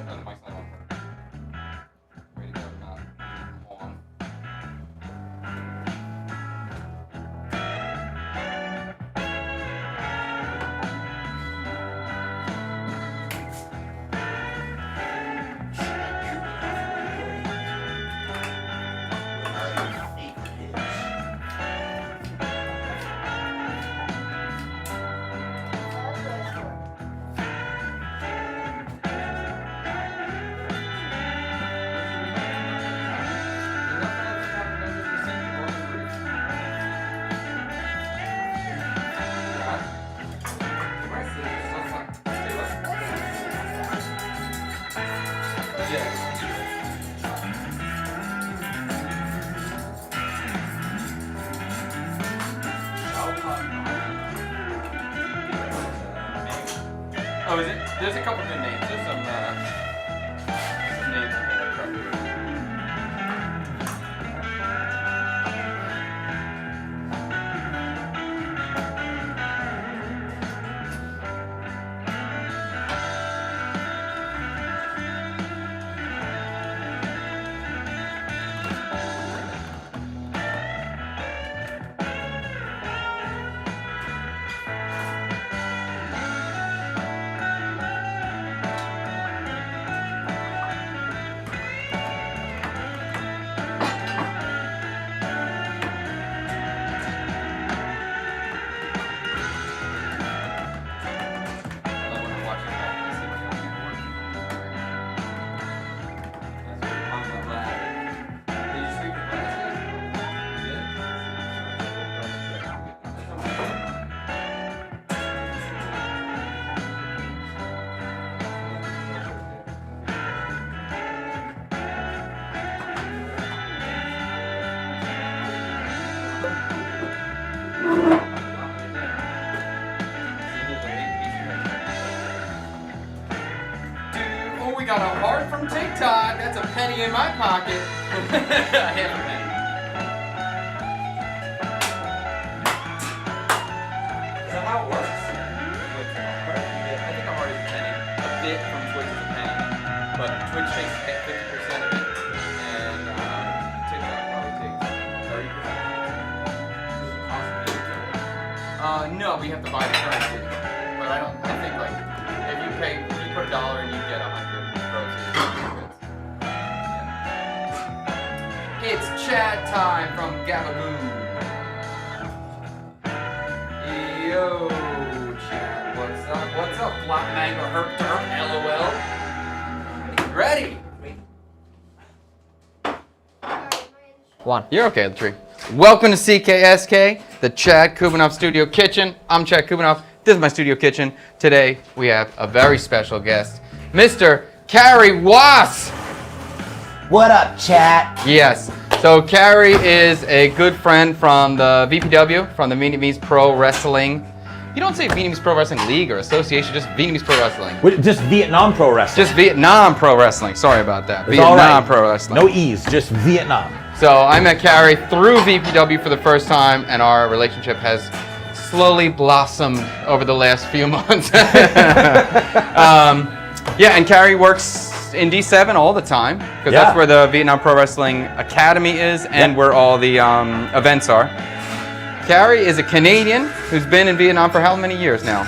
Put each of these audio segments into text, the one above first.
Oh, the mic's not on. Ready to go, not on. Oh, is it? There's a couple good names. There's some names in there. We got a heart from TikTok. That's a penny in my pocket. Half a penny. Is that how it works? I think a heart is a penny. A bit from Twitch is a penny. But Twitch takes 50% of it. And TikTok probably takes 30% of it. Does it cost me to do it? No, we have to buy the currency. But I think like, if you put $1 and you get 100. It's chat time from Gabagoo. Yo, chat, what's up? What's up, Black Mango Herp Derp, LOL? Ready? One. You're okay, the tree. Welcome to CKSK, the Chad Kubanoff Studio Kitchen. I'm Chad Kubanoff. This is my studio kitchen. Today we have a very special guest, Mr. Carrie Was. What up, chat? Yes. So Carrie is a good friend from the VPW, from the Vietnamese Pro Wrestling. You don't say Vietnamese Pro Wrestling League or Association, just Vietnamese Pro Wrestling. Just Vietnam Pro Wrestling. Just Vietnam Pro Wrestling. Sorry about that. It's Vietnam all right. Pro Wrestling. No E's, just Vietnam. So I met Carrie through VPW for the first time, and our relationship has slowly blossomed over the last few months. Yeah, and Carrie works in D7 all the time, because that's where the Vietnam Pro Wrestling Academy is, and where all the events are. Carrie is a Canadian who's been in Vietnam for how many years now?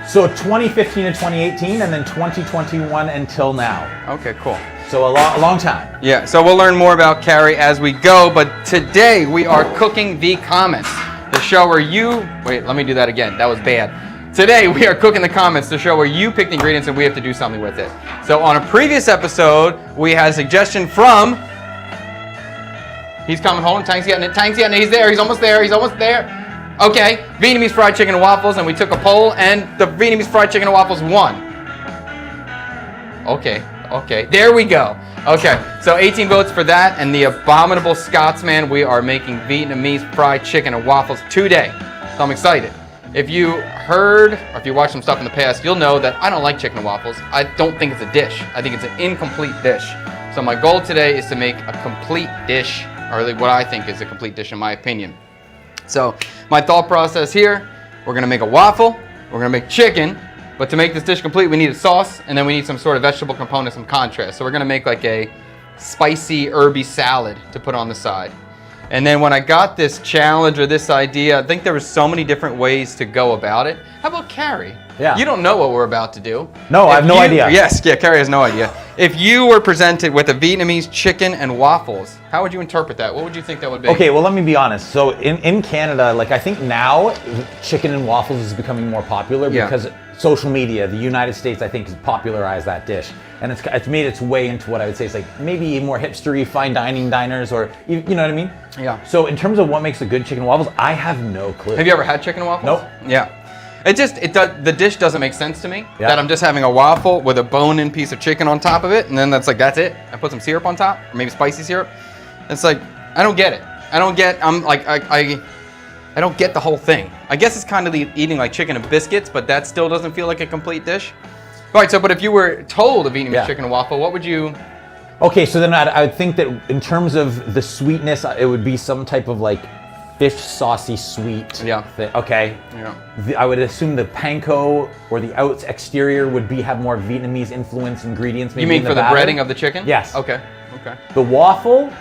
So 2015 to 2018, and then 2021 until now. Okay, cool. So a long time. Yeah, so we'll learn more about Carrie as we go, but today we are cooking the comments, the show where you, wait, let me do that again, that was bad. Today we are cooking the comments, the show where you pick the ingredients and we have to do something with it. So on a previous episode, we had a suggestion from, he's coming home, Tank's getting it, he's there, he's almost there. Okay, Vietnamese fried chicken and waffles, and we took a poll, and the Vietnamese fried chicken and waffles won. Okay, there we go. Okay, so 18 votes for that, and the abominable Scotsman, we are making Vietnamese fried chicken and waffles today. So I'm excited. If you heard, or if you watched some stuff in the past, you'll know that I don't like chicken and waffles. I don't think it's a dish. I think it's an incomplete dish. So my goal today is to make a complete dish, or what I think is a complete dish in my opinion. So my thought process here, we're gonna make a waffle, we're gonna make chicken, But to make this dish complete, we need a sauce, and then we need some sort of vegetable component, some contrast. So we're gonna make like a spicy, herby salad to put on the side. And then when I got this challenge or this idea, I think there was so many different ways to go about it. How about Carrie? Yeah. You don't know what we're about to do. No, I have no idea. Yes, yeah, Carrie has no idea. If you were presented with a Vietnamese chicken and waffles, how would you interpret that? What would you think that would be? Okay, well, let me be honest. So in Canada, like I think now chicken and waffles is becoming more popular because social media, the United States, I think, has popularized that dish. And it's made its way into what I would say is like maybe more hipstery fine dining diners, or you know what I mean? Yeah. So in terms of what makes a good chicken and waffles, I have no clue. Have you ever had chicken and waffles? Nope. Yeah. The dish doesn't make sense to me. Yeah. That I'm just having a waffle with a bone-in piece of chicken on top of it, and then that's it. I put some syrup on top, or maybe spicy syrup. It's like, I don't get it. I don't get the whole thing. I guess it's kind of eating like chicken and biscuits, but that still doesn't feel like a complete dish. All right, so but if you were told a Vietnamese chicken and waffle, what would you? Okay, so then I would think that in terms of the sweetness, it would be some type of like fish saucy sweet thing. Okay. Yeah. I would assume the panko or the exterior would have more Vietnamese influence ingredients. Maybe You mean in for the batter. breading of the chicken? Yes. Okay. The waffle,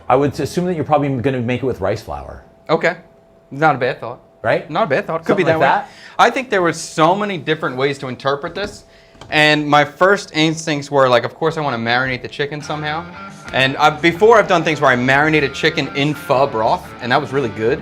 I would assume that you're probably going to make it with rice flour. Okay. Not a bad thought. Right? Not a bad thought. Could be that way. I think there were so many different ways to interpret this. And my first instincts were like, of course I want to marinate the chicken somehow. And before I've done things where I marinated chicken in pho broth, and that was really good.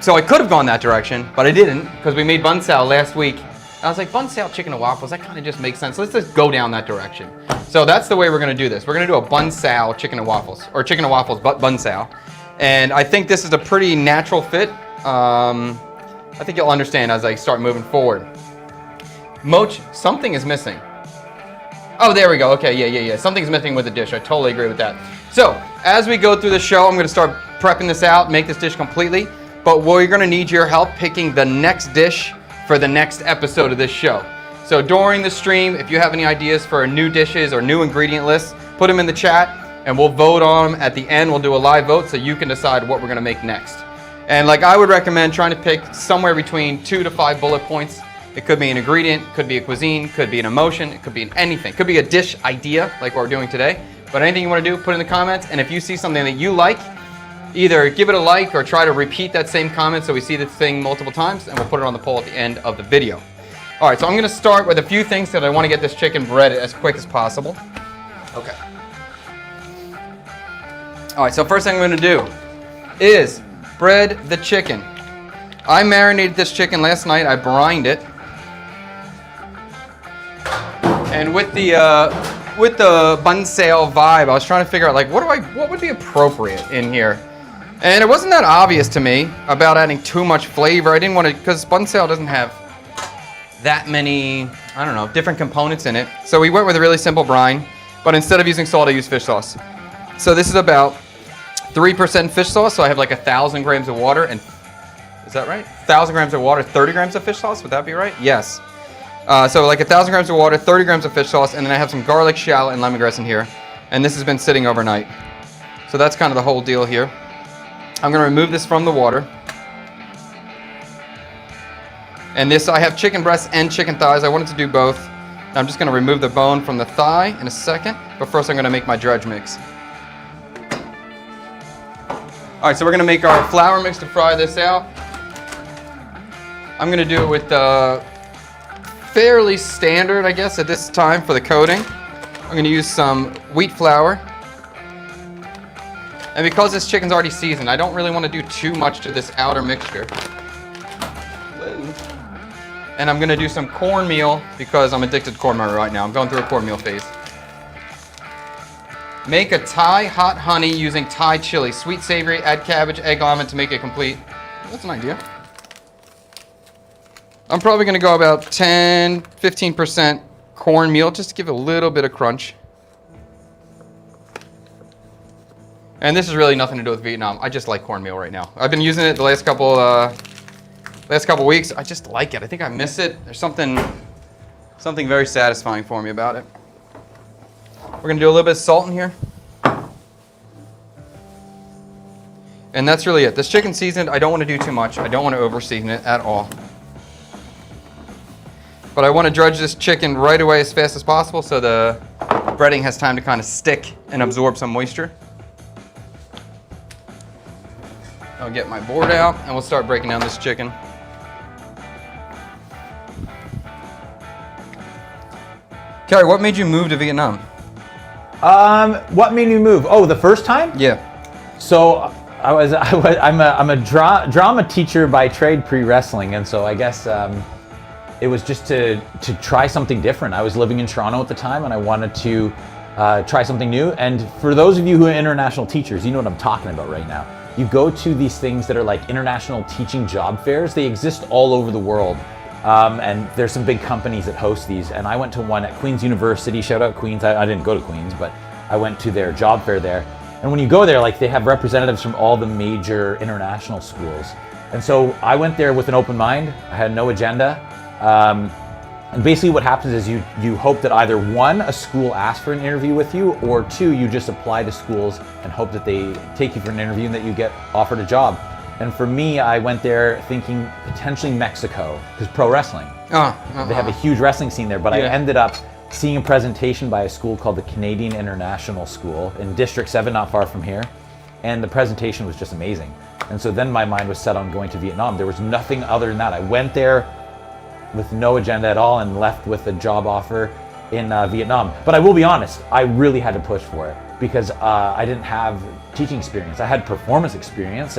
So I could have gone that direction, but I didn't, because we made Banh Xeo last week. I was like, Banh Xeo chicken and waffles, that kind of just makes sense. Let's just go down that direction. So that's the way we're going to do this. We're going to do a Banh Xeo chicken and waffles, or chicken and waffles, but Banh Xeo. And I think this is a pretty natural fit. I think you'll understand as I start moving forward. Moch, something is missing. Oh, there we go. Okay, yeah. Something's missing with the dish. I totally agree with that. So, as we go through the show, I'm going to start prepping this out, make this dish completely. But we're going to need your help picking the next dish for the next episode of this show. So during the stream, if you have any ideas for new dishes or new ingredient lists, put them in the chat and we'll vote on them. At the end, we'll do a live vote so you can decide what we're going to make next. And like I would recommend trying to pick somewhere between 2 to 5 bullet points. It could be an ingredient, could be a cuisine, could be an emotion, it could be anything. It could be a dish idea like what we're doing today. But anything you want to do, put in the comments. And if you see something that you like, either give it a like or try to repeat that same comment so we see the thing multiple times, and we'll put it on the poll at the end of the video. All right, so I'm going to start with a few things that I want to get this chicken breaded as quick as possible. Okay. All right, so first thing I'm going to do is bread the chicken. I marinated this chicken last night. I brined it. And with the Banh Xeo vibe, I was trying to figure out like what would be appropriate in here. And it wasn't that obvious to me about adding too much flavor. I didn't want to, because Banh Xeo doesn't have that many, I don't know, different components in it. So we went with a really simple brine, but instead of using salt, I used fish sauce. So this is about 3% fish sauce, so I have like 1,000 grams of water, and is that right? 1,000 grams of water, 30 grams of fish sauce, would that be right? Yes. So like 1,000 grams of water, 30 grams of fish sauce, and then I have some garlic, shallot, and lemongrass in here. And this has been sitting overnight. So that's kind of the whole deal here. I'm going to remove this from the water. And this, I have chicken breasts and chicken thighs. I wanted to do both. I'm just going to remove the bone from the thigh in a second. But first I'm going to make my dredge mix. All right, so we're going to make our flour mix to fry this out. I'm going to do it with fairly standard, I guess, at this time for the coating. I'm going to use some wheat flour. And because this chicken's already seasoned, I don't really want to do too much to this outer mixture. And I'm going to do some cornmeal because I'm addicted to cornmeal right now. I'm going through a cornmeal phase. Make a Thai hot honey using Thai chili. Sweet, savory, add cabbage, egg, almond to make it complete. That's an idea. I'm probably going to go about 10-15% cornmeal just to give it a little bit of crunch. And this is really nothing to do with Vietnam. I just like cornmeal right now. I've been using it the last couple weeks. I just like it. I think I miss it. There's something very satisfying for me about it. We're going to do a little bit of salt in here. And that's really it. This chicken seasoned, I don't want to do too much. I don't want to over season it at all. But I want to dredge this chicken right away as fast as possible so the breading has time to kind of stick and absorb some moisture. I'll get my board out and we'll start breaking down this chicken. Carrie, what made you move to Vietnam? What made me move? Oh, the first time? Yeah. So I'm a drama teacher by trade pre-wrestling, and so I guess it was just to try something different. I was living in Toronto at the time, and I wanted to try something new. And for those of you who are international teachers, you know what I'm talking about right now. You go to these things that are like international teaching job fairs. They exist all over the world. And there's some big companies that host these. And I went to one at Queen's University. Shout out Queen's. I didn't go to Queen's, but I went to their job fair there. And when you go there, like, they have representatives from all the major international schools. And so I went there with an open mind. I had no agenda. And basically what happens is you hope that either one, a school asks for an interview with you, or two, you just apply to schools and hope that they take you for an interview and that you get offered a job. And for me, I went there thinking potentially Mexico, because pro wrestling. They have a huge wrestling scene there, but I ended up seeing a presentation by a school called the Canadian International School in District 7, not far from here. And the presentation was just amazing. And so then my mind was set on going to Vietnam. There was nothing other than that. I went there with no agenda at all and left with a job offer in Vietnam. But I will be honest, I really had to push for it because I didn't have teaching experience. I had performance experience,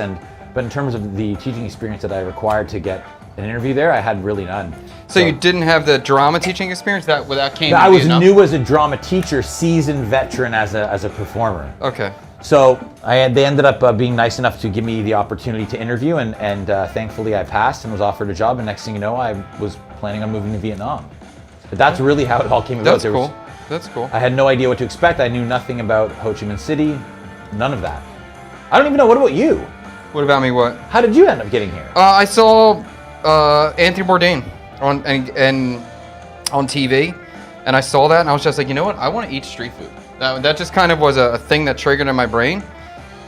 but in terms of the teaching experience that I required to get an interview there, I had really none. So you didn't have the drama teaching experience that came. I was new as a drama teacher, seasoned veteran as a performer. Okay. So they ended up being nice enough to give me the opportunity to interview, and thankfully I passed and was offered a job. And next thing you know, I was planning on moving to Vietnam. But that's really how it all came about. That's cool. That's cool. I had no idea what to expect. I knew nothing about Ho Chi Minh City, none of that. I don't even know. What about you? What about me? What? How did you end up getting here? I saw Anthony Bourdain on TV, and I saw that, and I was just like, you know what? I want to eat street food. That just kind of was a thing that triggered in my brain.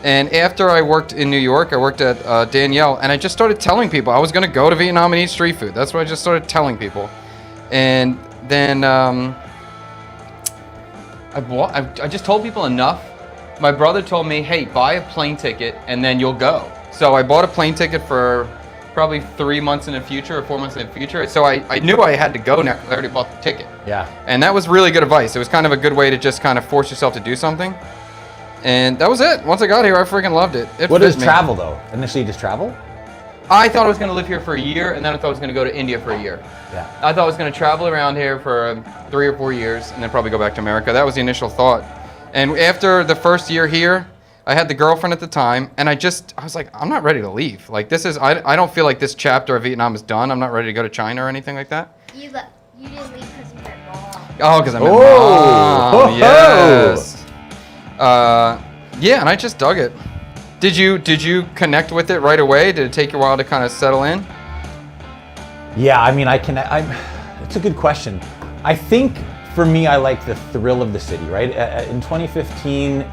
And after I worked in New York, I worked at Danielle, and I just started telling people I was going to go to Vietnam and eat street food. That's what I just started telling people. And then I just told people enough. My brother told me, hey, buy a plane ticket and then you'll go. So I bought a plane ticket for probably 3 months in the future or 4 months in the future. So I knew I had to go now because I already bought the ticket. Yeah. And that was really good advice. It was kind of a good way to just kind of force yourself to do something. And that was it. Once I got here, I freaking loved it. What is travel though? Initially just travel? I thought I was going to live here for a year, and then I thought I was going to go to India for a year. Yeah. I thought I was going to travel around here for 3 or 4 years, and then probably go back to America. That was the initial thought. And after the first year here, I had the girlfriend at the time, and I was like, I'm not ready to leave. Like, this is, I don't feel like this chapter of Vietnam is done. I'm not ready to go to China or anything like that. You didn't leave because you met mom. Oh, because I met Oh! mom. Yes. Yeah, and I just dug it. Did you connect with it right away? Did it take you a while to kind of settle in? Yeah, I mean, it's a good question. I think for me, I like the thrill of the city, right? In 2015,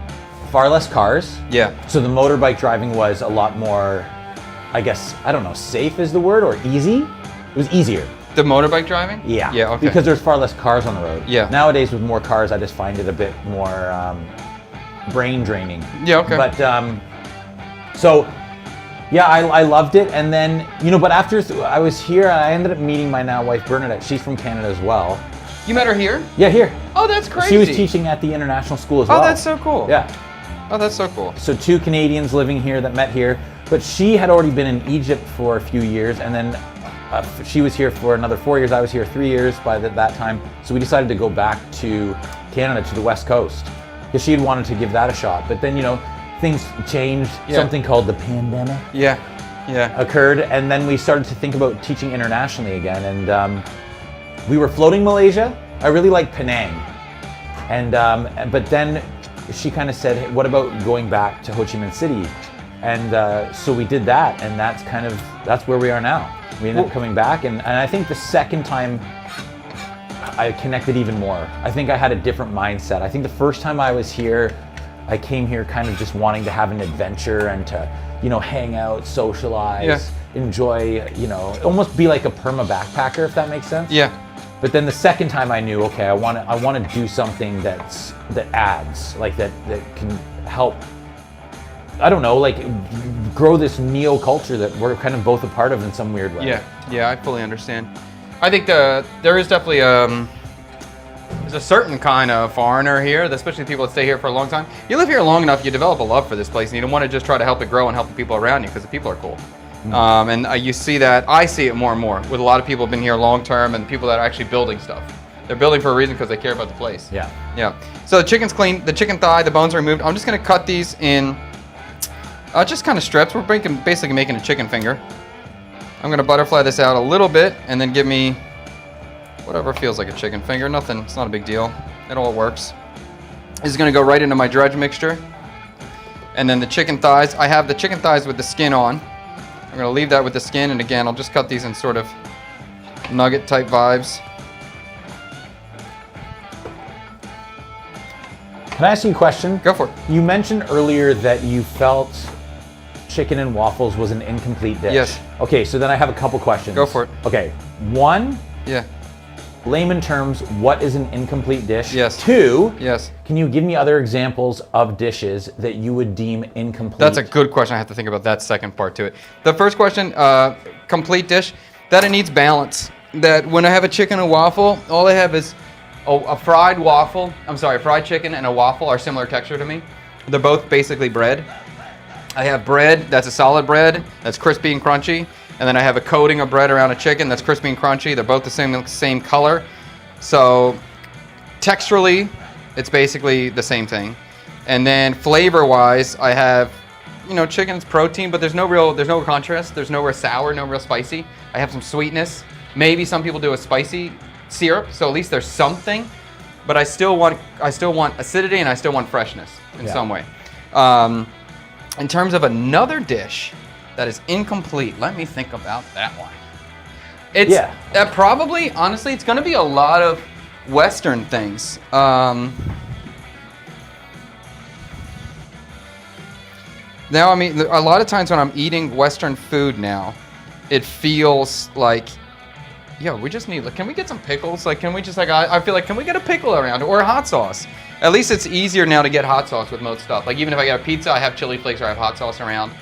far less cars. Yeah. So the motorbike driving was a lot more, I guess, I don't know, safe is the word, or easy? It was easier. The motorbike driving? Yeah. Yeah, okay. Because there's far less cars on the road. Yeah. Nowadays, with more cars, I just find it a bit more brain draining. Yeah, okay. But, so, yeah, I loved it. And then, but after I was here, I ended up meeting my now wife, Bernadette. She's from Canada as well. You met her here? Yeah, here. Oh, that's crazy. She was teaching at the international school as well. Oh, that's so cool. Yeah. Oh, that's so cool. So 2 Canadians living here that met here. But she had already been in Egypt for a few years. And then she was here for another 4 years. I was here 3 years by that time. So we decided to go back to Canada, to the West Coast. Because she had wanted to give that a shot. But then, things changed. Yeah. Something called the pandemic occurred, and then we started to think about teaching internationally again. And we were floating Malaysia. I really like Penang, and but then she kind of said, hey, "What about going back to Ho Chi Minh City?" And so we did that, and that's where we are now. We ended up coming back, and I think the second time I connected even more. I think I had a different mindset. I think the first time I was here, I came here kind of just wanting to have an adventure and to, hang out, socialize, enjoy, almost be like a perma backpacker, if that makes sense. Yeah. But then the second time I knew, okay, I want to do something that adds, like that can help. I don't know, like grow this meal culture that we're kind of both a part of in some weird way. Yeah, I fully understand. I think there is definitely there's a certain kind of foreigner here, especially people that stay here for a long time. You live here long enough, you develop a love for this place, and you don't want to just try to help it grow and help the people around you because the people are cool. And you see that, I see it more and more with a lot of people who've been here long term and people that are actually building stuff. They're building for a reason because they care about the place. Yeah. So the chicken's clean, the chicken thigh, the bones are removed. I'm just gonna cut these in just kind of strips. We're basically making a chicken finger. I'm gonna butterfly this out a little bit and then give me whatever feels like a chicken finger. Nothing, it's not a big deal. It all works. This is gonna go right into my dredge mixture. And then the chicken thighs, I have the chicken thighs with the skin on. I'm gonna leave that with the skin, and again, I'll just cut these in sort of nugget type vibes. Can I ask you a question? Go for it. You mentioned earlier that you felt chicken and waffles was an incomplete dish. Yes. Okay, so then I have a couple questions. Go for it. Okay, one, Yeah. layman terms, what is an incomplete dish? Yes. Two, Yes. can you give me other examples of dishes that you would deem incomplete? That's a good question. I have to think about that second part to it. The first question, complete dish, that it needs balance. That when I have a chicken and waffle, all I have is a fried chicken and a waffle are similar texture to me. They're both basically bread. I have bread that's a solid bread that's crispy and crunchy, and then I have a coating of bread around a chicken that's crispy and crunchy. They're both the same color. So texturally, it's basically the same thing. And then flavor-wise, I have, chicken's protein, but there's no real contrast. There's no real sour, no real spicy. I have some sweetness. Maybe some people do a spicy syrup, so at least there's something. But I still want acidity and I still want freshness in some way. In terms of another dish that is incomplete, let me think about that one. It's probably, honestly, it's going to be a lot of Western things. Now, I mean, a lot of times when I'm eating Western food now, it feels like, we just need, can we get some pickles? Like, can we just, I feel like, can we get a pickle around or a hot sauce? At least it's easier now to get hot sauce with most stuff. Like, even if I get a pizza, I have chili flakes or I have hot sauce around.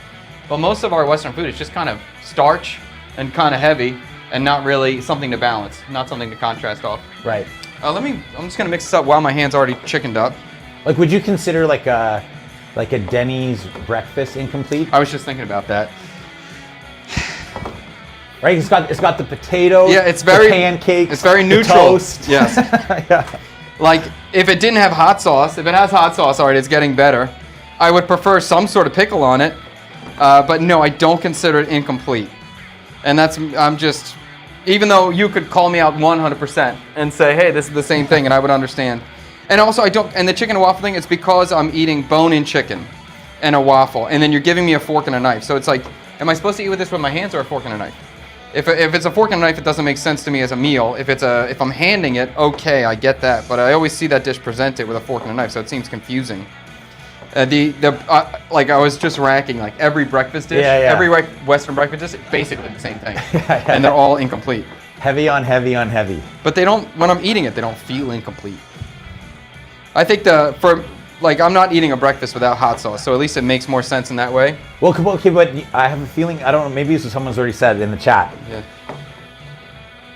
But most of our Western food is just kind of starch and kind of heavy and not really something to balance, not something to contrast off. Right. I'm just gonna mix this up while my hand's already chickened up. Like, would you consider like a Denny's breakfast incomplete? I was just thinking about that. Right, it's got the potatoes. Yeah, it's very the pancakes. It's very neutral. The toast. Yes. Yeah. Like, if it didn't have hot sauce, if it has hot sauce, all right, it's getting better. I would prefer some sort of pickle on it, but no, I don't consider it incomplete. And I'm just, even though you could call me out 100% and say, hey, this is the same thing, and I would understand. And also, and the chicken and waffle thing, it's because I'm eating bone-in chicken and a waffle, and then you're giving me a fork and a knife. So it's like, am I supposed to eat with this with my hands or a fork and a knife? If it's a fork and a knife, it doesn't make sense to me as a meal. If I'm handing it, okay, I get that. But I always see that dish presented with a fork and a knife, so it seems confusing. Like I was just ranking like every breakfast dish, every Western breakfast dish, basically the same thing, and they're all incomplete. Heavy on heavy on heavy. But they don't. When I'm eating it, they don't feel incomplete. I think I'm not eating a breakfast without hot sauce, so at least it makes more sense in that way. Well, okay, but I have a feeling, I don't know, maybe this is someone's already said it in the chat. Yeah.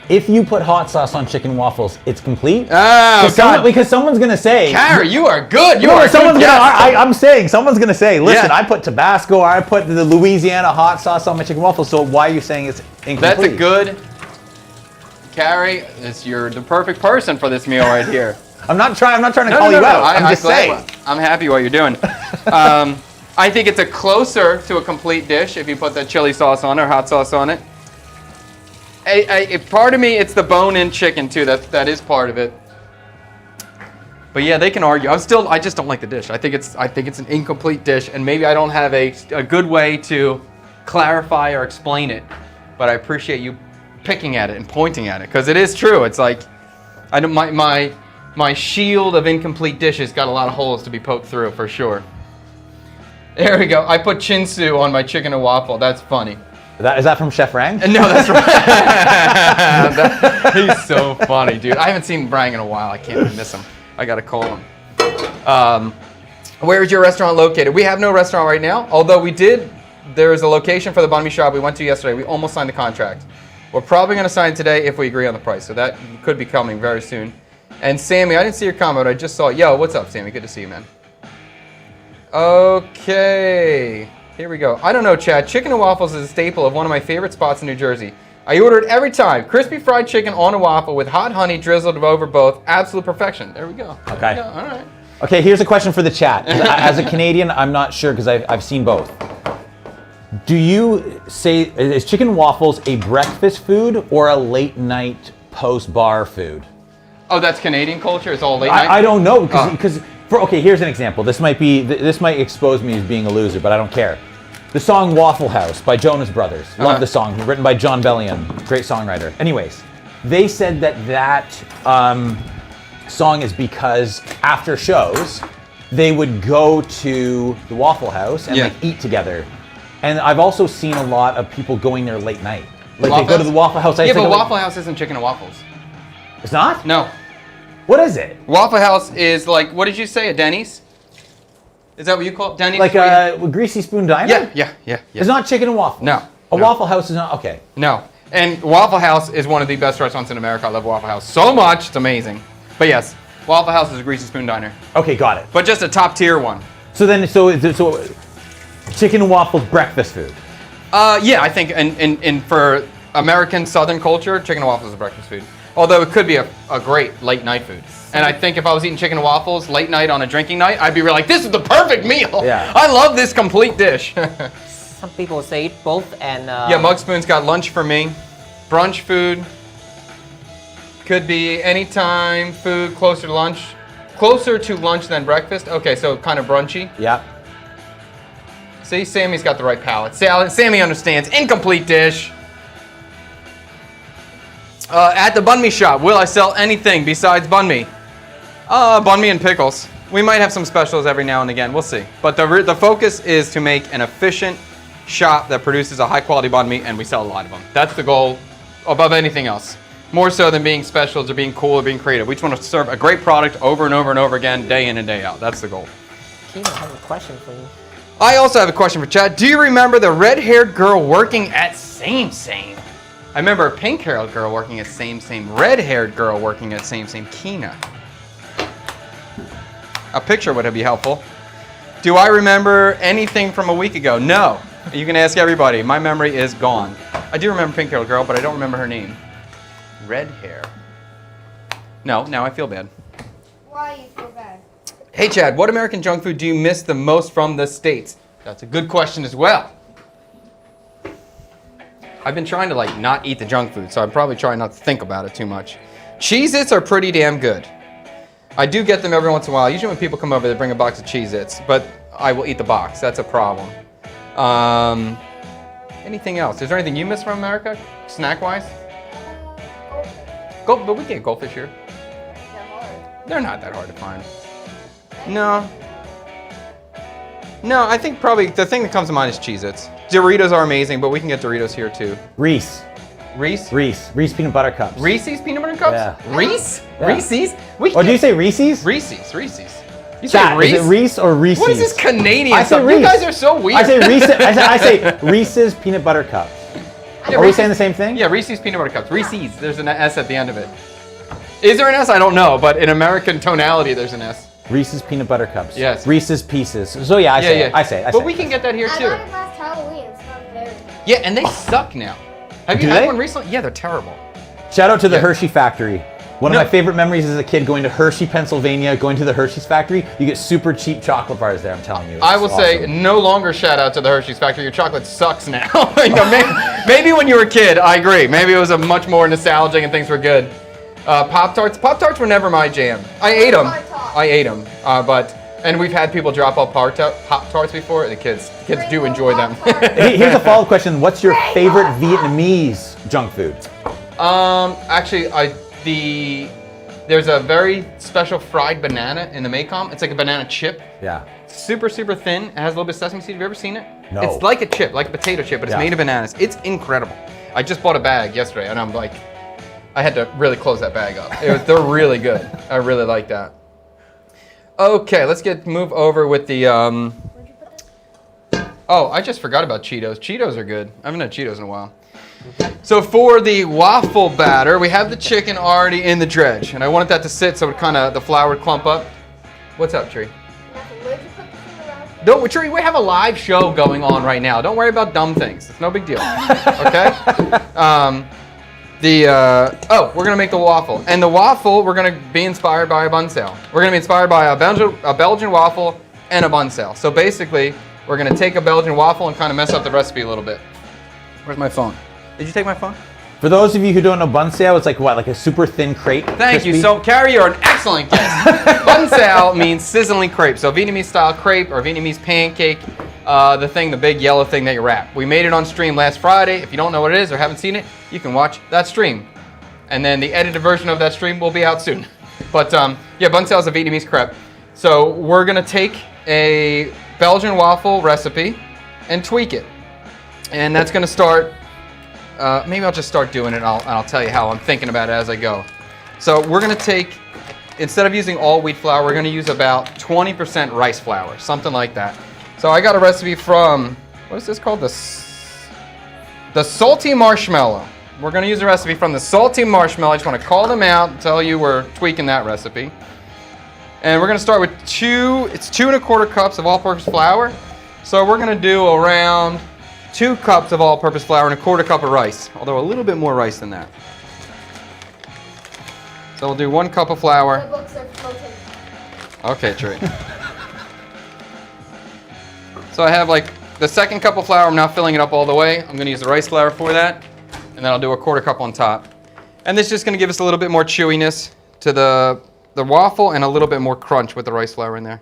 If you put hot sauce on chicken waffles, it's complete? Oh, God. Because someone's going to say... Carrie, you are good. I'm saying, someone's going to say, listen, I put Tabasco, or I put the Louisiana hot sauce on my chicken waffles, so why are you saying it's incomplete? That's a good... Carrie, you're the perfect person for this meal right here. I'm not trying to call you out. I'm just saying. I'm happy what you're doing. I think it's closer to a complete dish if you put the chili sauce on it or hot sauce on it. Part of me, it's the bone-in chicken too. That is part of it. But yeah, they can argue. I just don't like the dish. I think it's an incomplete dish, and maybe I don't have a good way to clarify or explain it. But I appreciate you picking at it and pointing at it, because it is true. It's like my shield of incomplete dishes got a lot of holes to be poked through for sure. There we go. I put chinsu on my chicken and waffle. That's funny. Is that from Chef Rang? No, that's right. He's so funny, dude. I haven't seen Brang in a while. I can't even miss him. I gotta call him. Where is your restaurant located? We have no restaurant right now, although we did. There is a location for the banh mi shop we went to yesterday. We almost signed the contract. We're probably going to sign it today if we agree on the price, so that could be coming very soon. And Sammy, I didn't see your comment, I just saw it. Yo, what's up, Sammy? Good to see you, man. Okay, here we go. I don't know, Chad. Chicken and waffles is a staple of one of my favorite spots in New Jersey. I order it every time. Crispy fried chicken on a waffle with hot honey drizzled over both. Absolute perfection. There we go. Okay. There we go. All right. Okay, here's a question for the chat. As a Canadian, I'm not sure because I've seen both. Do you say, is chicken and waffles a breakfast food or a late night post-bar food? Oh, that's Canadian culture? It's all late night? I don't know, because okay, here's an example. This might expose me as being a loser, but I don't care. The song Waffle House by Jonas Brothers. Love the song, written by John Bellion, great songwriter. Anyways, they said that song is because after shows, they would go to the Waffle House and like eat together. And I've also seen a lot of people going there late night. Like Waffle they go to the Waffle House. Yeah, but Waffle House isn't chicken and waffles. It's not? No. What is it? Waffle House is like, what did you say, a Denny's? Is that what you call it? Denny's? Like a Greasy Spoon Diner? Yeah. It's not chicken and waffles? No. A Waffle House is not, okay. No. And Waffle House is one of the best restaurants in America. I love Waffle House so much, it's amazing. But yes, Waffle House is a Greasy Spoon Diner. Okay, got it. But just a top tier one. So chicken and waffles breakfast food? Yeah, I think in for American Southern culture, chicken and waffles is a breakfast food. Although it could be a great late night food. And I think if I was eating chicken and waffles late night on a drinking night, I'd be like, this is the perfect meal. Yeah. I love this complete dish. Some people say it both and... Yeah, Mug Spoon's got lunch for me. Brunch food. Could be anytime food closer to lunch. Closer to lunch than breakfast. Okay, so kind of brunchy. Yeah. See, Sammy's got the right palate. Sammy understands. Incomplete dish. At the banh mi shop, will I sell anything besides banh mi? Banh mi and pickles. We might have some specials every now and again. We'll see. But the focus is to make an efficient shop that produces a high-quality banh mi, and we sell a lot of them. That's the goal above anything else. More so than being specials or being cool or being creative. We just want to serve a great product over and over and over again, day in and day out. That's the goal. Kima has a question for you. I also have a question for Chad. Do you remember the red-haired girl working at Same Same? I remember a pink-haired girl working at Same Same. Red-haired girl working at Same Same. Kina. A picture would be helpful. Do I remember anything from a week ago? No. You can ask everybody. My memory is gone. I do remember pink-haired girl, but I don't remember her name. Red hair. No, now I feel bad. Why you feel bad? Hey Chad, what American junk food do you miss the most from the States? That's a good question as well. I've been trying to not eat the junk food, so I'm probably trying not to think about it too much. Cheez-Its are pretty damn good. I do get them every once in a while. Usually when people come over, they bring a box of Cheez-Its, but I will eat the box. That's a problem. Anything else? Is there anything you miss from America, snack-wise? But we get goldfish here. They're hard. They're not that hard to find. No, I think probably the thing that comes to mind is Cheez-Its. Doritos are amazing, but we can get Doritos here too. Reese peanut butter cups. Reese's peanut butter cups? Yeah. Reese? Yeah. Reese's? Or do you say Reese's? Reese's. You Chat, say Reese? is it Reese or Reese's? What is this Canadian I say stuff? Reese. You guys are so weird. I say Reese. I say Reese's peanut butter cups. Yeah, Are we Reese's- saying the same thing? Yeah, Reese's peanut butter cups. Reese's. There's an S at the end of it. Is there an S? I don't know, but in American tonality, there's an S. Reese's peanut butter cups. Yes. Reese's Pieces. So yeah, I say. But we can get that here I too. got it last Halloween. It's not very good. Yeah, and they suck now. Have you Do had they? one recently? Yeah, they're terrible. Shout out to the Yeah. Hershey factory. One of No. my favorite memories as a kid going to Hershey, Pennsylvania, going to the Hershey's factory. You get super cheap chocolate bars there, I'm telling you. I It's will say, awesome. no longer shout out to the Hershey's factory. Your chocolate sucks now. Maybe when you were a kid, I agree. Maybe it was a much more nostalgic and things were good. Pop-Tarts. Pop-Tarts were never my jam. I ate them. And we've had people drop off Pop-Tarts before. The kids do enjoy them. Here's a follow-up question. What's your favorite Vietnamese junk food? Actually, There's a very special fried banana in the Maycom. It's like a banana chip. Yeah. Super, super thin. It has a little bit of sesame seed. Have you ever seen it? No. It's like a chip, like a potato chip, but it's made of bananas. It's incredible. I just bought a bag yesterday, and I'm like, I had to really close that bag up. They're really good. I really like that. Okay, let's move over with the. Where'd you put this? Oh, I just forgot about Cheetos. Cheetos are good. I haven't had Cheetos in a while. So for the waffle batter, we have the chicken already in the dredge, and I wanted that to sit so it the flour would clump up. What's up, Tree? Nothing. Where'd you put this in the round? Don't, Tree, we have a live show going on right now. Don't worry about dumb things. It's no big deal. Okay? We're gonna make the waffle, and the waffle we're gonna be inspired by a Banh Xeo. We're gonna be inspired by a Belgian waffle and a Banh Xeo. So basically, we're gonna take a Belgian waffle and kind of mess up the recipe a little bit. Where's my phone? Did you take my phone? For those of you who don't know, Banh Xeo, it's like what, like a super thin crepe? Thank you. crispy? So, Carrie, you're an excellent guest. Banh Xeo means sizzling crepe. So, Vietnamese style crepe or Vietnamese pancake, the big yellow thing that you wrap. We made it on stream last Friday. If you don't know what it is or haven't seen it, you can watch that stream. And then the edited version of that stream will be out soon. But Banh Xeo is a Vietnamese crepe. So, we're going to take a Belgian waffle recipe and tweak it. And that's going to start. Maybe I'll just start doing it and I'll tell you how I'm thinking about it as I go. So we're going to take, instead of using all wheat flour, we're going to use about 20% rice flour, something like that. So I got a recipe from, what is this called? The Salty Marshmallow. We're going to use a recipe from the Salty Marshmallow. I just want to call them out and tell you we're tweaking that recipe. And we're going to start with 2 1/4 cups of all-purpose flour. So we're going to do around 2 cups of all-purpose flour and 1/4 cup of rice, although a little bit more rice than that. So we'll do 1 cup of flour. My books are floating. Okay, Trey. So I have like the 2nd cup of flour. I'm now filling it up all the way. I'm going to use the rice flour for that, and then I'll do a 1/4 cup on top. And this is just going to give us a little bit more chewiness to the waffle and a little bit more crunch with the rice flour in there.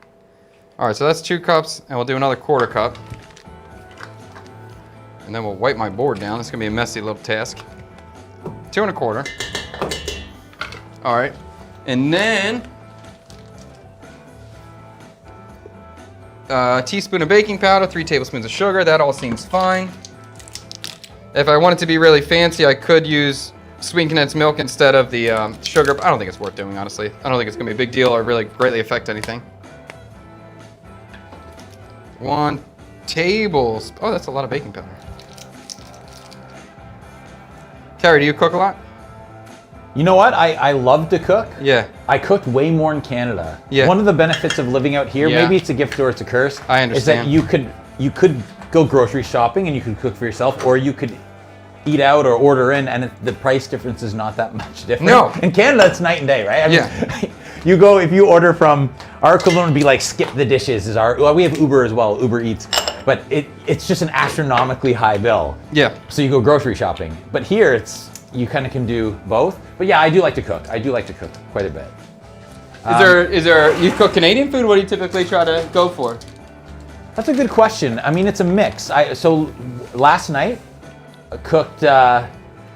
All right, so that's 2 cups, and we'll do another 1/4 cup. And then we'll wipe my board down. It's gonna be a messy little task. 2 1/4. All right, and then a teaspoon of baking powder, 3 tablespoons of sugar. That all seems fine. If I wanted to be really fancy, I could use sweetened condensed milk instead of the sugar, but I don't think it's worth doing, honestly. I don't think it's gonna be a big deal or really greatly affect anything. 1 tablespoon. Oh, that's a lot of baking powder. Carrie, do you cook a lot? You know what? I love to cook. Yeah. I cooked way more in Canada. Yeah. One of the benefits of living out here, maybe it's a gift or it's a curse. I understand. Is that you could go grocery shopping and you could cook for yourself, or you could eat out or order in, and the price difference is not that much different. No. In Canada, it's night and day, right? I mean, you go, if you order from, our equivalent would be like skip the dishes. We have Uber as well, Uber Eats. But it's just an astronomically high bill. Yeah. So you go grocery shopping. But here, you kind of can do both. But yeah, I do like to cook. I do like to cook quite a bit. Is there, you cook Canadian food? What do you typically try to go for? That's a good question. I mean, it's a mix. So last night, I cooked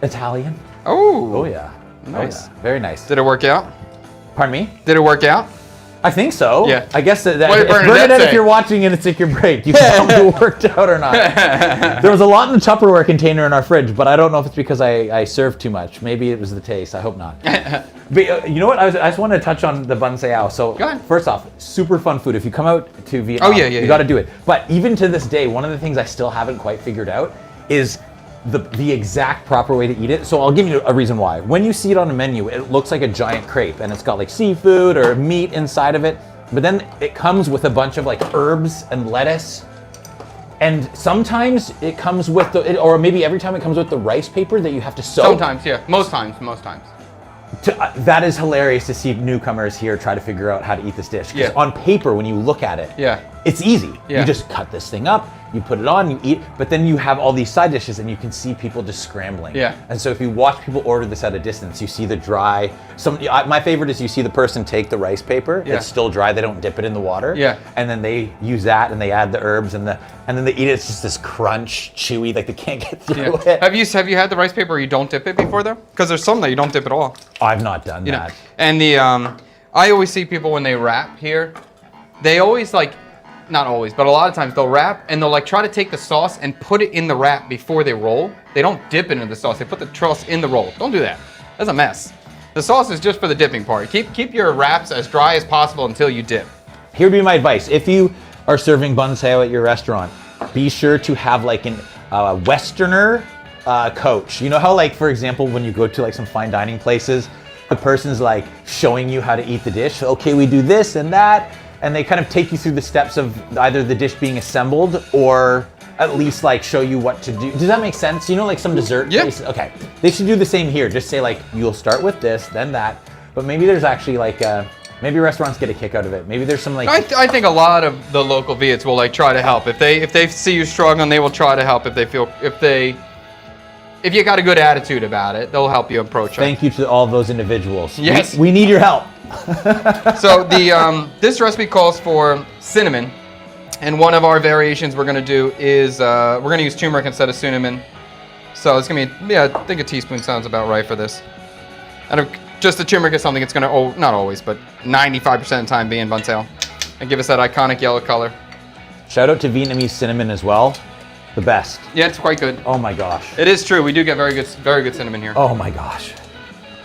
Italian. Oh. Oh yeah. Nice. Oh, yeah. Very nice. Did it work out? Pardon me? Did it work out? I think so. Yeah. I guess that What did Bernadette Bernadette, say? if you're watching and it's like your break, you can tell me it worked out or not. There was a lot in the Tupperware container in our fridge, but I don't know if it's because I served too much. Maybe it was the taste. I hope not. But you know what? I just wanted to touch on the Banh Xeo. So Go ahead. first off, super fun food. If you come out to Vietnam, you got to do it. But even to this day, one of the things I still haven't quite figured out is the exact proper way to eat it. So I'll give you a reason why. When you see it on a menu, it looks like a giant crepe, and it's got like seafood or meat inside of it. But then it comes with a bunch of like herbs and lettuce. And sometimes it comes with or maybe every time it comes with the rice paper that you have to soak. Sometimes, yeah. Most times. That is hilarious to see newcomers here try to figure out how to eat this dish. Because on paper, when you look at it, it's easy. Yeah. You just cut this thing up, you put it on, you eat, but then you have all these side dishes and you can see people just scrambling. Yeah. And so if you watch people order this at a distance, you see the dry, my favorite is you see the person take the rice paper, it's still dry, they don't dip it in the water. Yeah. And then they use that and they add the herbs and then they eat it, it's just this crunch, chewy, like they can't get through it. Have you had the rice paper where you don't dip it before though? Because there's some that you don't dip at all. I've not done You know, that. and I always see people when they wrap here, they always like, not always, but a lot of times they'll wrap and they'll like try to take the sauce and put it in the wrap before they roll. They don't dip it into the sauce. They put the sauce in the roll. Don't do that. That's a mess. The sauce is just for the dipping part. Keep your wraps as dry as possible until you dip. Here would be my advice. If you are serving Banh Xeo at your restaurant, be sure to have like a Westerner coach. You know how like, for example, when you go to like some fine dining places, the person's like showing you how to eat the dish. Okay, we do this and that. And they kind of take you through the steps of either the dish being assembled or at least like show you what to do. Does that make sense? You know, like some dessert places? Okay. They should do the same here. Just say like, you'll start with this, then that. But maybe there's actually like, maybe restaurants get a kick out of it. Maybe there's some like... I think a lot of the local Viets will like try to help. If they see you struggling, they will try to help. If you got a good attitude about it, they'll help you approach it. Thank you to all those individuals. Yes. We need your help. So this recipe calls for cinnamon, and one of our variations we're going to do is we're going to use turmeric instead of cinnamon. So it's going to be, I think a teaspoon sounds about right for this. And just the turmeric is something it's going to, not always, but 95% of the time be in Banh Xeo, and give us that iconic yellow color. Shout out to Vietnamese cinnamon as well. The best. Yeah, it's quite good. Oh my gosh. It is true. We do get very good cinnamon here. Oh my gosh.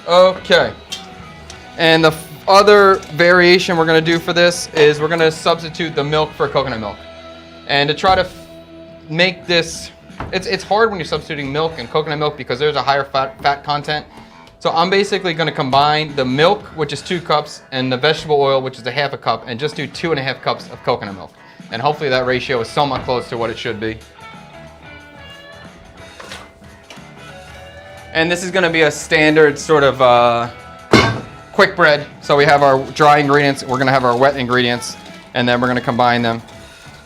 Okay. And the other variation we're going to do for this is we're going to substitute the milk for coconut milk. And to try to make this, it's hard when you're substituting milk and coconut milk because there's a higher fat content. So I'm basically going to combine the milk, which is 2 cups, and the vegetable oil, which is a half a cup, and just do 2.5 cups of coconut milk. And hopefully that ratio is somewhat close to what it should be. And this is going to be a standard sort of quick bread. So we have our dry ingredients, we're going to have our wet ingredients, and then we're going to combine them.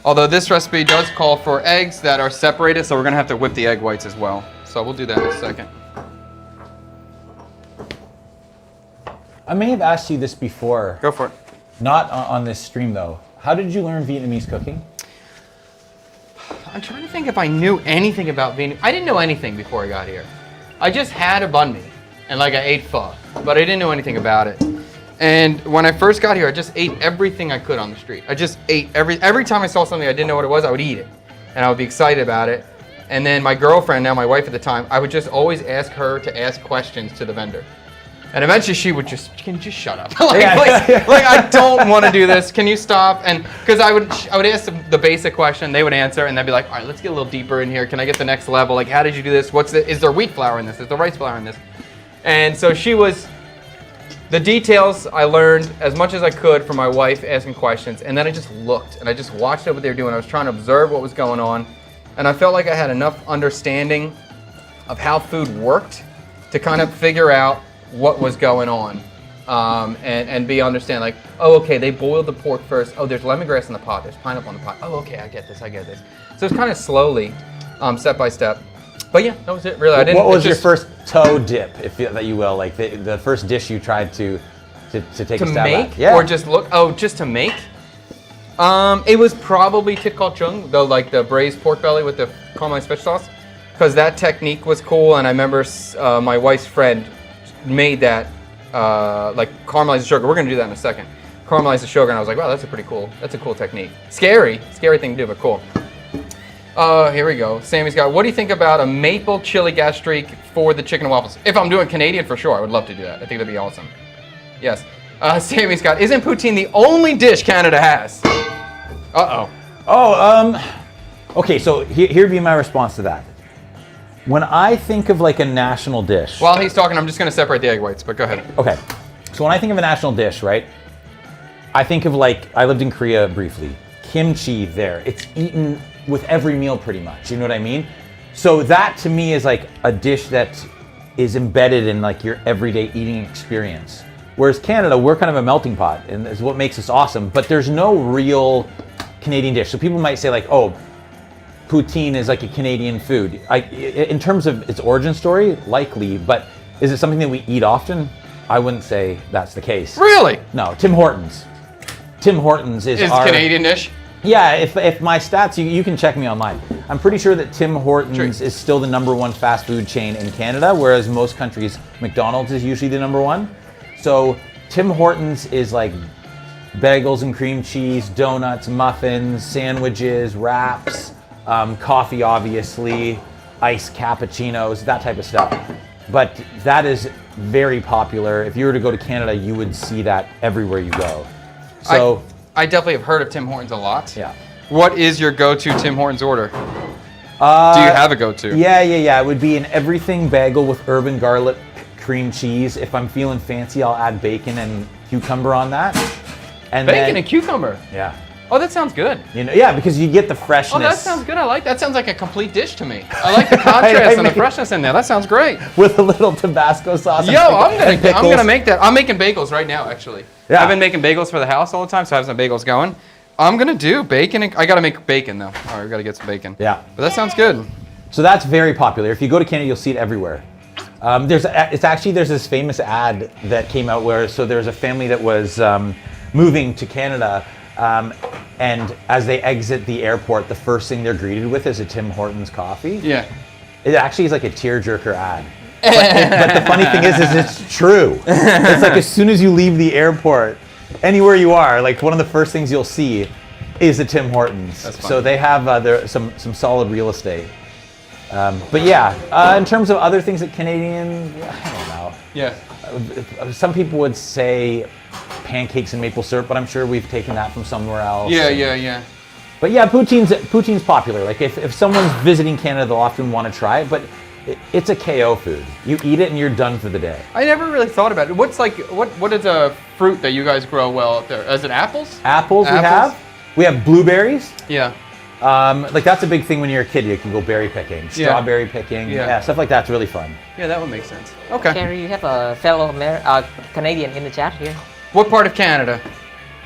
Although this recipe does call for eggs that are separated, so we're going to have to whip the egg whites as well. So we'll do that in a second. I may have asked you this before. Go for it. Not on this stream though. How did you learn Vietnamese cooking? I'm trying to think if I knew anything about Vietnam. I didn't know anything before I got here. I just had a banh mi and like I ate pho, but I didn't know anything about it. And when I first got here, I just ate everything I could on the street. I just ate every time I saw something I didn't know what it was, I would eat it. And I would be excited about it. And then my girlfriend, now my wife at the time, I would just always ask her to ask questions to the vendor. And eventually she would can you just shut up? like I don't want to do this. Can you stop? And because I would ask the basic question, they would answer, and they'd be like, all right, let's get a little deeper in here. Can I get the next level? Like, how did you do this? Is there wheat flour in this? Is there rice flour in this? And so the details I learned as much as I could from my wife asking questions, and then I just looked and I just watched what they were doing. I was trying to observe what was going on, and I felt like I had enough understanding of how food worked to kind of figure out what was going on, and understand like, oh, okay, they boiled the pork first. Oh, there's lemongrass in the pot. There's pineapple in the pot. Oh, okay, I get this. So it's kind of slowly, step by step. But yeah, that was it. Really, What was your first toe dip, that you will, like the first dish you tried to take a stab make, at? Yeah. or just look? Oh, just to make. It was probably Thit Cot Chung, the braised pork belly with the caramelized fish sauce, because that technique was cool, and I remember my wife's friend made that like caramelized the sugar. We're gonna do that in a second. Caramelize the sugar, and I was like, wow, that's a cool technique. Scary thing to do, but cool. Here we go. Sammy's got, what do you think about a maple chili gastrique for the chicken and waffles? If I'm doing Canadian, for sure, I would love to do that. I think that'd be awesome. Yes. Sammy's got, isn't poutine the only dish Canada has? Okay, so here'd be my response to that. When I think of like a national dish. While he's talking, I'm just going to separate the egg whites, but go ahead. Okay. So when I think of a national dish, right? I think of I lived in Korea briefly. Kimchi there. It's eaten with every meal pretty much. You know what I mean? So that to me is like a dish that is embedded in like your everyday eating experience. Whereas Canada, we're kind of a melting pot, and is what makes us awesome. But there's no real Canadian dish. So people might say like, oh, poutine is like a Canadian food. In terms of its origin story, likely, but is it something that we eat often? I wouldn't say that's the case. Really? No, Tim Hortons. Tim Hortons is our Canadian dish. Yeah, if my stats, you can check me online. I'm pretty sure that Tim Hortons is still the #1 fast food chain in Canada, whereas most countries, McDonald's is usually the #1. So Tim Hortons is like bagels and cream cheese, donuts, muffins, sandwiches, wraps, coffee obviously, iced cappuccinos, that type of stuff. But that is very popular. If you were to go to Canada, you would see that everywhere you go. So I definitely have heard of Tim Hortons a lot. yeah. What is your go-to Tim Hortons order? Do you have a go-to? Yeah. It would be an everything bagel with urban garlic cream cheese. If I'm feeling fancy, I'll add bacon and cucumber on that. And Bacon and cucumber. Yeah. Oh, that sounds good. Yeah, because you get the freshness. Oh, that sounds good. I like that. Sounds like a complete dish to me. I like the contrast and the freshness in there. That sounds great. With a little Tabasco sauce. Yo, I'm gonna make that. I'm making bagels right now, actually. Yeah. I've been making bagels for the house all the time, so I have some bagels going. I'm gonna do bacon. I gotta make bacon though. All right, we gotta get some bacon. Yeah. But that sounds good. So that's very popular. If you go to Canada, you'll see it everywhere. There's this famous ad that came out where there's a family that was moving to Canada. And as they exit the airport, the first thing they're greeted with is a Tim Hortons coffee. Yeah. It actually is like a tearjerker ad. But the funny thing is it's true. It's like as soon as you leave the airport, anywhere you are, like one of the first things you'll see is a Tim Hortons. That's funny. So they have some solid real estate. But yeah, in terms of other things that Canadian, I don't know. Yeah. Some people would say pancakes and maple syrup, but I'm sure we've taken that from somewhere else. Yeah. But yeah, poutine's popular. Like if someone's visiting Canada, they'll often want to try it, but it's a KO food. You eat it and you're done for the day. I never really thought about it. What is a fruit that you guys grow well up there? Is it apples? Apples. We have blueberries. Yeah. Like that's a big thing when you're a kid. You can go berry picking, strawberry picking. Yeah, stuff like that's really fun. Yeah, that would make sense. Okay. Carrie, you have a fellow Canadian in the chat here. What part of Canada?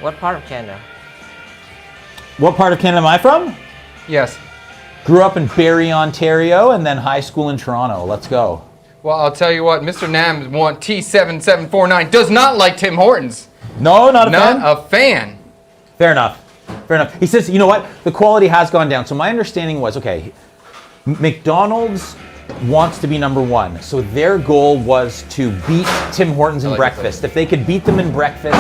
What part of Canada? What part of Canada am I from? Yes. Grew up in Barrie, Ontario, and then high school in Toronto. Let's go. Well, I'll tell you what, Mr. Nam T7749 does not like Tim Hortons. No, not a fan. Not a fan. Fair enough. He says, you know what? The quality has gone down. So my understanding was, okay, McDonald's wants to be #1. So their goal was to beat Tim Hortons in breakfast. If they could beat them in breakfast,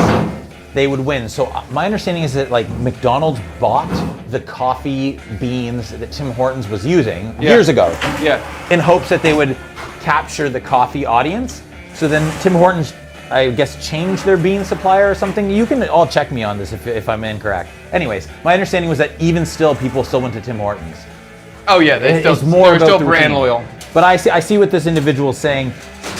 they would win. So my understanding is that like McDonald's bought the coffee beans that Tim Hortons was using years ago. Yeah. In hopes that they would capture the coffee audience. So then Tim Hortons, I guess, changed their bean supplier or something. You can all check me on this if I'm incorrect. Anyways, my understanding was that even still, people still went to Tim Hortons. Oh yeah, they're still brand loyal. But I see what this individual is saying.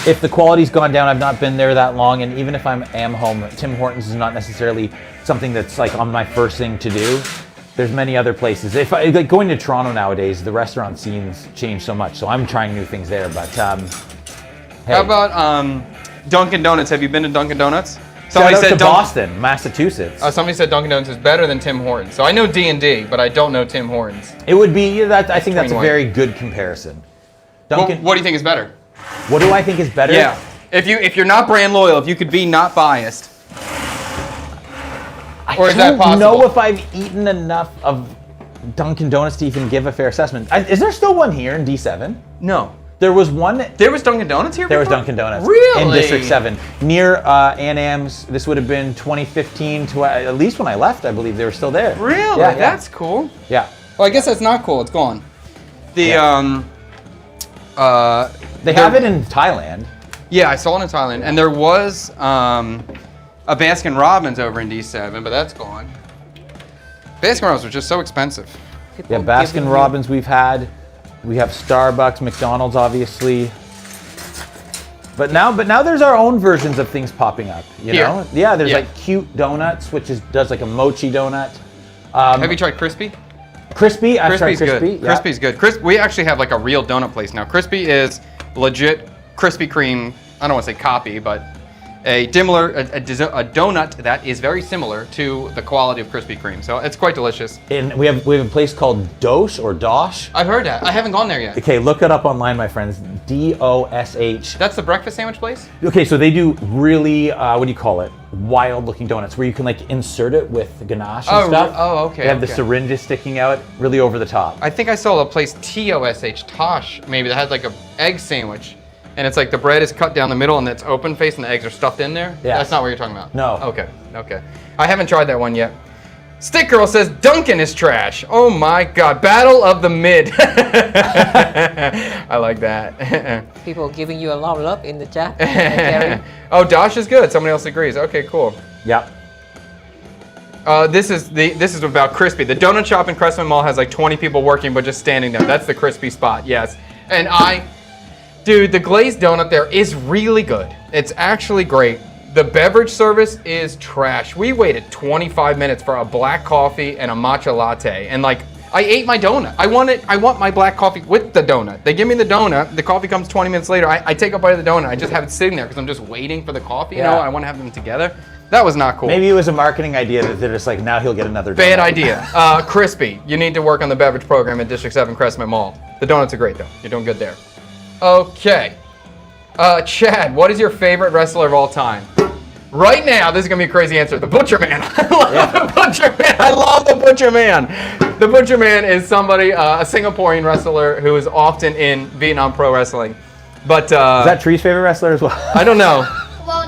If the quality's gone down, I've not been there that long, and even if I am home, Tim Hortons is not necessarily something that's like on my first thing to do. There's many other places. If I like going to Toronto nowadays, the restaurant scene's changed so much, so I'm trying new things there. But hey. How about Dunkin' Donuts? Have you been to Dunkin' Donuts? Somebody said Boston, Massachusetts. Somebody said Dunkin' Donuts is better than Tim Hortons. So I know D&D, but I don't know Tim Hortons. It would be that. I think that's a very good comparison. Dunkin'. What do you think is better? What do I think is better? Yeah. If you're not brand loyal, if you could be not biased. Or is that possible? I don't know if I've eaten enough of Dunkin' Donuts to even give a fair assessment. Is there still one here in D7? No. There was one. There was Dunkin' Donuts here before? There was Dunkin' Donuts. Really? In District 7. Near Ann-Am's. This would have been 2015 to at least when I left, I believe they were still there. Really? Yeah, That's cool. Yeah. Well, I guess that's not cool. It's gone. They have it in Thailand. Yeah, I saw it in Thailand. And there was a Baskin Robbins over in D7, but that's gone. Baskin Robbins was just so expensive. Yeah, Baskin Robbins we've had. We have Starbucks, McDonald's, obviously. But now there's our own versions of things popping up. You know? Yeah, there's like Cute Donuts, which does like a mochi donut. Have you tried Crispy? Crispy? I've tried Crispy's Crispy. good. Crispy's good. We actually have like a real donut place now. Crispy is legit Krispy Kreme. I don't want to say copy, but a donut that is very similar to the quality of Krispy Kreme. So it's quite delicious. And we have a place called Dosh or Dosh. I've heard that. I haven't gone there yet. Okay, look it up online, my friends. DOSH. That's the breakfast sandwich place? Okay, so they do really, what do you call it? wild looking donuts where you can like insert it with ganache and stuff. Oh, okay. They have the okay. syringes sticking out, really over the top. I think I saw a place, Tosh, maybe, that had like a egg sandwich. And it's like the bread is cut down the middle and it's open face and the eggs are stuffed in there? Yes. That's not what you're talking about? No. Okay. I haven't tried that one yet. Stick Girl says Dunkin' is trash. Oh my God, battle of the mid. I like that. People giving you a lot of love in the chat. Carrie. Oh, Dosh is good. Somebody else agrees. Okay, cool. Yeah. This is about Crispy. The donut shop in Crestman Mall has like 20 people working, but just standing there. That's the Crispy spot. Yes. And dude, the glazed donut there is really good. It's actually great. The beverage service is trash. We waited 25 minutes for a black coffee and a matcha latte, and like I ate my donut. I want my black coffee with the donut. They give me the donut. The coffee comes 20 minutes later. I take a bite of the donut. I just have it sitting there because I'm just waiting for the coffee. You know, I want to have them together. That was not cool. Maybe it was a marketing idea that they're just like, now he'll get another donut. Bad idea. Crispy, you need to work on the beverage program at District 7 Crestman Mall. The donuts are great though. You're doing good there. Okay. Chad, what is your favorite wrestler of all time? Right now, this is gonna be a crazy answer. The Butcher Man. I love the Butcher Man. I love the Butcher Man. The Butcher Man is somebody, a Singaporean wrestler who is often in Vietnam Pro Wrestling. But is that Tree's favorite wrestler as well? I don't know. Well,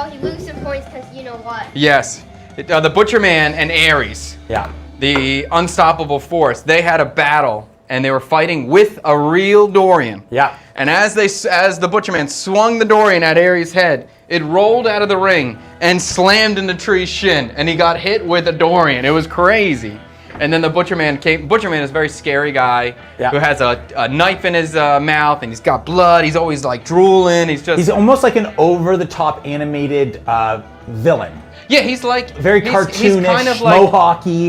he loses some points because you know what. Yes, the Butcher Man and Aries. Yeah. The Unstoppable Force. They had a battle. And they were fighting with a real Dorian. Yeah. And as the Butcher Man swung the Dorian at Aries' head, it rolled out of the ring and slammed into Tree's shin, and he got hit with a Dorian. It was crazy. And then the Butcher Man came. Butcher Man is a very scary guy who has a knife in his mouth, and he's got blood. He's always like drooling. He's almost like an over-the-top animated villain. Yeah, he's like very cartoonish, he's kind of like, mohawky.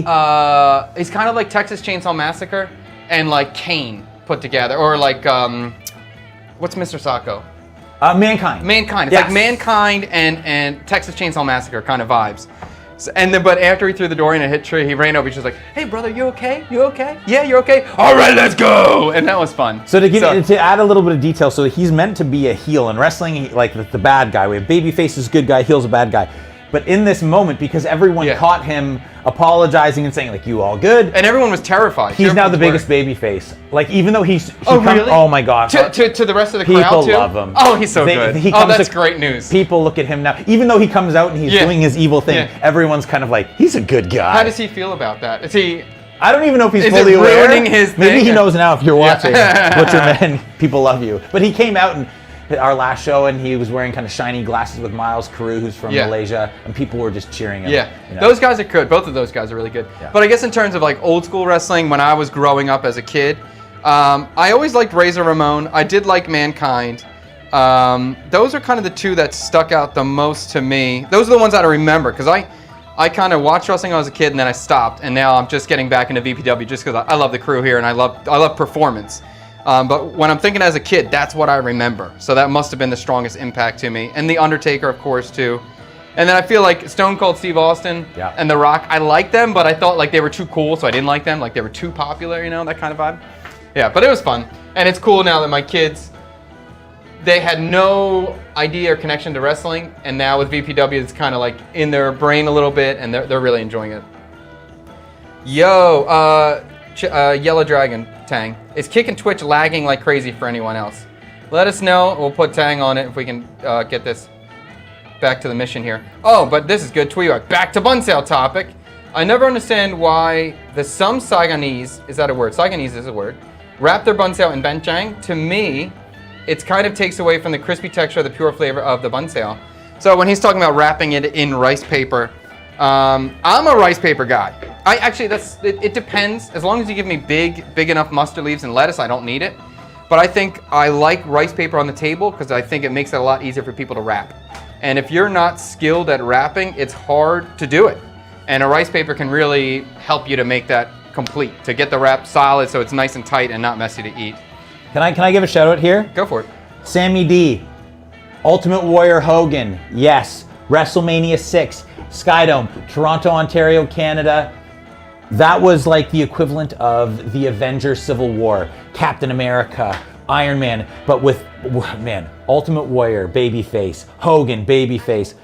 He's kind of like Texas Chainsaw Massacre. And like Kane put together, or like what's Mr. Sacco? Mankind. Mankind. It's like Mankind and Texas Chainsaw Massacre kind of vibes. So, but after he threw the Dorian and hit Tree, he ran over. He's just like, "Hey, brother, you okay? You okay? Yeah, you're okay. All right, let's go." And that was fun. So to add a little bit of detail, so he's meant to be a heel in wrestling, like the bad guy. We have babyface is good guy, heel's a bad guy. But in this moment, because everyone caught him apologizing and saying like, "You all good?" and everyone was terrified. He's now the biggest baby face. Like even though really? Oh my God! To the rest of the crowd too. People love him. Oh, he's so good. That's great news. People look at him now. Even though he comes out and he's doing his evil thing, everyone's kind of like, he's a good guy. How does he feel about that? Is he? I don't even know if he's fully aware. His Maybe he knows now. If you're watching, Butcher Man, people love you. But he came out and. Our last show, and he was wearing kind of shiny glasses with Miles Carew, who's from Malaysia, and people were just cheering him. Yeah, you know? Those guys are good. Both of those guys are really good. Yeah. But I guess in terms of like old school wrestling, when I was growing up as a kid, I always liked Razor Ramon. I did like Mankind. Those are kind of the two that stuck out the most to me. Those are the ones that I remember, because I kind of watched wrestling when I was a kid, and then I stopped, and now I'm just getting back into VPW just because I love the crew here, and I love performance. But when I'm thinking as a kid, that's what I remember. So that must have been the strongest impact to me. And The Undertaker, of course, too. And then I feel like Stone Cold Steve Austin and The Rock, I like them, but I thought like they were too cool, so I didn't like them. Like they were too popular, you know, that kind of vibe. Yeah, but it was fun. And it's cool now that my kids, they had no idea or connection to wrestling. And now with VPW, it's kind of like in their brain a little bit, and they're really enjoying it. Yo, Yellow Dragon Tang. Is Kick and Twitch lagging like crazy for anyone else? Let us know. We'll put Tang on it if we can get this back to the mission here. Oh, but this is good. Tweet back to Banh Xeo topic. I never understand why some Saigonese, is that a word? Saigonese is a word. Wrap their Banh Xeo in benchang. To me, it kind of takes away from the crispy texture, the pure flavor of the Banh Xeo. So when he's talking about wrapping it in rice paper, I'm a rice paper guy. It depends. As long as you give me big enough mustard leaves and lettuce, I don't need it. But I think I like rice paper on the table because I think it makes it a lot easier for people to wrap. And if you're not skilled at wrapping, it's hard to do it. And a rice paper can really help you to make that complete, to get the wrap solid so it's nice and tight and not messy to eat. Can I give a shout out here? Go for it. Sammy D, Ultimate Warrior Hogan, yes. WrestleMania 6, Skydome, Toronto, Ontario, Canada. That was like the equivalent of the Avengers Civil War, Captain America, Iron Man, but with, man, Ultimate Warrior, babyface. Hogan, babyface.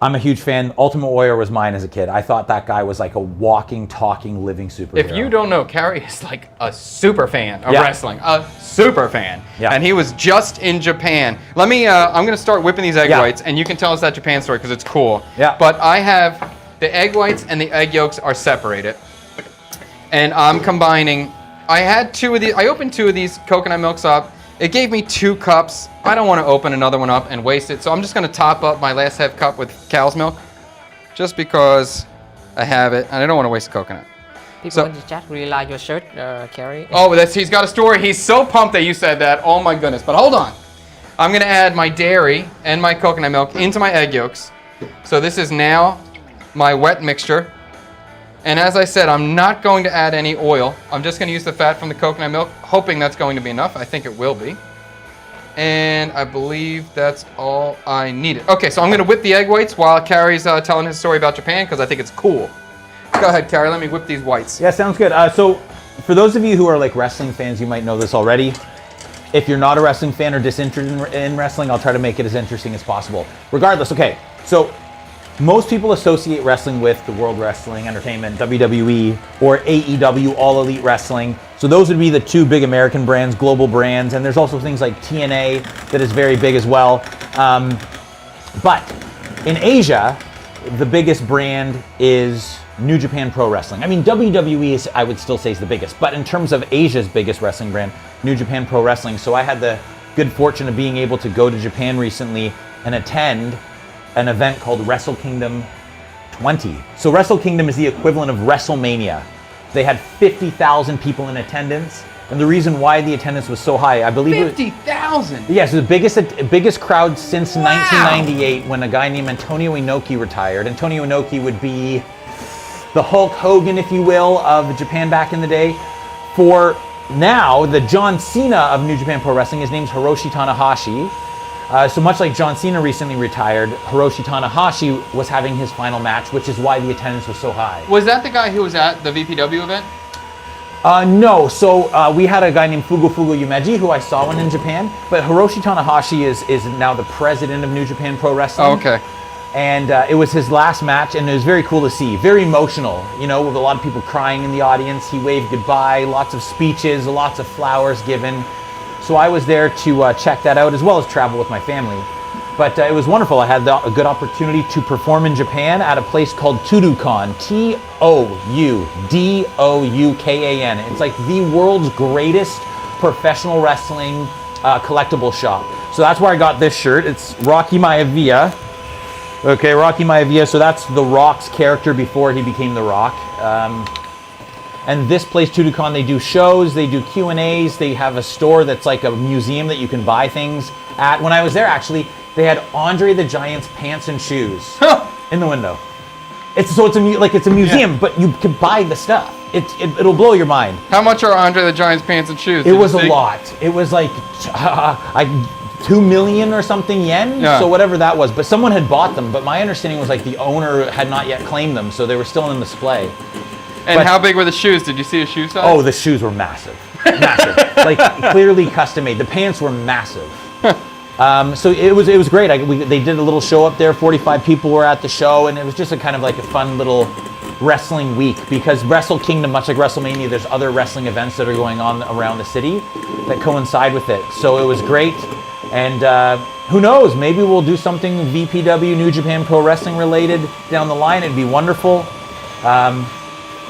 I'm a huge fan. Ultimate Warrior was mine as a kid. I thought that guy was like a walking, talking, living superhero. If you don't know, Carrie is like a super fan of Yeah. wrestling. A super fan. Yeah. And he was just in Japan. Let me, I'm going to start whipping these egg Yeah. whites, and you can tell us that Japan story because it's cool. Yeah. But I have the egg whites and the egg yolks are separated. And I'm combining, I had 2 of these, I opened 2 of these coconut milks up. It gave me 2 cups. I don't want to open another one up and waste it, so I'm just going to top up my last half cup with cow's milk, just because I have it, and I don't want to waste the coconut. People So- in the chat really like your shirt, Carrie. Oh, he's got a story. He's so pumped that you said that. Oh my goodness. But hold on. I'm going to add my dairy and my coconut milk into my egg yolks. So this is now my wet mixture. And as I said, I'm not going to add any oil. I'm just going to use the fat from the coconut milk, hoping that's going to be enough. I think it will be. And I believe that's all I needed. Okay, so I'm going to whip the egg whites while Carrie's telling his story about Japan because I think it's cool. Go ahead, Carrie. Let me whip these whites. Yeah, sounds good. So for those of you who are like wrestling fans, you might know this already. If you're not a wrestling fan or disinterested in wrestling, I'll try to make it as interesting as possible. Regardless, okay, so most people associate wrestling with the World Wrestling Entertainment, WWE, or AEW, All Elite Wrestling. So those would be the 2 big American brands, global brands, and there's also things like TNA that is very big as well. But in Asia, the biggest brand is New Japan Pro Wrestling. I mean, WWE is, I would still say, is the biggest, but in terms of Asia's biggest wrestling brand, New Japan Pro Wrestling. So I had the good fortune of being able to go to Japan recently and attend an event called Wrestle Kingdom 20. So Wrestle Kingdom is the equivalent of WrestleMania. They had 50,000 people in attendance, and the reason why the attendance was so high, I believe, 50,000. Yes, the biggest crowd since 1998 when a guy named Antonio Inoki retired. Antonio Inoki would be the Hulk Hogan, if you will, of Japan back in the day. For now, the John Cena of New Japan Pro Wrestling, his name's Hiroshi Tanahashi. So much like John Cena recently retired, Hiroshi Tanahashi was having his final match, which is why the attendance was so high. Was that the guy who was at the VPW event? No, so we had a guy named Fugo Yumeji who I saw when in Japan, but Hiroshi Tanahashi is now the president of New Japan Pro Wrestling. Oh, okay. And it was his last match, and it was very cool to see. Very emotional, you know, with a lot of people crying in the audience. He waved goodbye, lots of speeches, lots of flowers given. So I was there to check that out, as well as travel with my family. But it was wonderful. I had a good opportunity to perform in Japan at a place called Toudoukon, Toudoukan. It's like the world's greatest professional wrestling collectible shop. So that's where I got this shirt. It's Rocky Maivia. Okay, Rocky Maivia. So that's The Rock's character before he became The Rock. And this place, Toudoukon, they do shows, they do Q&As, they have a store that's like a museum that you can buy things at. When I was there, actually, they had Andre the Giant's pants and shoes in the window. It's a museum, but you can buy the stuff. It'll blow your mind. How much are Andre the Giant's pants and shoes? It was a lot. It was like 2 million or something yen, Yeah. so whatever that was. But someone had bought them, but my understanding was like the owner had not yet claimed them, so they were still in display. And But- how big were the shoes? Did you see a shoe size? Oh, the shoes were massive. Massive. Like clearly custom made. The pants were massive. So it was great. They did a little show up there. 45 people were at the show, and it was just a kind of like a fun little wrestling week, because Wrestle Kingdom, much like WrestleMania, there's other wrestling events that are going on around the city that coincide with it. So it was great. And who knows, maybe we'll do something VPW, New Japan Pro Wrestling related down the line. It'd be wonderful.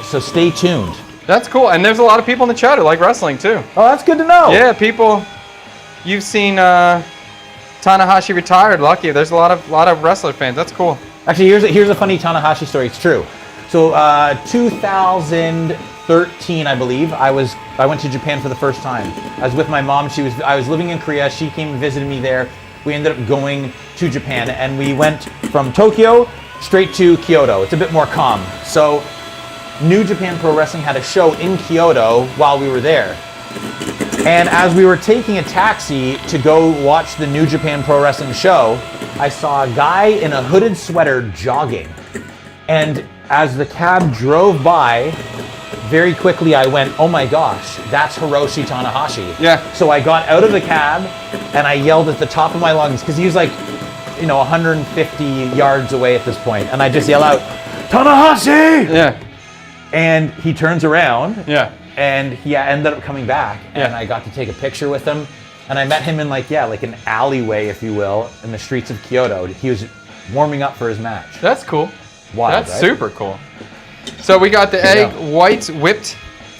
So stay tuned. That's cool. And there's a lot of people in the chat who like wrestling too. Oh, that's good to know. Yeah, people. You've seen Tanahashi retired. Lucky. There's a lot of wrestler fans. That's cool. Actually, here's a funny Tanahashi story. It's true. So 2013, I believe, I went to Japan for the first time. I was with my mom. I was living in Korea. She came and visited me there. We ended up going to Japan, and we went from Tokyo straight to Kyoto. It's a bit more calm. So New Japan Pro Wrestling had a show in Kyoto while we were there. And as we were taking a taxi to go watch the New Japan Pro Wrestling show, I saw a guy in a hooded sweater jogging. And as the cab drove by, very quickly I went, oh my gosh, that's Hiroshi Tanahashi. Yeah. So I got out of the cab and I yelled at the top of my lungs because he was like, 150 yards away at this point, and I just yell out, Tanahashi! Yeah. And he turns around. Yeah. And he ended up coming back, and Yeah. I got to take a picture with him. And I met him in like an alleyway, if you will, in the streets of Kyoto. He was warming up for his match. That's cool. Wild, That's right? super cool. So we got the egg whites whipped.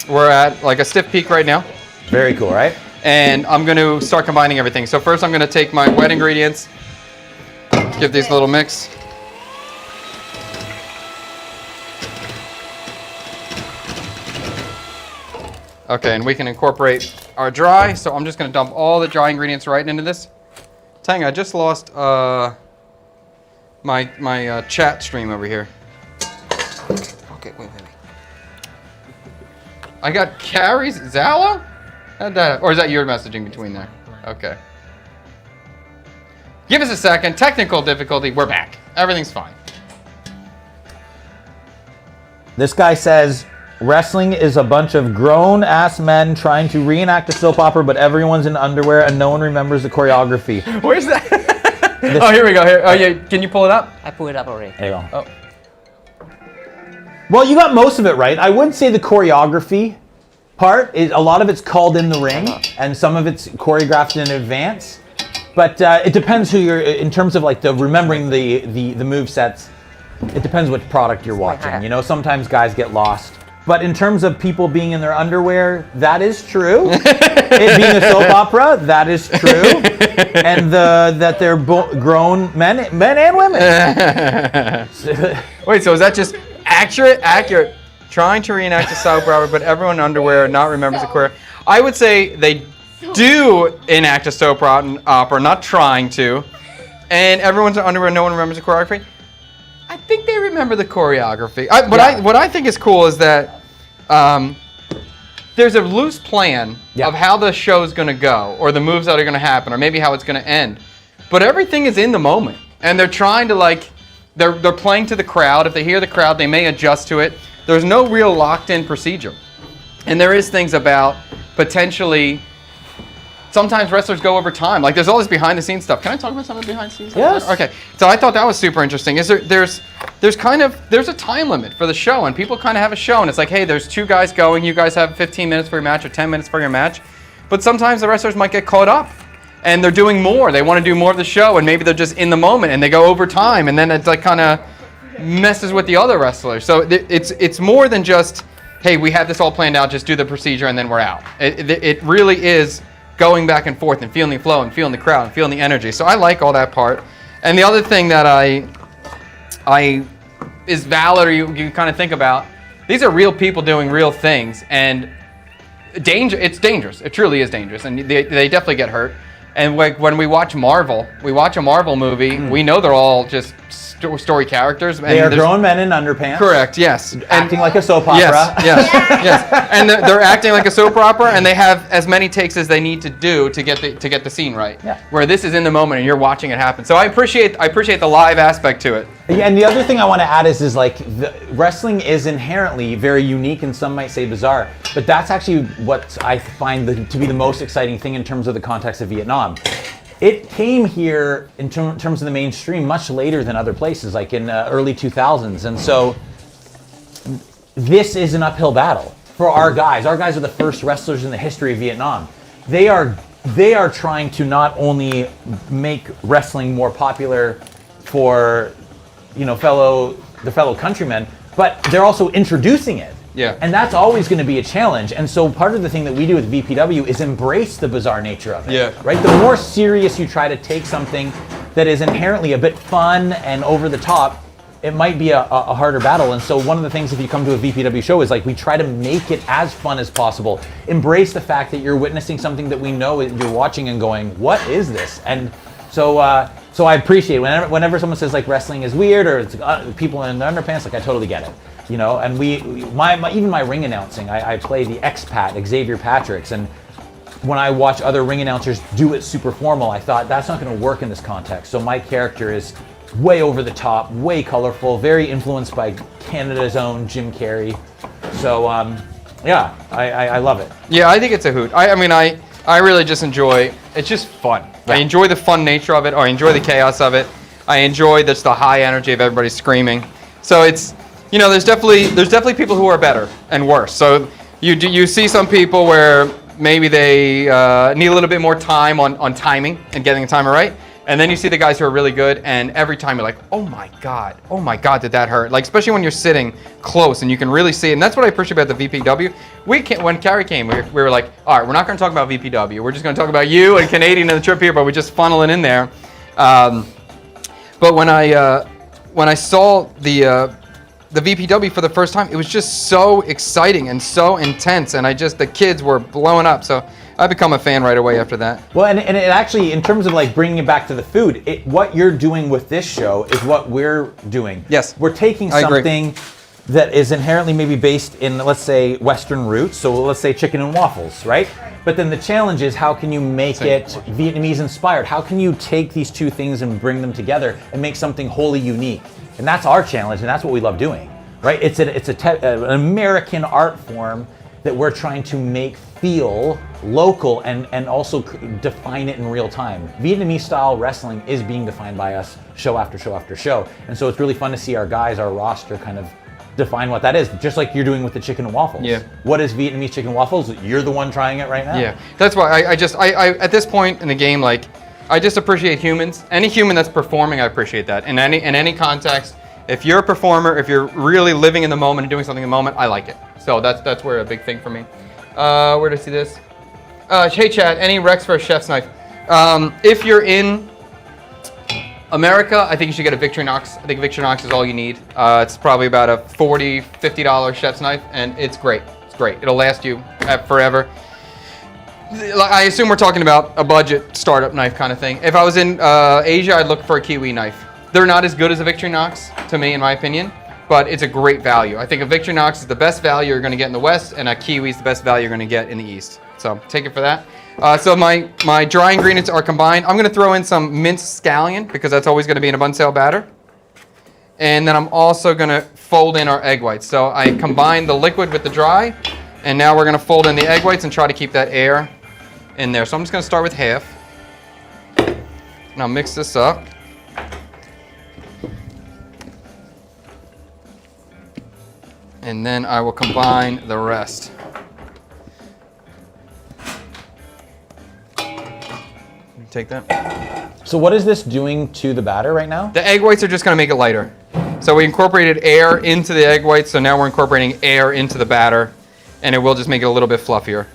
We're at like a stiff peak right now. Very cool, right? And I'm going to start combining everything. So first I'm going to take my wet ingredients, give these a little mix. Okay, and we can incorporate our dry. So I'm just going to dump all the dry ingredients right into this. Tang, I just lost my chat stream over here. Okay, wait. I got Carrie's Zalo? Or is that your messaging between there? Okay. Give us a second. Technical difficulty. We're back. Everything's fine. This guy says, wrestling is a bunch of grown-ass men trying to reenact a soap opera, but everyone's in underwear and no one remembers the choreography. Where's that? Oh, here we go. Here. Oh, yeah. Can you pull it up? I pulled it up already. There you go. Oh. Well, you got most of it right. I would say the choreography part, a lot of it's called in the ring, and some of it's choreographed in advance. But it depends who you're, in terms of like remembering the move sets, it depends what product you're watching. Sometimes guys get lost. But in terms of people being in their underwear, that is true. It being a soap opera, that is true. And that they're grown men and women. Wait, so is that just accurate? Trying to reenact a soap opera, but everyone in underwear not remembers the choreography. I would say they do enact a soap opera, not trying to, and everyone's in underwear, no one remembers the choreography. I think they remember the choreography. What I think is cool is that there's a loose plan of how the show is going to go, or the moves that are going to happen, or maybe how it's going to end. But everything is in the moment, and they're trying to they're playing to the crowd. If they hear the crowd, they may adjust to it. There's no real locked-in procedure, and there is things about potentially. Sometimes wrestlers go over time. Like there's all this behind-the-scenes stuff. Can I talk about some of the behind-the-scenes stuff? Yes. Okay. So I thought that was super interesting. There's a time limit for the show, and people kind of have a show, and it's like, hey, there's two guys going. You guys have 15 minutes for your match or 10 minutes for your match, but sometimes the wrestlers might get caught up, and they're doing more. They want to do more of the show, and maybe they're just in the moment, and they go over time, and then it's like kind of messes with the other wrestlers. So it's more than just, hey, we have this all planned out. Just do the procedure, and then we're out. It really is going back and forth and feeling the flow and feeling the crowd and feeling the energy. So I like all that part. And the other thing that I is valid, or you kind of think about, these are real people doing real things, and it's dangerous. It truly is dangerous, and they definitely get hurt. And like when we watch a Marvel movie, we know they're all just story characters. And they are grown men in underpants. Correct, yes. Acting like a soap opera. Yes. And they're acting like a soap opera, and they have as many takes as they need to do to get the scene right. Yeah. Where this is in the moment and you're watching it happen. So I appreciate the live aspect to it. Yeah, and the other thing I want to add is like wrestling is inherently very unique, and some might say bizarre, but that's actually what I find to be the most exciting thing in terms of the context of Vietnam. It came here in terms of the mainstream much later than other places, like in early 2000s, and so this is an uphill battle for our guys. Our guys are the first wrestlers in the history of Vietnam. They are trying to not only make wrestling more popular for fellow countrymen, but they're also introducing it. Yeah. And that's always going to be a challenge. And so part of the thing that we do with VPW is embrace the bizarre nature of it. Yeah. Right? The more serious you try to take something that is inherently a bit fun and over the top, it might be a harder battle. And so one of the things, if you come to a VPW show, is like we try to make it as fun as possible. Embrace the fact that you're witnessing something that we know you're watching and going, what is this? And so I appreciate whenever someone says like wrestling is weird, or it's people in the underpants, like I totally get it. And even my ring announcing, I play the expat, Xavier Patrick's, and when I watch other ring announcers do it super formal, I thought that's not going to work in this context. So my character is way over the top, way colorful, very influenced by Canada's own Jim Carrey. So Yeah, I love it. Yeah, I think it's a hoot. I mean, I really just enjoy, it's just fun. Yeah. I enjoy the fun nature of it, or I enjoy the chaos of it. I enjoy just the high energy of everybody screaming. So it's, you know, there's definitely people who are better and worse. So you see some people where maybe they need a little bit more time on timing and getting the timer right. And then you see the guys who are really good, and every time you're like, oh my God, did that hurt? Like, especially when you're sitting close and you can really see it. And that's what I appreciate about the VPW. When Carrie came, we were like, all right, we're not going to talk about VPW. We're just going to talk about you and Canadian and the trip here, but we just funnel it in there. But when I saw the VPW for the first time, it was just so exciting and so intense, and the kids were blowing up. So I become a fan right away after that. Well, and it actually, in terms of like bringing it back to the food, what you're doing with this show is what we're doing. Yes, we're taking I agree. something that is inherently maybe based in, let's say, Western roots. So let's say chicken and waffles, right? But then the challenge is, how can you make it Vietnamese inspired? How can you take these two things and bring them together and make something wholly unique? And that's our challenge, and that's what we love doing, right? It's an American art form that we're trying to make feel local and also define it in real time. Vietnamese style wrestling is being defined by us show after show after show. And so it's really fun to see our guys, our roster kind of define what that is, just like you're doing with the chicken and waffles. Yeah. What is Vietnamese chicken and waffles? You're the one trying it right now. Yeah, that's why I at this point in the game, like, I just appreciate humans. Any human that's performing, I appreciate that. In any context, if you're a performer, if you're really living in the moment and doing something in the moment, I like it. So that's where a big thing for me. Where do I see this? Hey Chad, any Rex for a chef's knife? If you're in America, I think you should get a Victorinox. I think Victorinox is all you need. It's probably about a $40, $50 chef's knife, and it's great. It's great. It'll last you forever. I assume we're talking about a budget startup knife kind of thing. If I was in Asia, I'd look for a Kiwi knife. They're not as good as a Victorinox, to me, in my opinion, but it's a great value. I think a Victorinox is the best value you're going to get in the West, and a Kiwi is the best value you're going to get in the East. So take it for that. So my dry ingredients are combined. I'm going to throw in some minced scallion, because that's always going to be in a Banh Xeo batter. And then I'm also going to fold in our egg whites. So I combine the liquid with the dry, and now we're going to fold in the egg whites and try to keep that air in there. So I'm just going to start with half. And I'll mix this up. And then I will combine the rest. Take that. So what is this doing to the batter right now? The egg whites are just going to make it lighter. So we incorporated air into the egg whites, so now we're incorporating air into the batter, and it will just make it a little bit fluffier.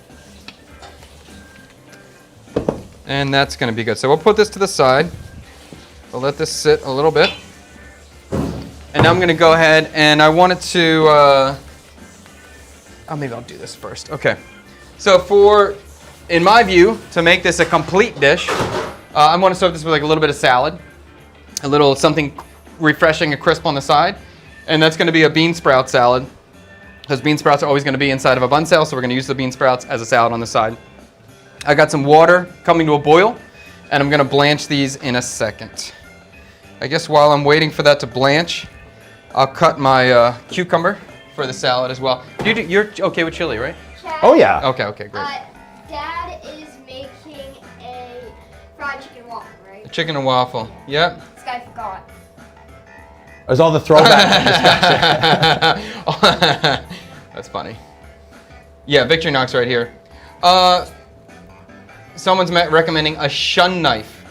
And that's going to be good. So we'll put this to the side. We'll let this sit a little bit. And now I'm going to go ahead, and I wanted to, maybe I'll do this first. Okay. So in my view, to make this a complete dish, I'm going to serve this with like a little bit of salad, a little something refreshing and crisp on the side, and that's going to be a bean sprout salad, because bean sprouts are always going to be inside of a Banh Xeo, so we're going to use the bean sprouts as a salad on the side. I got some water coming to a boil, and I'm going to blanch these in a second. I guess while I'm waiting for that to blanch, I'll cut my cucumber for the salad as well. You're okay with chili, right? Chad, Oh yeah. Okay, great. Dad is making a fried chicken waffle, right? A chicken and waffle. Yep. This guy forgot. There's all the throwbacks in discussion. That's funny. Yeah, Victorinox right here. Someone's recommending a shun knife,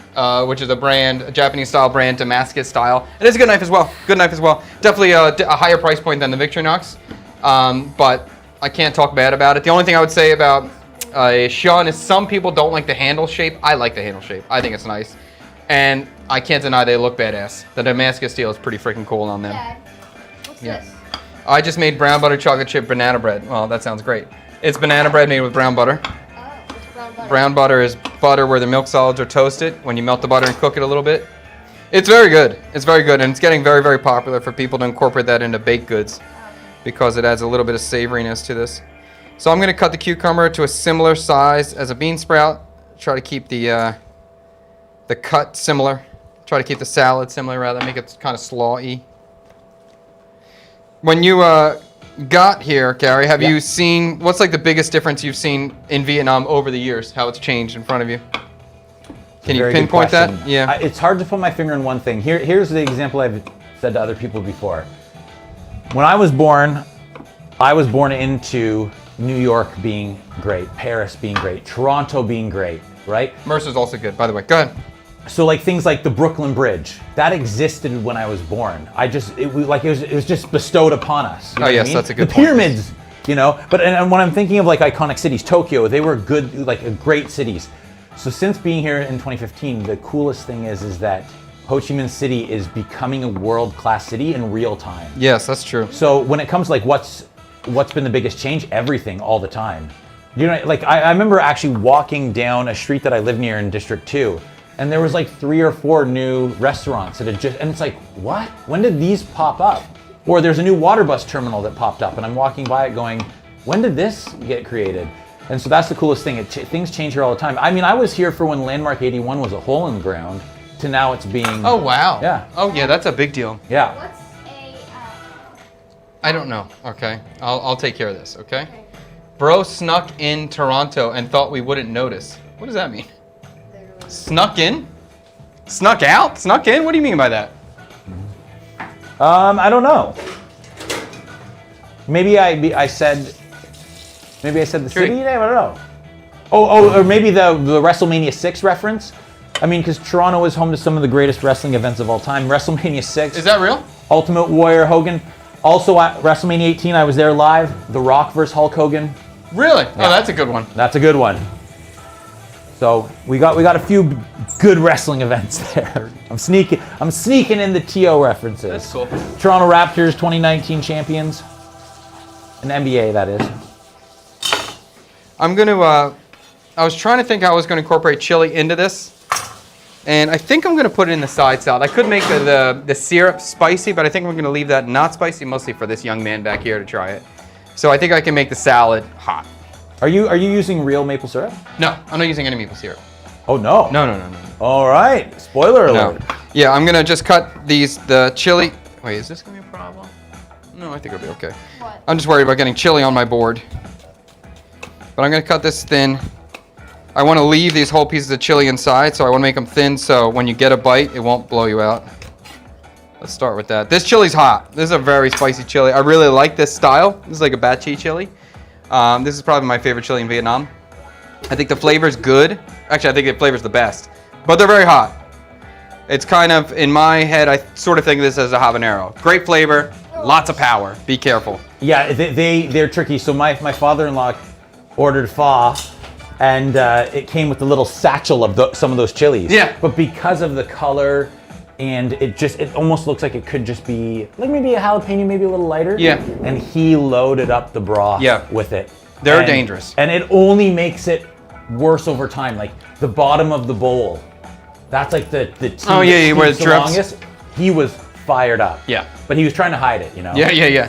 which is a Japanese style brand, Damascus style. It is a good knife as well. Good knife as well. Definitely a higher price point than the Victorinox, but I can't talk bad about it. The only thing I would say about a shun is some people don't like the handle shape. I like the handle shape. I think it's nice, and I can't deny they look badass. The Damascus steel is pretty freaking cool on them. Dad, what's this? I just made brown butter chocolate chip banana bread. Well, that sounds great. It's banana bread made with brown butter. Oh, it's brown butter. Brown butter is butter where the milk solids are toasted when you melt the butter and cook it a little bit. It's very good. It's very good, and it's getting very, very popular for people to incorporate that into baked goods because it adds a little bit of savoriness to this. So I'm going to cut the cucumber to a similar size as a bean sprout. Try to keep the cut similar. Try to keep the salad similar, rather make it kind of slaw-y. When you got here, Carrie, have Yeah. you seen, what's like the biggest difference you've seen in Vietnam over the years? How it's changed in front of you? Can you Very good pinpoint that? question. Yeah. It's hard to put my finger on one thing. Here's the example I've said to other people before. When I was born into New York being great, Paris being great, Toronto being great, right? Mercer's also good, by the way. Go ahead. So like things like the Brooklyn Bridge, that existed when I was born. It was just bestowed upon us. You know Oh, what yes, I mean? that's a good The point. pyramids, you know. But and when I'm thinking of like iconic cities, Tokyo, they were good, like great cities. So since being here in 2015, the coolest thing is that Ho Chi Minh City is becoming a world-class city in real time. Yes, that's true. So when it comes to like what's been the biggest change, everything all the time. You know, like I remember actually walking down a street that I live near in District 2, and there was like 3 or 4 new restaurants that had and it's like, what? When did these pop up? Or there's a new water bus terminal that popped up, and I'm walking by it going, when did this get created? And so that's the coolest thing. Things change here all the time. I mean, I was here for when Landmark 81 was a hole in the ground, to now it's being... Oh, wow. Yeah. Oh, yeah, that's a big deal. Yeah. What's a I don't know. Okay. I'll take care of this, okay? Bro snuck in Toronto and thought we wouldn't notice. What does that mean? Snuck in? Snuck out? Snuck in? What do you mean by that? I don't know. Maybe I said the city name. I don't know. Or maybe the WrestleMania 6 reference. I mean, because Toronto is home to some of the greatest wrestling events of all time. WrestleMania 6. Is that real? Ultimate Warrior Hogan. Also at WrestleMania 18, I was there live. The Rock versus Hulk Hogan. Really? Yeah. Oh, that's a good one. That's a good one. So we got a few good wrestling events there. I'm sneaking in the TO references. That's cool. Toronto Raptors 2019 champions. An NBA, that is. I'm going to, I was trying to think how I was going to incorporate chili into this. And I think I'm going to put it in the side salad. I could make the syrup spicy, but I think we're going to leave that not spicy, mostly for this young man back here to try it. So I think I can make the salad hot. Are you using real maple syrup? No, I'm not using any maple syrup. Oh no. No. All right. Spoiler No. alert. Yeah, I'm going to just cut the chili. Wait, is this going to be a problem? No, I think it'll be okay. what? I'm just worried about getting chili on my board. But I'm going to cut this thin. I want to leave these whole pieces of chili inside, so I want to make them thin so when you get a bite, it won't blow you out. Let's start with that. This chili's hot. This is a very spicy chili. I really like this style. This is like a bachi chili. This is probably my favorite chili in Vietnam. I think the flavor's good. Actually, I think the flavor's the best. But they're very hot. It's kind of, in my head, I sort of think of this as a habanero. Great flavor, lots of power. Be careful. Yeah, they're tricky. So my father-in-law ordered pho, and it came with a little satchel of some of those chilies. Yeah. But because of the color, and it almost looks like it could just be like maybe a jalapeno, maybe a little lighter. Yeah. And he loaded up the broth with it. They're dangerous. And it only makes it worse over time. Like the bottom of the bowl, that's like the tea Oh, yeah, that where it steeps the drips. longest. He was fired up. Yeah. But he was trying to hide it, you know? Yeah.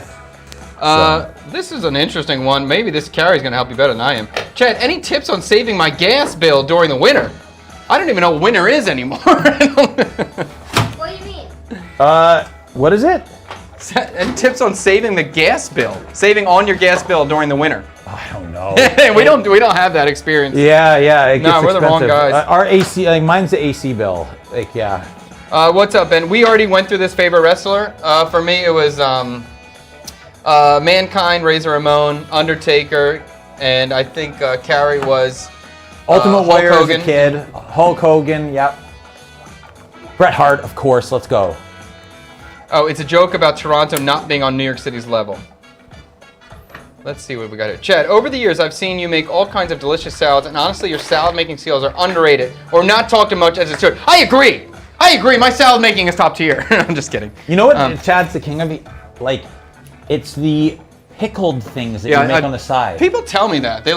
This is an interesting one. Maybe this Carrie's going to help you better than I am. Chad, any tips on saving my gas bill during the winter? I don't even know what winter is anymore. What do you mean? What is it? Any tips on saving the gas bill? Saving on your gas bill during the winter? I don't know. we don't have that experience. Yeah. It No, gets we're the wrong expensive. guys. Our AC, like mine's the AC bill. Like, yeah. What's up, Ben? We already went through this favorite wrestler. For me, it was Mankind, Razor Ramon, Undertaker, and I think Carrie was Ultimate Hulk Warrior as a Hogan. kid. Hulk Hogan, yep. Bret Hart, of course. Let's go. Oh, it's a joke about Toronto not being on New York City's level. Let's see what we got here. Chad, over the years, I've seen you make all kinds of delicious salads, and honestly, your salad-making skills are underrated or not talked about much as it should. I agree. My salad making is top tier. I'm just kidding. You know what? Chad's the king of it. Like, it's the pickled things that you make on the side. People tell me that.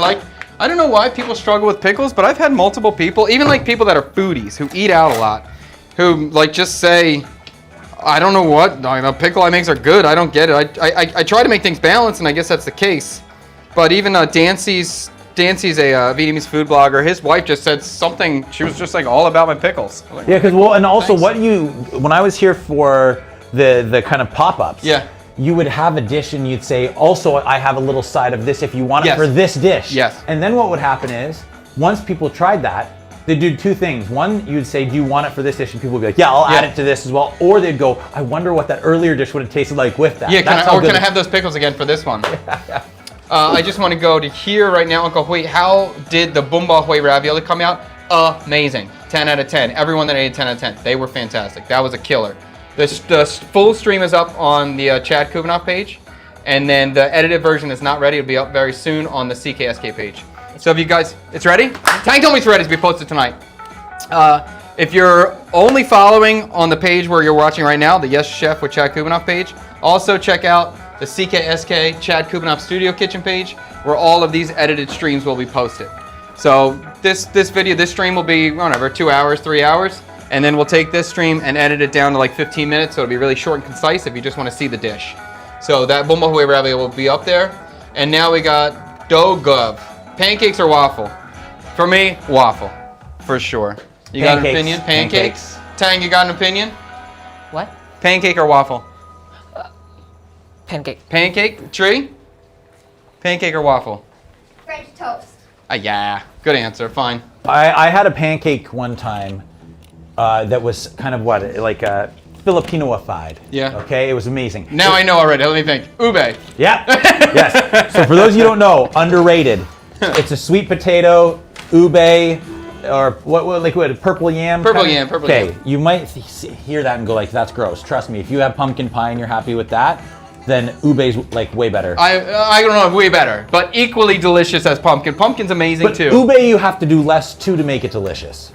I don't know why people struggle with pickles, but I've had multiple people, even like people that are foodies who eat out a lot, who like just say, I don't know what, the pickle I make are good. I don't get it. I try to make things balanced, and I guess that's the case. But even Dancy's a Vietnamese food blogger. His wife just said something. She was just like all about my pickles. Yeah, because and also Thanks. when I was here for the kind of pop-ups. Yeah. you would have a dish and you'd say, also, I have a little side of this if you want it Yes. for this dish. Yes. And then what would happen is, once people tried that, they'd do two things. One, you'd say, do you want it for this dish? And people would be like, yeah, I'll add it to this as well. Or they'd go, I wonder what that earlier dish would have tasted like with that. Yeah, can I have those pickles again for this one? I just want to go to here right now, Uncle Hui. How did the Bumba Hui ravioli come out? Amazing. 10 out of 10. Everyone that ate 10 out of 10. They were fantastic. That was a killer. The full stream is up on the Chad Kubanoff page. And then the edited version is not ready. It'll be up very soon on the CKSK page. So if you guys, it's ready? Tang told me it's ready to be posted tonight. If you're only following on the page where you're watching right now, the Yes Chef with Chad Kubanoff page, also check out the CKSK Chad Kubanoff Studio Kitchen page where all of these edited streams will be posted. So this stream will be, whatever, 2 hours, 3 hours, and then we'll take this stream and edit it down to like 15 minutes, so it'll be really short and concise if you just want to see the dish. So that Bumba Hui ravioli will be up there. And now we got dough gov. Pancakes or waffle? For me, waffle, for sure. You got an opinion? Pancakes? Tang, you got an opinion? What? Pancake or waffle? Pancake. Pancake? Tree? Pancake or waffle? French toast. Yeah, good answer, fine. I had a pancake one time that was kind of what, like a Filipinoified. Yeah. Okay, it was amazing. Now I know already, let me think. Ube. Yeah, yes. So for those of you who don't know, underrated. It's a sweet potato, ube, or what purple yam? Purple yam. Okay, you might hear that and go like, that's gross. Trust me, if you have pumpkin pie and you're happy with that, then ube's like way better. I don't know, way better, but equally delicious as pumpkin. Pumpkin's amazing but too. Ube you have to do less too to make it delicious.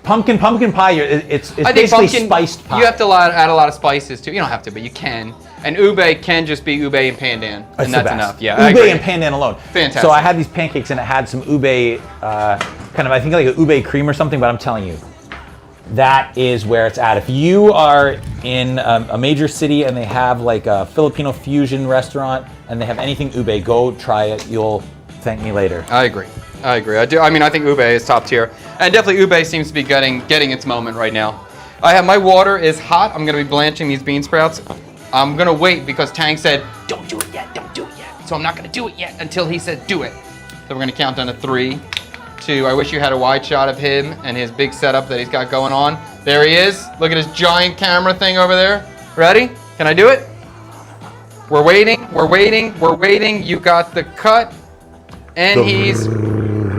Pumpkin pie, it's basically spiced pie. You have to add a lot of spices too. You don't have to, but you can. And ube can just be ube and pandan, and that's enough. Yeah, ube and pandan alone. Fantastic. So I had these pancakes and it had some ube, kind of I think like a ube cream or something. But I'm telling you, that is where it's at. If you are in a major city and they have like a Filipino fusion restaurant and they have anything ube, go try it. You'll thank me later. I agree. I do. I mean, I think ube is top tier, and definitely ube seems to be getting its moment right now. My water is hot. I'm gonna be blanching these bean sprouts. I'm gonna wait because Tang said, "Don't do it yet. Don't do it yet." So I'm not gonna do it yet until he said, "Do it." So we're gonna count down to 3, 2. I wish you had a wide shot of him and his big setup that he's got going on. There he is. Look at his giant camera thing over there. Ready? Can I do it? We're waiting. We're waiting. We're waiting. You got the cut, and he's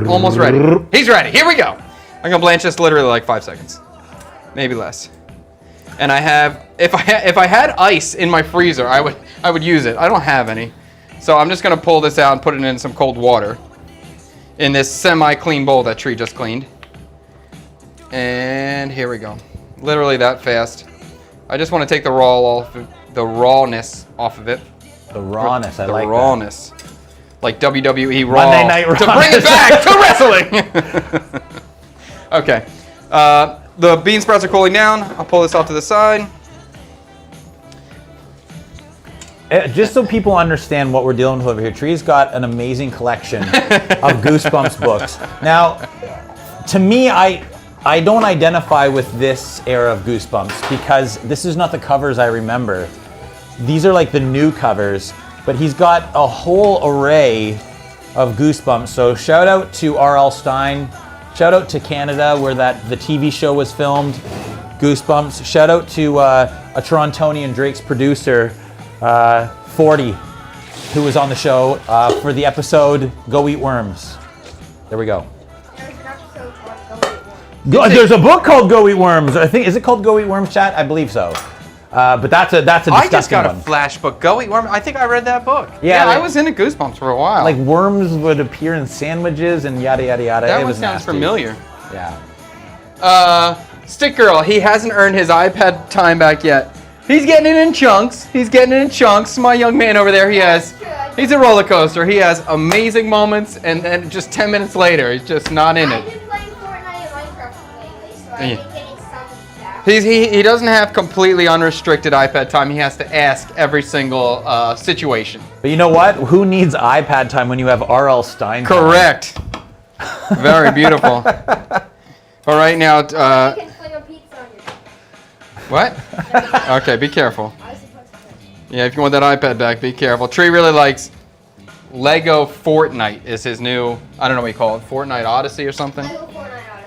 almost ready. He's ready. Here we go. I'm gonna blanch this literally like 5 seconds, maybe less. And I have, if I had ice in my freezer, I would use it. I don't have any, so I'm just gonna pull this out and put it in some cold water in this semi-clean bowl that Tree just cleaned. And here we go. Literally that fast. I just want to take the rawness off of it. The rawness, I like the rawness. Like WWE Raw. Monday Night Raw. To bring it back to wrestling. Okay. The bean sprouts are cooling down. I'll pull this off to the side. Just so people understand what we're dealing with over here, Tree's got an amazing collection of Goosebumps books. Now, to me, I don't identify with this era of Goosebumps because this is not the covers I remember. These are like the new covers, but he's got a whole array of Goosebumps. So shout out to R.L. Stine. Shout out to Canada where the TV show was filmed, Goosebumps. Shout out to a Torontonian, Drake's producer, 40, who was on the show for the episode Go Eat Worms. There we go. There's an episode called Go Eat Worms. There's a book called Go Eat Worms. I think, is it called Go Eat Worms, chat? I believe so. But that's a disgusting one. I just got a flash book. Go Eat Worms. I think I read that book. Yeah, I was into Goosebumps for a while. Like worms would appear in sandwiches and yada yada yada. That it one was sounds nasty. familiar. Yeah. Stick Girl, he hasn't earned his iPad time back yet. He's getting it in chunks. My young man over there, he's a roller coaster. He has amazing moments, and then just 10 minutes later, he's just not in I've it. been playing Fortnite and Minecraft lately, so I've been getting some of that. He doesn't have completely unrestricted iPad time. He has to ask every single situation. But you know what? Who needs iPad time when you have R.L. Stine? Correct. Very beautiful. All right, now, You can fling a pizza on your what? Okay, be careful. I was supposed to. Yeah, if you want that iPad back, be careful. Tree really likes Lego Fortnite is his new, I don't know what you call it, Fortnite Odyssey or something?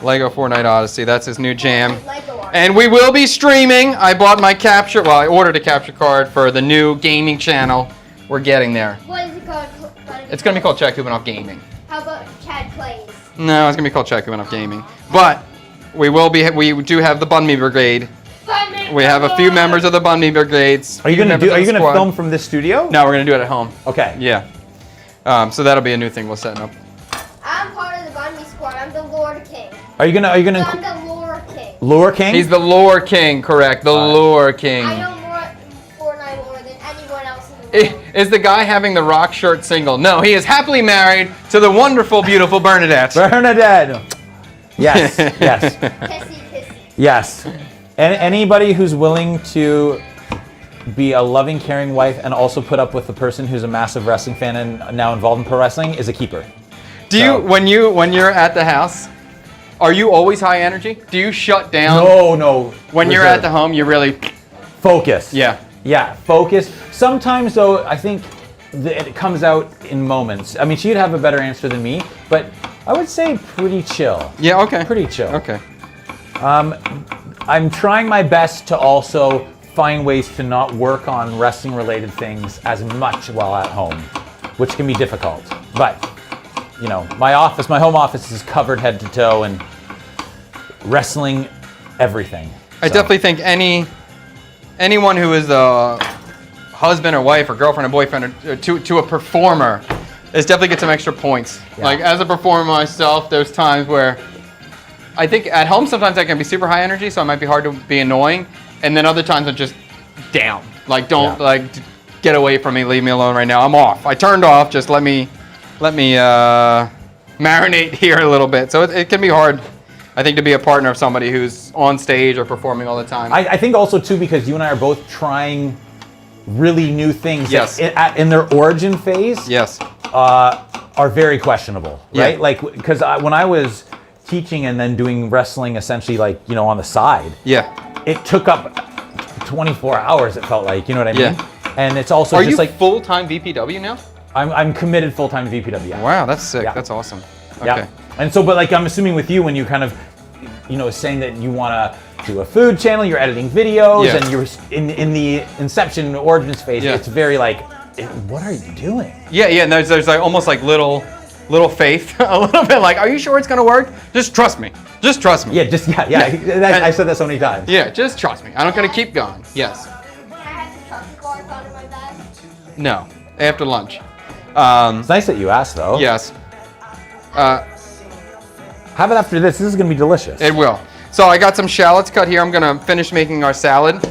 Lego Fortnite Odyssey. That's his new jam. And we will be streaming. I bought my capture, well, I ordered a capture card for the new gaming channel. We're getting there. What is it called? It's going to be called Chad Kubanoff Gaming. How about Chad Plays? No, it's going to be called Chad Kubanoff Gaming. But we do have the Banh Mi Brigade. We have a few members of the Banh Mi Brigades. Are you gonna film from this studio? No, we're going to do it at home. Okay. Yeah. So that'll be a new thing we'll set up. I'm part of the Banh Mi squad. I'm the Lord King. Are you gonna? I'm the Lore King. Lure King? He's the Lore King, correct. The Lore King. I know more Fortnite lore than anyone else in the world. Is the guy having the rock shirt single? No, he is happily married to the wonderful, beautiful Bernadette. Bernadette. Yes. Yes. Pissy. Yes. And anybody who's willing to be a loving, caring wife and also put up with the person who's a massive wrestling fan and now involved in pro wrestling is a keeper. Do you, when you're at the house, are you always high energy? Do you shut down? No. When you're at the home, you really focus. Yeah. Yeah, focus. Sometimes though, I think it comes out in moments. I mean, she'd have a better answer than me, but I would say pretty chill. Yeah, okay. Pretty chill. Okay. I'm trying my best to also find ways to not work on wrestling related things as much while at home, which can be difficult. But, you know, my home office is covered head to toe and wrestling everything. I definitely think anyone who is a husband or wife or girlfriend or boyfriend or to a performer is definitely get some extra points. Yeah. Like as a performer myself, there's times where I think at home sometimes I can be super high energy, so it might be hard to be annoying. And then other times I'm just down. Like get away from me, leave me alone right now. I'm off. I turned off. Just let me marinate here a little bit. So it can be hard, I think, to be a partner of somebody who's on stage or performing all the time. I think also too because you and I are both trying really new things. Yes. In their origin phase. Yes. Are very questionable, right? Yeah. Like because when I was teaching and then doing wrestling essentially like, you know, on the side. Yeah. It took up 24 hours, it felt like, you know what I mean? Yeah. And it's also Are just you like full-time VPW now? I'm committed full-time to VPW. Yeah. Wow, that's sick. Yeah. That's awesome. Okay. Yeah. And so, but like I'm assuming with you when you kind of, you know, saying that you want to do a food channel, you're editing videos, Yeah. and you're in the inception origins phase. Yeah. It's very like, what are you doing? Yeah, and there's like almost like little faith, a little bit like, are you sure it's gonna work? Just trust me. Just trust me. Yeah, I said that so many times. Yeah, just trust me. I'm gonna keep going. Yes. Can I have the chocolate bar found in my bag? No. After lunch. It's nice that you asked though. Yes. Have it after this. This is gonna be delicious. It will. So I got some shallots cut here. I'm gonna finish making our salad.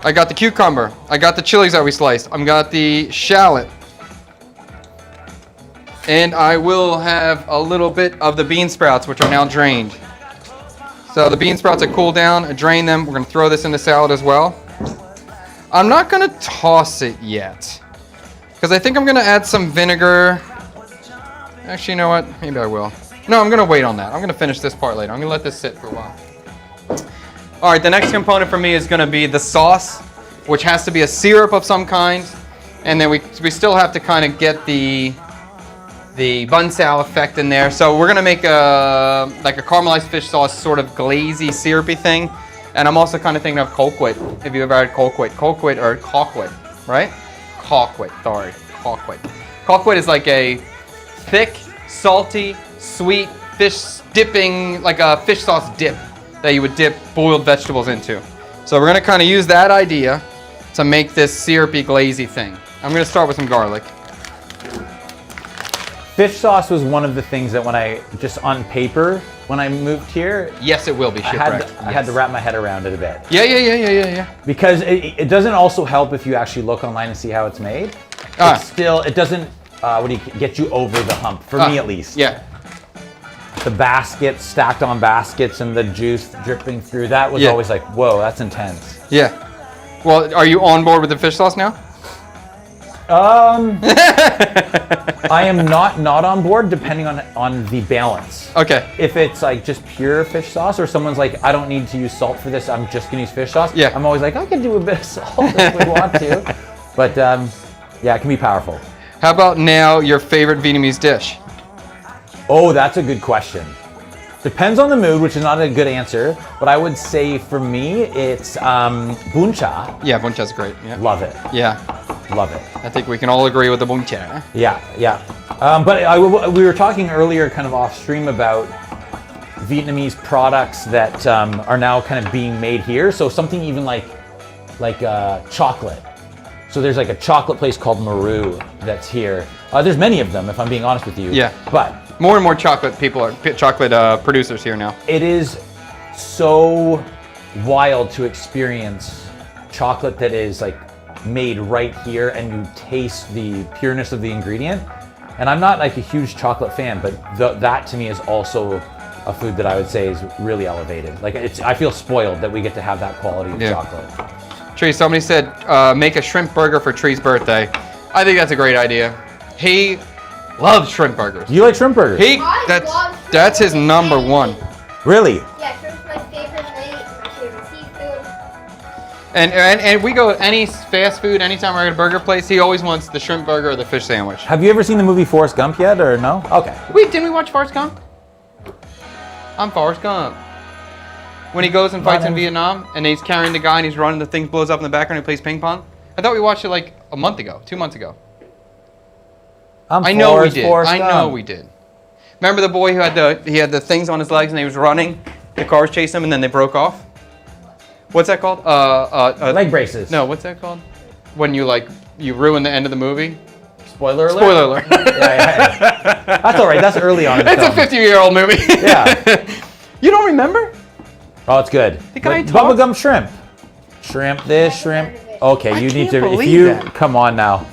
I got the cucumber. I got the chilies that we sliced. I've got the shallot. And I will have a little bit of the bean sprouts, which are now drained. So the bean sprouts, I cool down, I drain them. We're gonna throw this in the salad as well. I'm not gonna toss it yet, because I think I'm gonna add some vinegar. Actually, you know what? Maybe I will. No, I'm gonna wait on that. I'm gonna finish this part later. I'm gonna let this sit for a while. All right, the next component for me is gonna be the sauce, which has to be a syrup of some kind. And then we still have to kind of get the Banh Xeo effect in there. So we're gonna make like a caramelized fish sauce, sort of glazy, syrupy thing. And I'm also kind of thinking of kolquit. If you ever had kolquit or kolquit, right? Kolquit, sorry, kolquit. Kolquit is like a thick, salty, sweet fish dipping, like a fish sauce dip that you would dip boiled vegetables into. So we're gonna kind of use that idea to make this syrupy, glazy thing. I'm gonna start with some garlic. Fish sauce was one of the things that when I moved here, Yes, it will be I shipwrecked. had to wrap my head around it a bit. Yeah. Because it doesn't also help if you actually look online and see how it's made. It doesn't get you over the hump, for me at least. Yeah. The baskets, stacked on baskets and the juice dripping through, that was Yeah. always like, whoa, that's intense. Yeah. Well, are you on board with the fish sauce now? I am not on board depending on the balance. Okay. If it's like just pure fish sauce or someone's like, I don't need to use salt for this, I'm just gonna use fish sauce. Yeah. I'm always like, I can do a bit of salt if we want to. But yeah, it can be powerful. How about now your favorite Vietnamese dish? Oh, that's a good question. Depends on the mood, which is not a good answer. But I would say for me, it's bún chả. Yeah, bún chả is great. Yeah. Love it. Yeah. Love it. I think we can all agree with the bún chả. Yeah, yeah. But we were talking earlier, kind of off stream, about Vietnamese products that are now kind of being made here. So something even like chocolate. So there's like a chocolate place called Maru that's here. There's many of them, if I'm being honest with you. Yeah. But more and more chocolate producers here now. it is so wild to experience chocolate that is like made right here, and you taste the pureness of the ingredient. And I'm not like a huge chocolate fan, but that to me is also a food that I would say is really elevated. Like I feel spoiled that we get to have that quality of chocolate. Tree, somebody said make a shrimp burger for Tree's birthday. I think that's a great idea. He loves shrimp burgers. You like shrimp burgers? That's his number one. Really? Yeah, shrimp's my favorite meat, my favorite seafood. And we go any fast food, anytime we're at a burger place, he always wants the shrimp burger or the fish sandwich. Have you ever seen the movie Forrest Gump yet, or no? Okay. Didn't we watch Forrest Gump? I'm Forrest Gump. When he goes and fights in Vietnam, and he's carrying the guy, and he's running, the thing blows up in the background, and he plays ping pong. I thought we watched it like a month ago, 2 months ago. I know we did. Remember the boy who had the things on his legs and he was running? The cars chased him and then they broke off? What's that called? Leg braces. No, what's that called? When you ruin the end of the movie? Spoiler alert? Spoiler alert. yeah. That's all right. That's early on in the It's film. a 50-year-old movie. Yeah. You don't remember? Oh, it's good. The guy Like talks- bubblegum shrimp. Shrimp this, shrimp. Okay, you need to. can't If believe you that. come on now.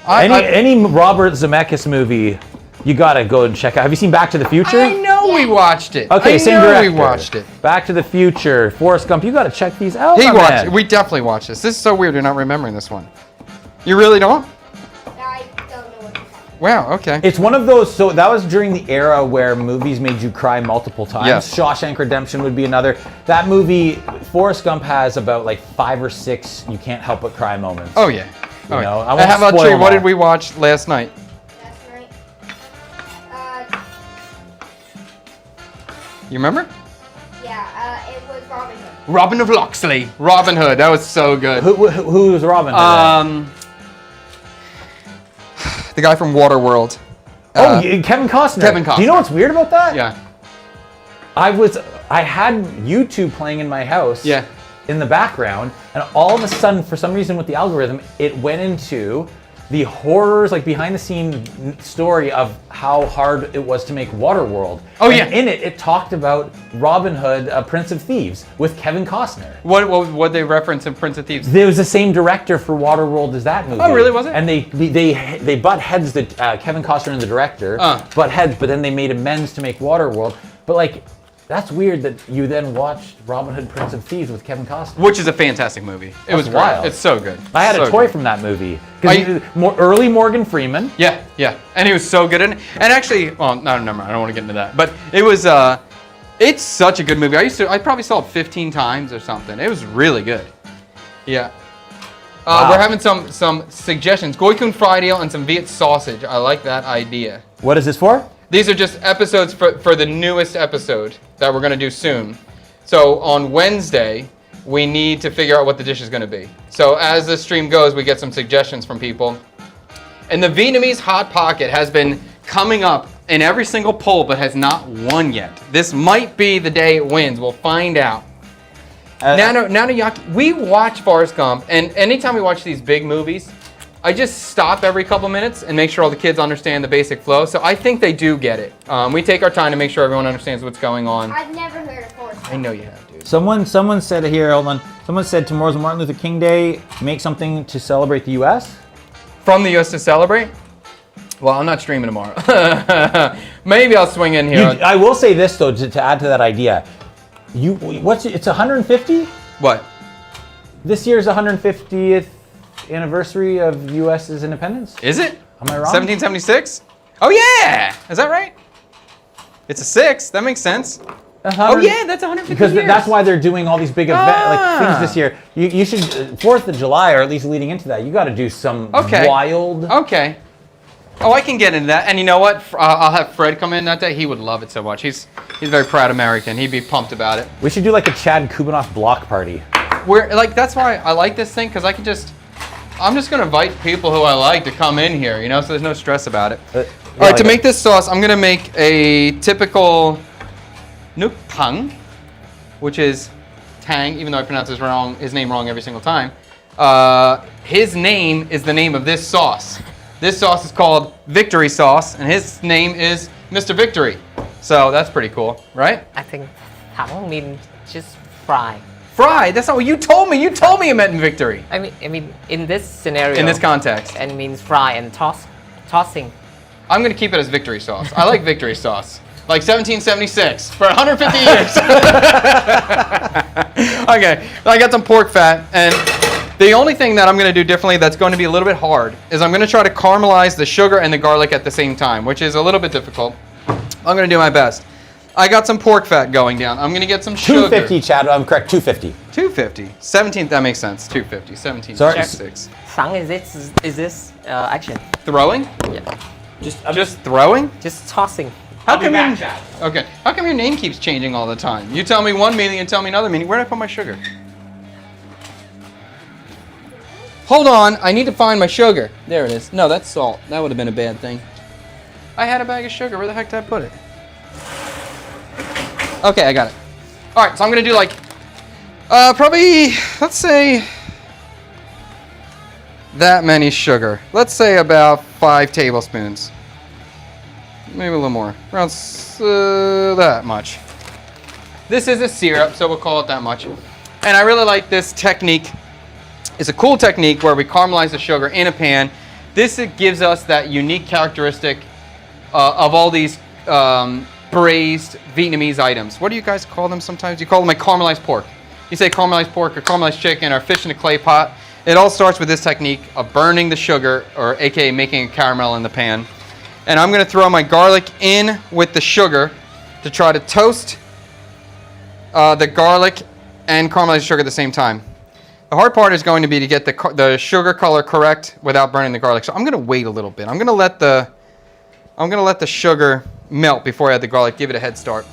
Any Robert Zemeckis movie, you gotta go and check out. Have you seen Back to the Future? I know we watched it. Okay, same director. We watched it. Back to the Future, Forrest Gump. You gotta check these out. He my watched man. it. We definitely watched this. This is so weird. You're not remembering this one. You really don't? I don't know what you're talking Wow. Okay. It's one of those. So that was during the era where movies made you cry multiple times. Yes. Shawshank Redemption would be another. That movie, Forrest Gump, has about like 5 or 6 you can't help but cry moments. Oh yeah. Oh, know, yeah. I won't And how about spoil Tree? them What all. did we watch last night? last night. You remember? It was Robin Hood. Robin of Locksley. Robin Hood. That was so good. Who was Robin Hood? The guy from Waterworld. Kevin Costner. Kevin Costner. Do you know what's weird about that? Yeah. I had YouTube playing in my house. Yeah. In the background, and all of a sudden, for some reason with the algorithm, it went into the horrors, like behind the scene story of how hard it was to make Waterworld. Oh, and yeah. in it talked about Robin Hood, Prince of Thieves, with Kevin Costner. What they reference in Prince of Thieves? There was the same director for Waterworld as that movie. Oh, really? Was it? And they butt heads, Kevin Costner and the director butt heads, but then they made amends to make Waterworld. But like, that's weird that you then watched Robin Hood, Prince of Thieves with Kevin Costner. Which is a fantastic movie. It was great. wild. It's so good. I had So a toy good. from that movie. Because early Morgan Freeman. Yeah, yeah. And he was so good in it. And actually, well, no, never mind. I don't want to get into that. But it was, it's such a good movie. I probably saw it 15 times or something. It was really good. Yeah. Wow. We're having some suggestions. Goikun fried eel and some Viet sausage. I like that idea. What is this for? These are just episodes for the newest episode that we're going to do soon. So on Wednesday, we need to figure out what the dish is going to be. So as the stream goes, we get some suggestions from people. And the Vietnamese Hot Pocket has been coming up in every single poll, but has not won yet. This might be the day it wins. We'll find out. Nano Yaki, we watch Forrest Gump, and anytime we watch these big movies, I just stop every couple minutes and make sure all the kids understand the basic flow. So I think they do get it. We take our time to make sure everyone understands what's going on. I've never heard of Forrest Gump. I know you have, dude. Someone said here, hold on. Someone said tomorrow's Martin Luther King Day. Make something to celebrate the U.S. From the U.S. to celebrate? Well, I'm not streaming tomorrow. Maybe I'll swing in here. I will say this though, to add to that idea. It's 150? What? This year's 150th anniversary of U.S.'s independence. Is it? Am I wrong? 1776? Oh yeah! Is that right? It's a 6. That makes sense. Oh yeah, that's 150 Because years. that's why they're doing all these big things this year. You should 4th of July, or at least leading into that, you got to do some wild. Okay. Oh, I can get into that. And you know what? I'll have Fred come in that day. He would love it so much. He's a very proud American. He'd be pumped about it. We should do like a Chad Kubanoff block party. That's why I like this thing, because I'm just gonna invite people who I like to come in here, so there's no stress about it. All right, to make this sauce, I'm gonna make a typical Nuk Tang, which is Tang, even though I pronounce his name wrong every single time. His name is the name of this sauce. This sauce is called Victory Sauce, and his name is Mr. Victory. So that's pretty cool, right? I think Tang means just fry. Fry? That's not what you told me. You told me it meant victory. I mean, in this scenario. In this context. And it means fry and tossing. I'm gonna keep it as Victory Sauce. I like Victory Sauce. Like 1776 for 150 years. Okay, I got some pork fat, and the only thing that I'm gonna do differently that's going to be a little bit hard is I'm gonna try to caramelize the sugar and the garlic at the same time, which is a little bit difficult. I'm gonna do my best. I got some pork fat going down. I'm gonna get some sugar. 250, Chad. I'm correct. 250. 250. 17. That makes sense. 250. 17. Sorry. 6. Tang is this action? Throwing? Yeah. Just throwing? Just tossing. How come okay. How come your name keeps changing all the time? You tell me one meaning and tell me another meaning. Where did I put my sugar? Hold on. I need to find my sugar. There it is. No, that's salt. That would have been a bad thing. I had a bag of sugar. Where the heck did I put it? Okay, I got it. All right, so I'm gonna do like, probably, let's say, that many sugar. Let's say about 5 tablespoons. Maybe a little more. Around that much. This is a syrup, so we'll call it that much. And I really like this technique. It's a cool technique where we caramelize the sugar in a pan. This gives us that unique characteristic of all these braised Vietnamese items. What do you guys call them sometimes? You call them like caramelized pork. You say caramelized pork or caramelized chicken or fish in a clay pot. It all starts with this technique of burning the sugar, or aka making a caramel in the pan. And I'm going to throw my garlic in with the sugar to try to toast the garlic and caramelize sugar at the same time. The hard part is going to be to get the sugar color correct without burning the garlic. So I'm going to wait a little bit. I'm going to let the sugar melt before I add the garlic, give it a head start.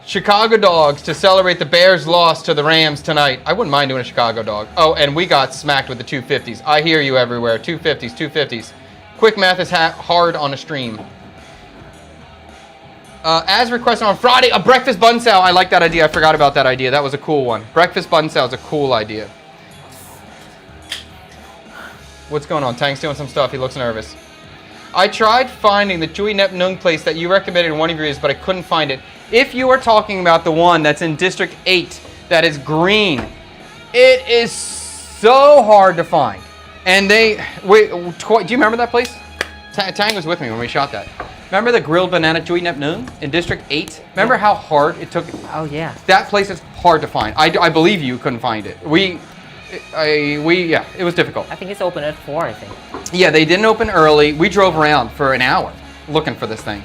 Chicago dogs to celebrate the Bears' loss to the Rams tonight. I wouldn't mind doing a Chicago dog. Oh, and we got smacked with the 250s. I hear you everywhere. 250s, 250s. Quick math is hard on a stream. As requested on Friday, a breakfast Banh Xeo. I like that idea. I forgot about that idea. That was a cool one. Breakfast Banh Xeo is a cool idea. What's going on? Tang's doing some stuff. He looks nervous. I tried finding the Chui Nep Nung place that you recommended in one of your videos, but I couldn't find it. If you are talking about the one that's in District 8, that is green, it is so hard to find. And do you remember that place? Tang was with me when we shot that. Remember the grilled banana Chui Nep Nung in District 8? Remember how hard it took? Oh yeah. That place is hard to find. I believe you couldn't find it. Yeah, it was difficult. I think it's open at 4, I think. Yeah, they didn't open early. We drove around for an hour looking for this thing.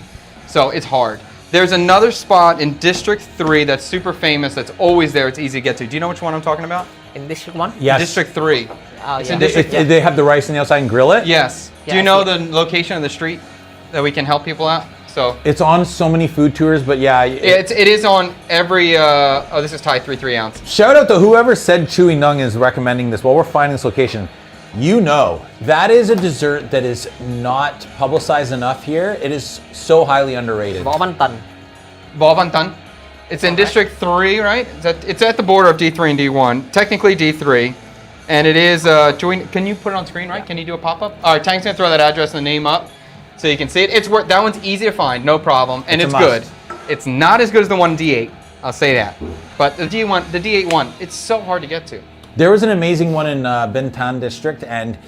So it's hard. There's another spot in District 3 that's super famous, that's always there, it's easy to get to. Do you know which one I'm talking about? In District 1? Yes. District 3. Oh, It's yeah. in District They have the rice on the outside and grill it? Yes. Yeah, Do you I know see the location of the street that we can help people out? So It's on so many food tours, but yeah. it is on every, oh, this is Thai 3 ounce. Shout out to whoever said Chui Nung is recommending this while we're finding this location. You know, that is a dessert that is not publicized enough here. It is so highly underrated. Võ Văn Tần. Vo Van Tan. It's in District 3, right? It's at the border of D3 and D1. Technically D3. And it is, can you put it on screen, right? Can you do a pop-up? All right, Tang's gonna throw that address and the name up so you can see it. That one's easy to find, no problem. And it's good. It's not as good as the one in D8, I'll say that. But the D8 one, it's so hard to get to. There was an amazing one in Binh Tan district, and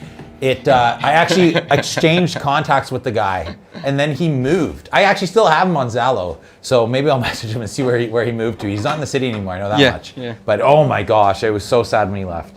I actually exchanged contacts with the guy, and then he moved. I actually still have him on Zallo, so maybe I'll message him and see where he moved to. He's not in the city anymore, I know that much. Yeah. But oh my gosh, it was so sad when he left.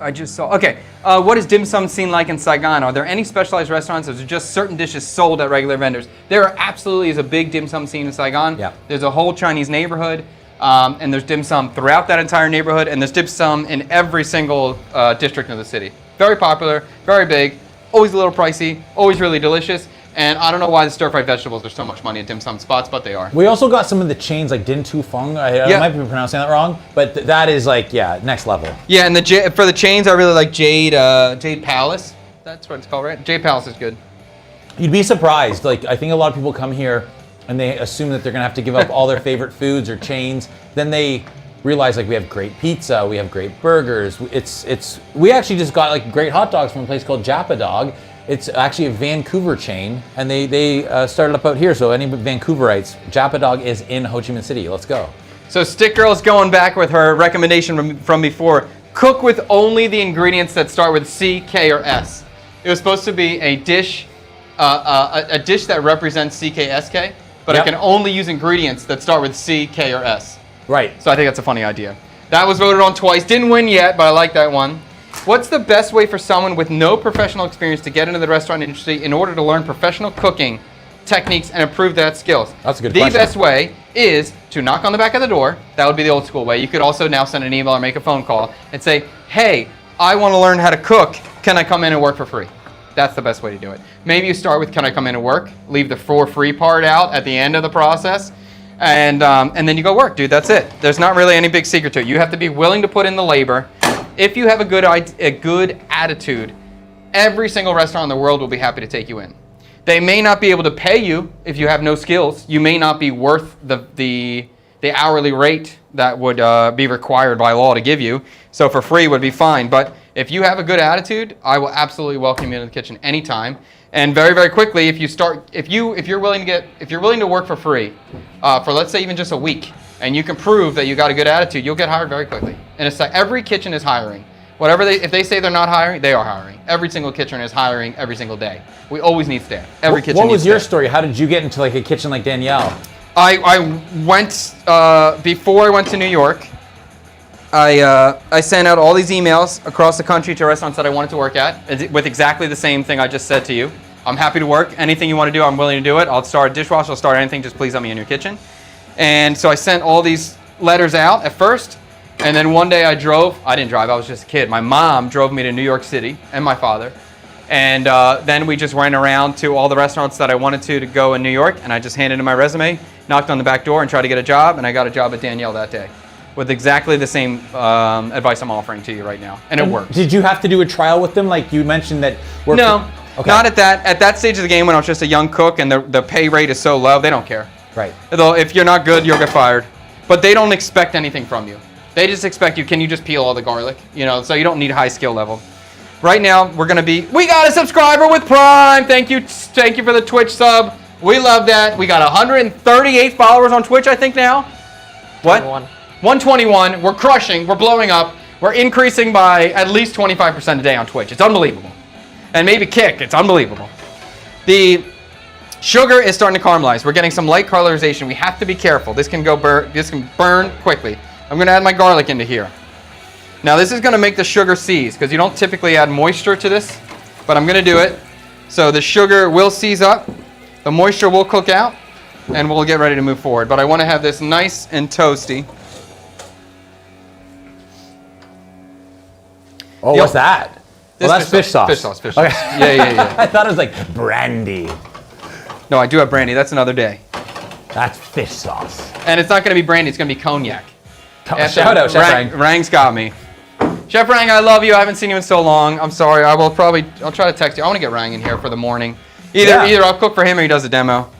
I just saw. Okay, what is dim sum scene like in Saigon? Are there any specialized restaurants, or is it just certain dishes sold at regular vendors? There absolutely is a big dim sum scene in Saigon. Yeah. There's a whole Chinese neighborhood, and there's dim sum throughout that entire neighborhood, and there's dim sum in every single district of the city. Very popular, very big, always a little pricey, always really delicious. And I don't know why the stir-fried vegetables, there's so much money at dim sum spots, but they are. We also got some of the chains like Din Tu Fung. I might be pronouncing that wrong, but that is like, next level. Yeah, and for the chains, I really like Jade Palace. That's what it's called, right? Jade Palace is good. You'd be surprised. Like, I think a lot of people come here and they assume that they're gonna have to give up all their favorite foods or chains. Then they realize like we have great pizza, we have great burgers. We actually just got like great hot dogs from a place called Jappa Dog. It's actually a Vancouver chain, and they started up out here. So any Vancouverites, Jappa Dog is in Ho Chi Minh City. Let's go. So Stick Girl's going back with her recommendation from before. Cook with only the ingredients that start with C, K, or S. It was supposed to be a dish, a dish that represents C, K, S, K, but it can only use ingredients that start with C, K, or S. Right. So I think that's a funny idea. That was voted on twice. Didn't win yet, but I like that one. What's the best way for someone with no professional experience to get into the restaurant industry in order to learn professional cooking techniques and improve that skills? That's a good question. The best way is to knock on the back of the door. That would be the old school way. You could also now send an email or make a phone call and say, hey, I want to learn how to cook. Can I come in and work for free? That's the best way to do it. Maybe you start with, can I come in and work? Leave the for free part out at the end of the process. And then you go work, dude. That's it. There's not really any big secret to it. You have to be willing to put in the labor. If you have a good attitude, every single restaurant in the world will be happy to take you in. They may not be able to pay you if you have no skills. You may not be worth the hourly rate that would be required by law to give you. So for free would be fine. But if you have a good attitude, I will absolutely welcome you into the kitchen anytime. And very, very quickly, if you're willing to work for free for let's say even just a week, and you can prove that you got a good attitude, you'll get hired very quickly. And it's like every kitchen is hiring. If they say they're not hiring, they are hiring. Every single kitchen is hiring every single day. We always need staff. Every kitchen needs staff. What was your story? How did you get into like a kitchen like Danielle? I went before I went to New York. I sent out all these emails across the country to restaurants that I wanted to work at with exactly the same thing I just said to you. I'm happy to work. Anything you want to do, I'm willing to do it. I'll start a dishwasher. I'll start anything. Just please let me in your kitchen. And so I sent all these letters out at first, and then one day I didn't drive, I was just a kid. My mom drove me to New York City, and my father. And then we just went around to all the restaurants that I wanted to go in New York, and I just handed in my resume, knocked on the back door, and tried to get a job, and I got a job at Danielle that day with exactly the same advice I'm offering to you right now, and it worked. Did you have to do a trial with them, like you mentioned that? No, okay. Not at that stage of the game when I was just a young cook, and the pay rate is so low, they don't care. Right. Though if you're not good, you'll get fired. But they don't expect anything from you. They just expect you, can you just peel all the garlic? So you don't need high skill level. Right now, we got a subscriber with Prime. Thank you for the Twitch sub. We love that. We got 138 followers on Twitch, I think now. What? 121. We're crushing. We're blowing up. We're increasing by at least 25% a day on Twitch. It's unbelievable. And maybe Kick. It's unbelievable. The sugar is starting to caramelize. We're getting some light caramelization. We have to be careful. This can burn quickly. I'm going to add my garlic into here. Now this is going to make the sugar seize because you don't typically add moisture to this, but I'm going to do it. So the sugar will seize up, the moisture will cook out, and we'll get ready to move forward. But I want to have this nice and toasty. Oh, what's that? Well, that's fish sauce. Fish sauce. Okay. Yeah. I thought it was like brandy. No, I do have brandy. That's another day. That's fish sauce. And it's not going to be brandy. It's going to be cognac. Shout out, Chef Rang. Rang's got me. Chef Rang, I love you. I haven't seen you in so long. I'm sorry. I'll try to text you. I want to get Rang in here for the morning. Either I'll cook for him or he does a demo.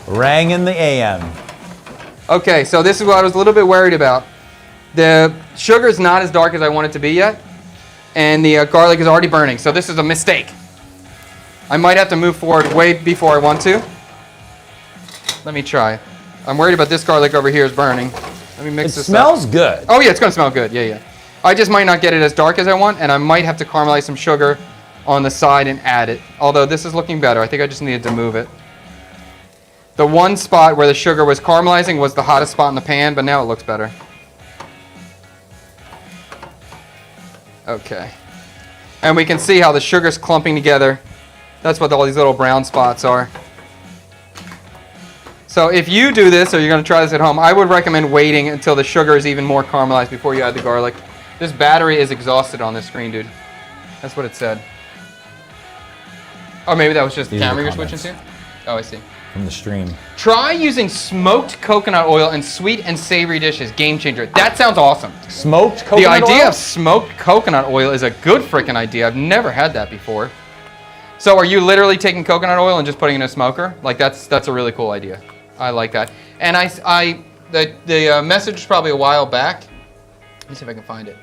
Rang in the AM. Okay, so this is what I was a little bit worried about. The sugar is not as dark as I want it to be yet, and the garlic is already burning. So this is a mistake. I might have to move forward way before I want to. Let me try. I'm worried about this garlic over here is burning. Let me mix this up. It smells good. Oh yeah, it's gonna smell good. Yeah. I just might not get it as dark as I want, and I might have to caramelize some sugar on the side and add it. Although this is looking better. I think I just needed to move it. The one spot where the sugar was caramelizing was the hottest spot in the pan, but now it looks better. Okay. And we can see how the sugar's clumping together. That's what all these little brown spots are. So if you do this, or you're going to try this at home, I would recommend waiting until the sugar is even more caramelized before you add the garlic. This battery is exhausted on this screen, dude. That's what it said. Or maybe that was just the camera you're switching to? Oh, I see. From the stream. Try using smoked coconut oil in sweet and savory dishes. Game changer. That sounds awesome. Smoked coconut oil? The idea of smoked coconut oil is a good freaking idea. I've never had that before. So are you literally taking coconut oil and just putting it in a smoker? Like that's a really cool idea. I like that. And the message was probably a while back. Let me see if I can find it.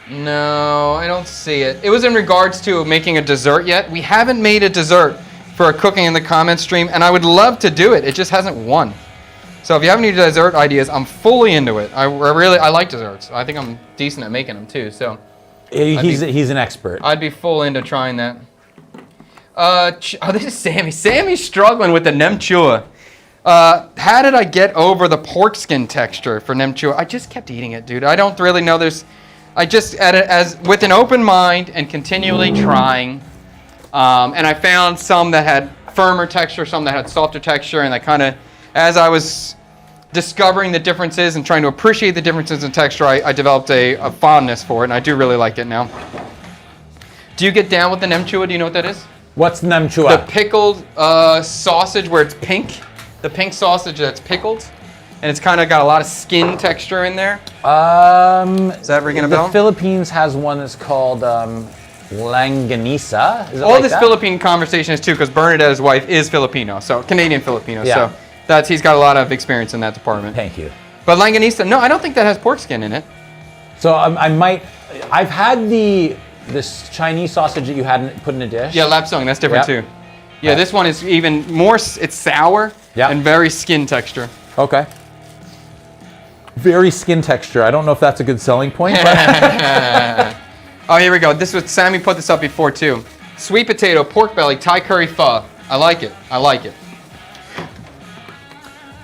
No, I don't see it. It was in regards to making a dessert yet. We haven't made a dessert for a cooking in the comments stream, and I would love to do it. It just hasn't won. So if you have any dessert ideas, I'm fully into it. I like desserts. I think I'm decent at making them too. So he's an expert. I'd be full into trying that. This is Sammy. Sammy's struggling with the nem chua. How did I get over the pork skin texture for nem chua? I just kept eating it, dude. I don't really know. I just as with an open mind and continually trying. And I found some that had firmer texture, some that had softer texture, and I kind of, as I was discovering the differences and trying to appreciate the differences in texture, I developed a fondness for it, and I do really like it now. Do you get down with the nem chua? Do you know what that is? What's nem chua? The pickled sausage where it's pink. The pink sausage that's pickled, and it's kind of got a lot of skin texture in there. Is that ringing a bell? The Philippines has one that's called Langanisa. Is it All like this that? Philippine conversation is too, because Bernadette, his wife, is Filipino, so Canadian Filipino. Yeah. So he's got a lot of experience in that department. Thank you. But Langanisa, no, I don't think that has pork skin in it. So I've had this Chinese sausage that you hadn't put in a dish. Yeah, lapsang, that's different Yeah. too. Yeah, this one is even more. It's sour and very skin texture. Okay. Very skin texture. I don't know if that's a good selling point. But Oh, here we go. Sammy put this up before too. Sweet potato, pork belly, Thai curry pho. I like it. I like it.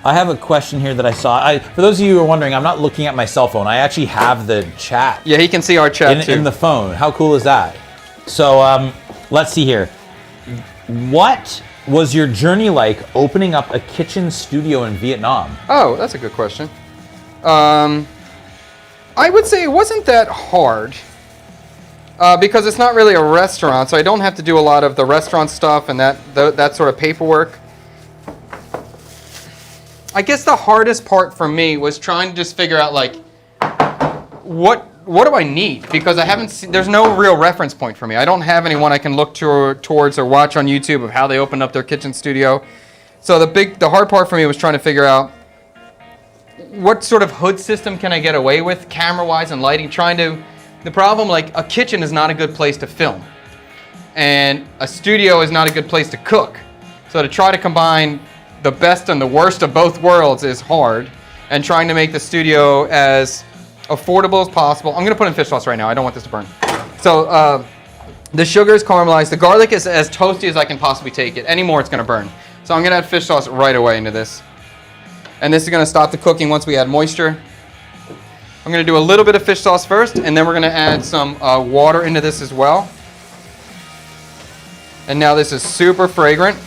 I have a question here that I saw. For those of you who are wondering, I'm not looking at my cell phone. I actually have the chat. Yeah, he can see our chat too. In the phone. How cool is that? So let's see here. What was your journey like opening up a kitchen studio in Vietnam? Oh, that's a good question. I would say it wasn't that hard because it's not really a restaurant, so I don't have to do a lot of the restaurant stuff and that sort of paperwork. I guess the hardest part for me was trying to just figure out like what do I need, because I haven't seen, there's no real reference point for me. I don't have anyone I can look towards or watch on YouTube of how they opened up their kitchen studio. So the hard part for me was trying to figure out what sort of hood system can I get away with camera-wise and lighting. The problem, like a kitchen is not a good place to film, and a studio is not a good place to cook. So to try to combine the best and the worst of both worlds is hard, and trying to make the studio as affordable as possible. I'm gonna put in fish sauce right now. I don't want this to burn. So the sugar is caramelized. The garlic is as toasty as I can possibly take it. Any more, it's gonna burn. So I'm gonna add fish sauce right away into this. And this is gonna stop the cooking once we add moisture. I'm gonna do a little bit of fish sauce first, and then we're gonna add some water into this as well. And now this is super fragrant.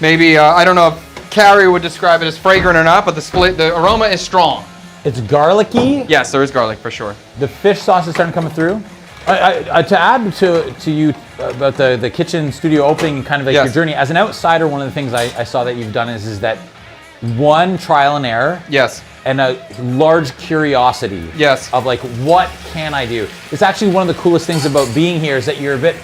Maybe, I don't know if Carrie would describe it as fragrant or not, but the aroma is strong. It's garlicky. Yes, there is garlic for sure. The fish sauce is starting coming through. To add to you about the kitchen studio opening and kind of like your journey, as an outsider, one of the things I saw that you've done is that one, trial and error. Yes. And a large curiosity. Yes. Of like, what can I do? It's actually one of the coolest things about being here is that you're a bit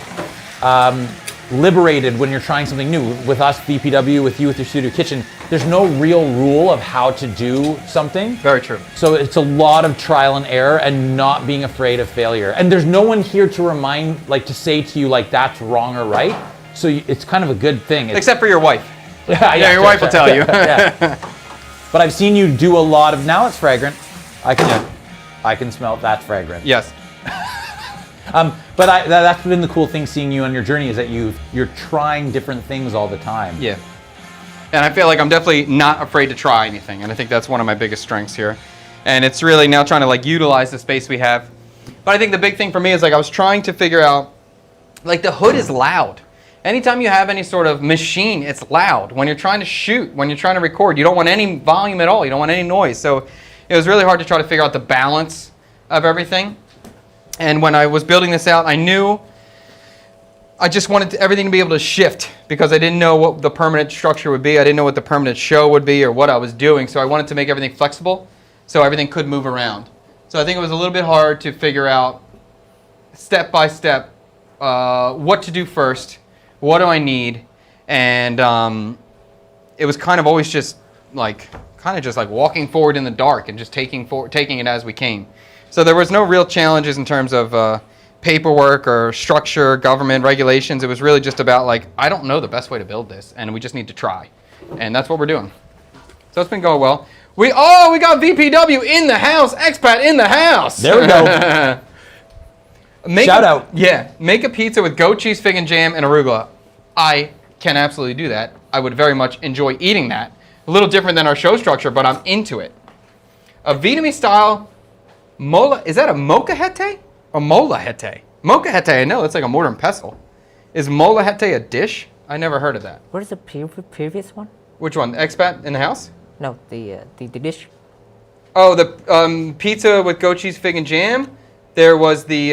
liberated when you're trying something new. With us, VPW, with you with your studio kitchen, there's no real rule of how to do something. Very true. So it's a lot of trial and error and not being afraid of failure. And there's no one here to remind, like to say to you like that's wrong or right. So it's kind of a good thing. Except for your wife. Yeah, your wife will tell you. Yeah. But I've seen you do a lot of, now it's fragrant. I can smell it, that's fragrant. Yes. But that's been the cool thing seeing you on your journey is that you're trying different things all the time. Yeah. And I feel like I'm definitely not afraid to try anything. And I think that's one of my biggest strengths here. And it's really now trying to like utilize the space we have. But I think the big thing for me is like I was trying to figure out, like the hood is loud. Anytime you have any sort of machine, it's loud. When you're trying to shoot, when you're trying to record, you don't want any volume at all. You don't want any noise. So it was really hard to try to figure out the balance of everything. And when I was building this out, I knew I just wanted everything to be able to shift because I didn't know what the permanent structure would be. I didn't know what the permanent show would be or what I was doing. So I wanted to make everything flexible so everything could move around. So I think it was a little bit hard to figure out step by step what to do first, what do I need, and it was kind of always just like walking forward in the dark and just taking it as we came. So there was no real challenges in terms of paperwork or structure, government regulations. It was really just about like, I don't know the best way to build this, and we just need to try. And that's what we're doing. So it's been going well. We got VPW in the house, expat in the house. There we go. Shout out. Yeah, make a pizza with goat cheese, fig, and jam, and arugula. I can absolutely do that. I would very much enjoy eating that. A little different than our show structure, but I'm into it. A Vietnamese style mola, is that a molcajete or molajete? Molcajete, I know, that's like a mortar and pestle. Is molajete a dish? I never heard of that. What is the previous one? Which one, the expat in the house? No, the dish. Oh, the pizza with goat cheese, fig, and jam. There was the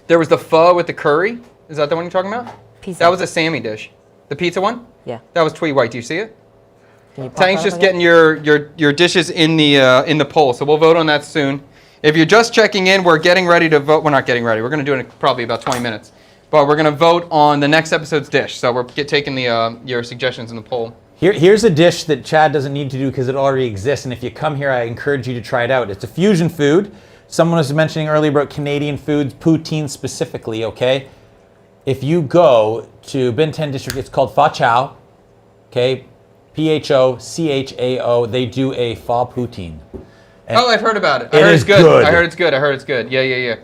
pho with the curry. Is that the one you're talking about? Pizza. That was a Sammy dish. The pizza one? Yeah. That was Twee White. Do you see it? Can you pop Tank's that just up getting your dishes in the poll, so we'll vote on that soon. If you're just checking in, we're getting ready to vote. We're not getting ready. We're going to do it in probably about 20 minutes. But we're going to vote on the next episode's dish. So we're taking your suggestions in the poll. Here's a dish that Chad doesn't need to do because it already exists. And if you come here, I encourage you to try it out. It's a fusion food. Someone was mentioning earlier about Canadian foods, poutine specifically, okay? If you go to Ben 10 District, it's called Pho Chao, okay? Phochao. They do a pho poutine. And I've heard about it. It is good. I heard it's good. Yeah.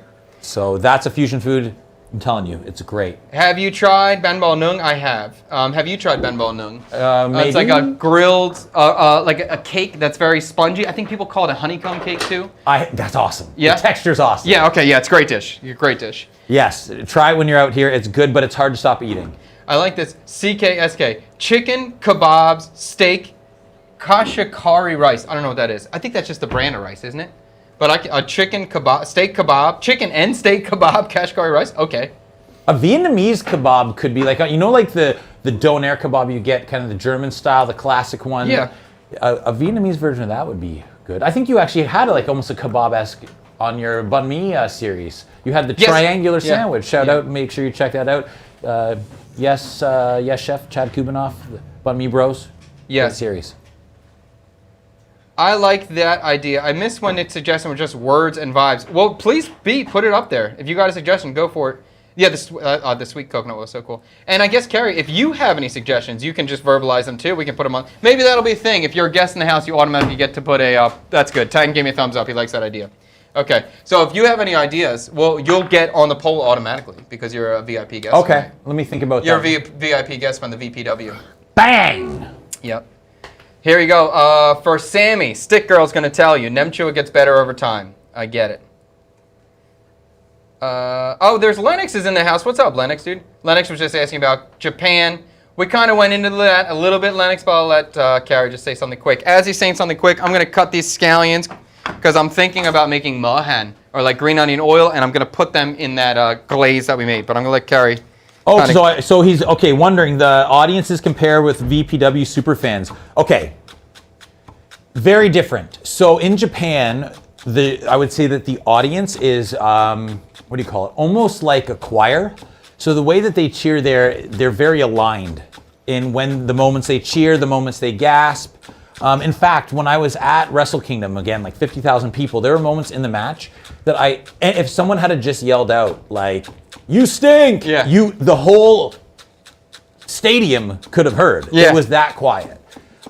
So that's a fusion food. I'm telling you, it's great. Have you tried Banh Bao Nung? I have. Have you tried Banh Bao Nung? Maybe. It's like a grilled, like a cake that's very spongy. I think people call it a honeycomb cake too. That's awesome. Yeah? The texture's awesome. Yeah, okay, yeah, it's a great dish. Great dish. Yes, try it when you're out here. It's good, but it's hard to stop eating. I like this. CKSK. Chicken, kebabs, steak, kashkari rice. I don't know what that is. I think that's just the brand of rice, isn't it? But a chicken kebab, steak kebab, chicken and steak kebab, kashkari rice. Okay. A Vietnamese kebab could be like, like the doner kebab you get, kind of the German style, the classic one. Yeah. A Vietnamese version of that would be good. I think you actually had like almost a kebab-esque on your Banh Mi series. You had the triangular sandwich. Shout out, make sure you check that out. Yes, Chef Chad Kubanoff, the Banh Mi Bros. Yes. Great series. I like that idea. I miss when it's suggestion with just words and vibes. Well, please put it up there. If you got a suggestion, go for it. Yeah, the sweet coconut was so cool. And I guess, Carrie, if you have any suggestions, you can just verbalize them too. We can put them on. Maybe that'll be a thing. If you're a guest in the house, you automatically get to put a, that's good. Titan gave me a thumbs up. He likes that idea. Okay, so if you have any ideas, well, you'll get on the poll automatically because you're a VIP guest. Okay, let me think about you're that. You're a VIP guest from the VPW. Bang! Yep. Here you go. For Sammy, Stick Girl's going to tell you, Nemchua gets better over time. I get it. There's Lennox is in the house. What's up, Lennox, dude? Lennox was just asking about Japan. We kind of went into that a little bit, Lennox, but I'll let Carrie just say something quick. As he's saying something quick, I'm going to cut these scallions because I'm thinking about making mohan, or like green onion oil, and I'm going to put them in that glaze that we made. But I'm going to let Carrie... So he's, wondering, the audiences compare with VPW superfans. Okay, very different. So in Japan, I would say that the audience is, what do you call it? Almost like a choir. So the way that they cheer there, they're very aligned in when the moments they cheer, the moments they gasp. In fact, when I was at Wrestle Kingdom, again, like 50,000 people, there were moments in the match that if someone had just yelled out, like, "You stink!" Yeah. The whole stadium could have heard. Yeah. It was that quiet.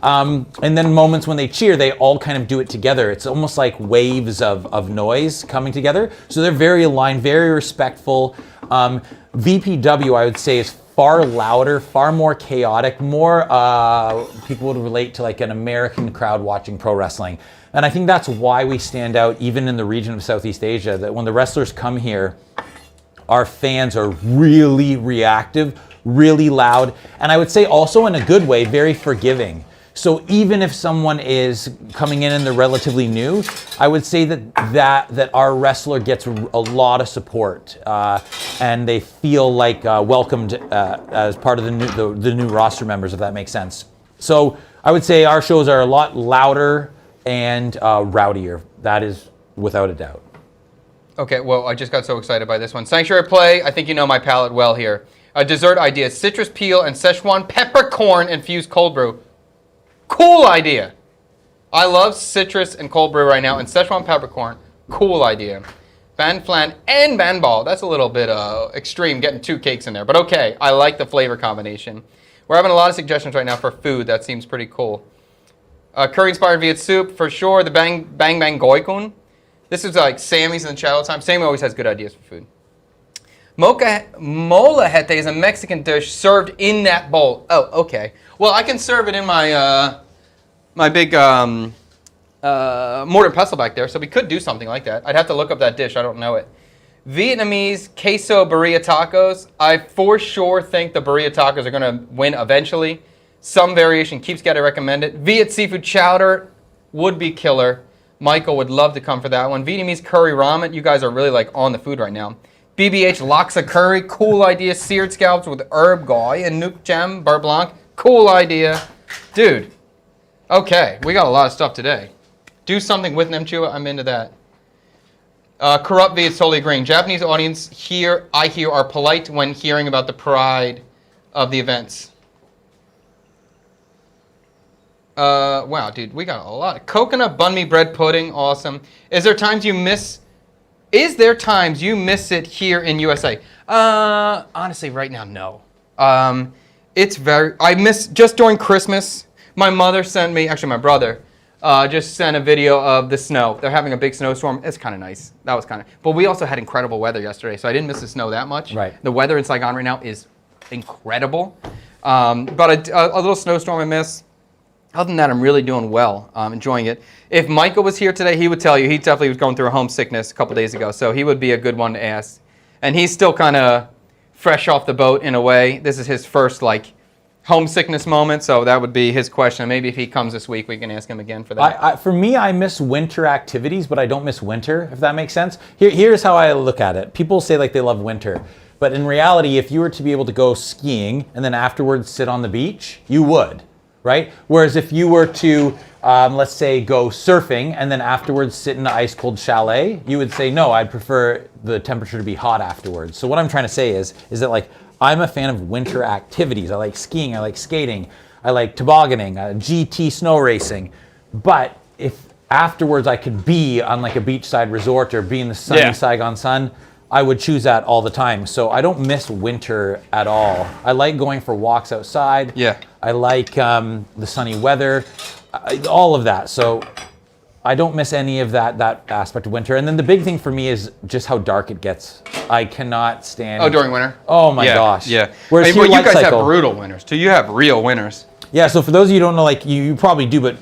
And then moments when they cheer, they all kind of do it together. It's almost like waves of noise coming together. So they're very aligned, very respectful. VPW, I would say, is far louder, far more chaotic, more people would relate to like an American crowd watching pro wrestling. And I think that's why we stand out even in the region of Southeast Asia, that when the wrestlers come here, our fans are really reactive, really loud, and I would say also in a good way, very forgiving. So even if someone is coming in and they're relatively new, I would say that our wrestler gets a lot of support, and they feel like welcomed as part of the new roster members, if that makes sense. So I would say our shows are a lot louder and rowdier. That is without a doubt. Okay, well, I just got so excited by this one. Sanctuary Play, I think you know my palate well here. A dessert idea, citrus peel and Szechuan peppercorn infused cold brew. Cool idea. I love citrus and cold brew right now, and Szechuan peppercorn, cool idea. Ban flan and ban ball, that's a little bit extreme, getting 2 cakes in there, but okay, I like the flavor combination. We're having a lot of suggestions right now for food. That seems pretty cool. Curry-inspired Viet soup, for sure. The Bang Bang Goi Kun. This is like Sammy's in the chat all the time. Sammy always has good ideas for food. Molajete is a Mexican dish served in that bowl. Oh, okay. Well, I can serve it in my my big mortar and pestle back there, so we could do something like that. I'd have to look up that dish. I don't know it. Vietnamese queso birria tacos. I for sure think the birria tacos are going to win eventually. Some variation keeps getting recommended. Viet seafood chowder would be killer. Michael would love to come for that one. Vietnamese curry ramen. You guys are really like on the food right now. BBH laksa curry. Cool idea. Seared scallops with herb goy and nuc jam beurre blanc. Cool idea. Dude. Okay. We got a lot of stuff today. Do something with nem chua. I'm into that. Corrupt Viet totally agreeing. Japanese audience here, I hear, are polite when hearing about the pride of the events. Wow, dude, we got a lot of coconut banh mi bread pudding, awesome. Is there times you miss it here in USA? Honestly, right now, no. I miss, just during Christmas, my mother sent me, actually my brother, just sent a video of the snow. They're having a big snowstorm. It's kind of nice. That was kind of, but we also had incredible weather yesterday, so I didn't miss the snow that much. Right. The weather in Saigon right now is incredible. But a little snowstorm I miss. Other than that, I'm really doing well, enjoying it. If Michael was here today, he would tell you he definitely was going through a homesickness a couple days ago, so he would be a good one to ask. And he's still kind of fresh off the boat in a way. This is his first like homesickness moment, so that would be his question. Maybe if he comes this week, we can ask him again for that. For me, I miss winter activities, but I don't miss winter, if that makes sense. Here's how I look at it. People say like they love winter, but in reality, if you were to be able to go skiing and then afterwards sit on the beach, you would. Right? Whereas if you were to, let's say, go surfing and then afterwards sit in an ice cold chalet, you would say, no, I'd prefer the temperature to be hot afterwards. So what I'm trying to say is that like, I'm a fan of winter activities. I like skiing, I like skating, I like tobogganing, GT snow racing. But if afterwards I could be on like a beachside resort or be in the sunny Saigon sun, I would choose that all the time. So I don't miss winter at all. I like going for walks outside. Yeah. I like the sunny weather, all of that. So I don't miss any of that aspect of winter. And then the big thing for me is just how dark it gets. I cannot stand. Oh, during winter? Oh my gosh. Yeah. Whereas Well, you guys have brutal winters too. You have real winters. Yeah. So for those of you who don't know, like you probably do, but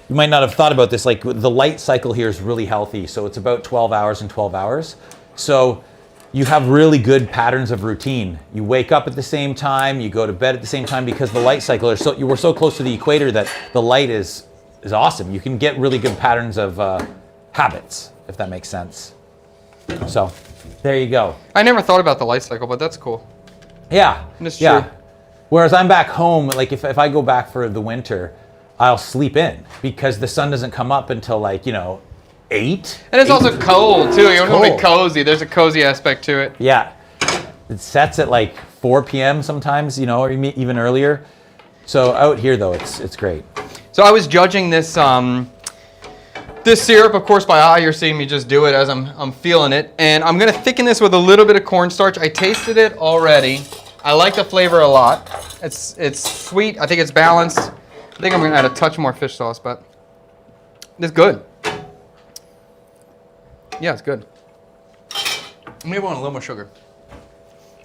you might not have thought about this. Like the light cycle here is really healthy. So it's about 12 hours and 12 hours. So you have really good patterns of routine. You wake up at the same time, you go to bed at the same time, because the light cycle is we're so close to the equator that the light is awesome. You can get really good patterns of habits, if that makes sense. So there you go. I never thought about the light cycle, but that's cool. Yeah. That's yeah. true. Whereas I'm back home, like if I go back for the winter, I'll sleep in because the sun doesn't come up until 8. And it's also cold too. You want to be cozy. There's a cozy aspect to it. Yeah. It sets at 4 p.m. sometimes, or even earlier. So out here though, it's great. So I was judging this this syrup, of course, by eye. You're seeing me just do it as I'm feeling it. And I'm gonna thicken this with a little bit of cornstarch. I tasted it already. I like the flavor a lot. It's sweet. I think it's balanced. I think I'm gonna add a touch more fish sauce, but it's good. Yeah, it's good. Maybe I want a little more sugar.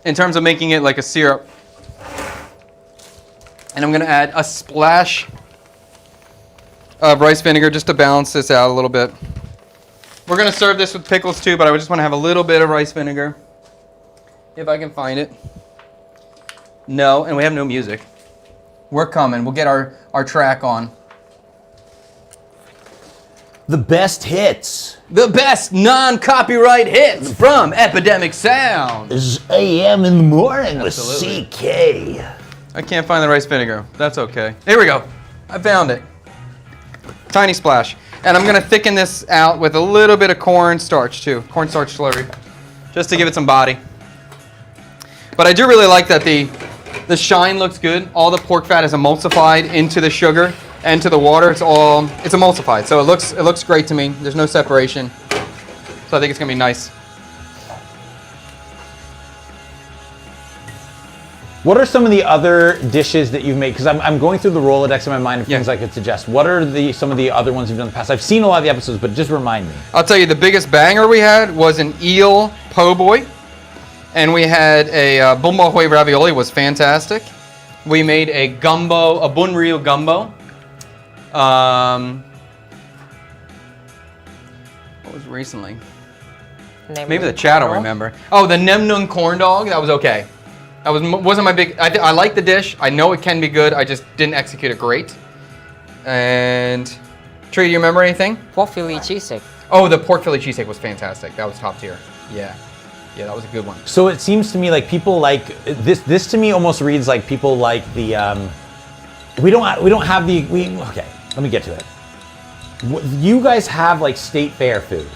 In terms of making it like a syrup. And I'm going to add a splash of rice vinegar just to balance this out a little bit. We're going to serve this with pickles too, but I just want to have a little bit of rice vinegar. If I can find it. No, and we have no music. We're coming. We'll get our track on. The best hits. The best non-copyright hits from Epidemic Sound. Is AM in the morning Absolutely. with CK. I can't find the rice vinegar. That's okay. Here we go. I found it. Tiny splash. And I'm going to thicken this out with a little bit of cornstarch too. Cornstarch slurry. Just to give it some body. But I do really like that the shine looks good. All the pork fat is emulsified into the sugar and to the water. It's emulsified. So it looks great to me. There's no separation. So I think it's going to be nice. What are some of the other dishes that you've made? Because I'm going through the Rolodex in my mind of things I could suggest. What are some of the other ones you've done in the past? I've seen a lot of the episodes, but just remind me. I'll tell you, the biggest banger we had was an eel po' boy. And we had a bumbahoy ravioli, was fantastic. We made a gumbo, a bun ryu gumbo. What was recently? Maybe the chat will remember. Oh, the nem nung corn dog, that was okay. That wasn't my big, I like the dish. I know it can be good. I just didn't execute it great. And Tree, do you remember anything? Pork Philly cheesesteak. Oh, the pork Philly cheesesteak was fantastic. That was top tier. Yeah. Yeah, that was a good one. So it seems to me like people like this. This to me almost reads like people like the. We don't have the. Okay, let me get to it. You guys have like state fair food.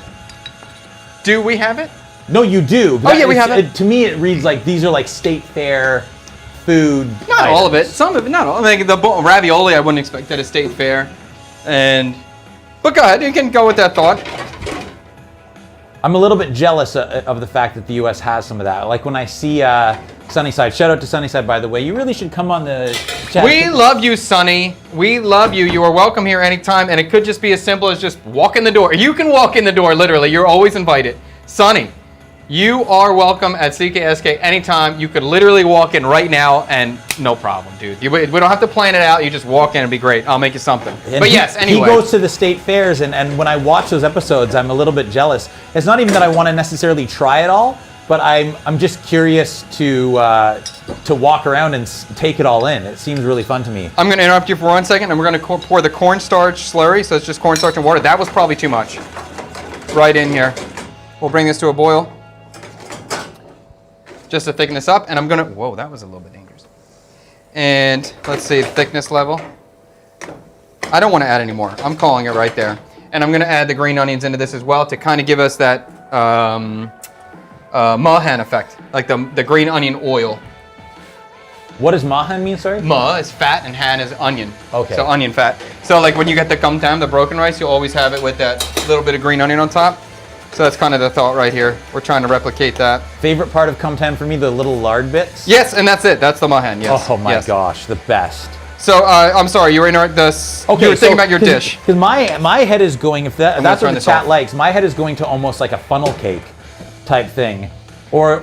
Do we have it? No, you do. Oh yeah, we have it. To me, it reads like these are like state fair food. Not items. all of it. Some of it. Not all. I mean, the ravioli, I wouldn't expect at a state fair. But go ahead. You can go with that thought. I'm a little bit jealous of the fact that the U.S. has some of that. Like when I see Sunnyside. Shout out to Sunnyside, by the way. You really should come on the chat. We love you, Sunny. We love you. You are welcome here anytime, and it could just be as simple as just walk in the door. You can walk in the door, literally. You're always invited. Sunny, you are welcome at CKSK anytime. You could literally walk in right now, and no problem, dude. We don't have to plan it out. You just walk in and be great. I'll make you something. But yes, anyway. He goes to the state fairs, and when I watch those episodes, I'm a little bit jealous. It's not even that I want to necessarily try it all, but I'm just curious to walk around and take it all in. It seems really fun to me. I'm going to interrupt you for 1 second, and we're going to pour the cornstarch slurry. So it's just cornstarch and water. That was probably too much. Right in here. We'll bring this to a boil. Just to thicken this up, and I'm going to... Whoa, that was a little bit dangerous. And let's see, thickness level. I don't want to add any more. I'm calling it right there. And I'm going to add the green onions into this as well to kind of give us that mahan effect, like the green onion oil. What does mahan mean, sorry? Ma is fat and han is onion. Okay. So onion fat. So like when you get the gumtam, the broken rice, you'll always have it with that little bit of green onion on top. So that's kind of the thought right here. We're trying to replicate that. Favorite part of kumtan for me, the little lard bits? Yes, and that's it. That's the mahan, yes. Oh my yes. gosh, the best. So I'm sorry, you were interrupting this. Okay, you were thinking about your dish. Because my head is going, if that's what the chat off. likes, my head is going to almost like a funnel cake type thing. Or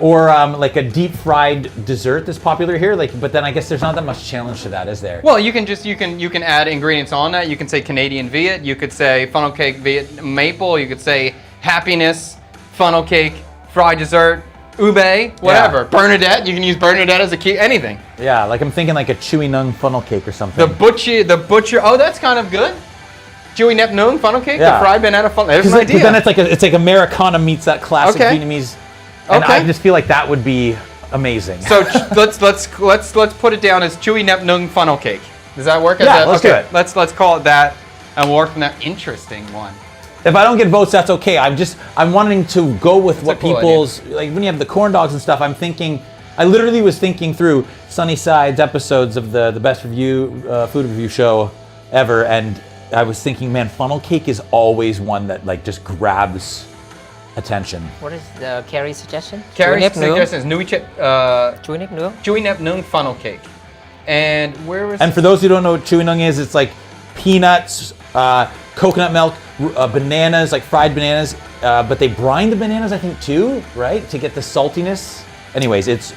like a deep fried dessert that's popular here. But then I guess there's not that much challenge to that, is there? Well, you can add ingredients on that. You can say Canadian Viet. You could say funnel cake Viet maple. You could say happiness, funnel cake, fried dessert, ube, whatever. Yeah. Bernadette. You can use Bernadette as a key. Anything. Yeah, like I'm thinking like a chewy nung funnel cake or something. The butcher. Oh, that's kind of good. Chewy nep nung funnel cake. Yeah. The fried banana funnel. There's an idea. But then it's like Americana meets that classic Vietnamese. And I just feel like that would be amazing. So let's put it down as chewy nep nung funnel cake. Does that work? Yeah, let's do it. Let's call it that, and we'll work from that. Interesting one. If I don't get votes, that's okay. I'm wanting to go with what people's like when you have the corn dogs and stuff. I literally was thinking through Sunnyside's episodes of the best food review show ever, and I was thinking, man, funnel cake is always one that like just grabs attention. What is the Carrie's suggestion? Carrie's suggestion is Chewy nep nung funnel cake. And where was? And for those who don't know what chewy nung is, it's like peanuts, coconut milk, bananas, like fried bananas. But they brine the bananas, I think, too, right, to get the saltiness. Anyways, it's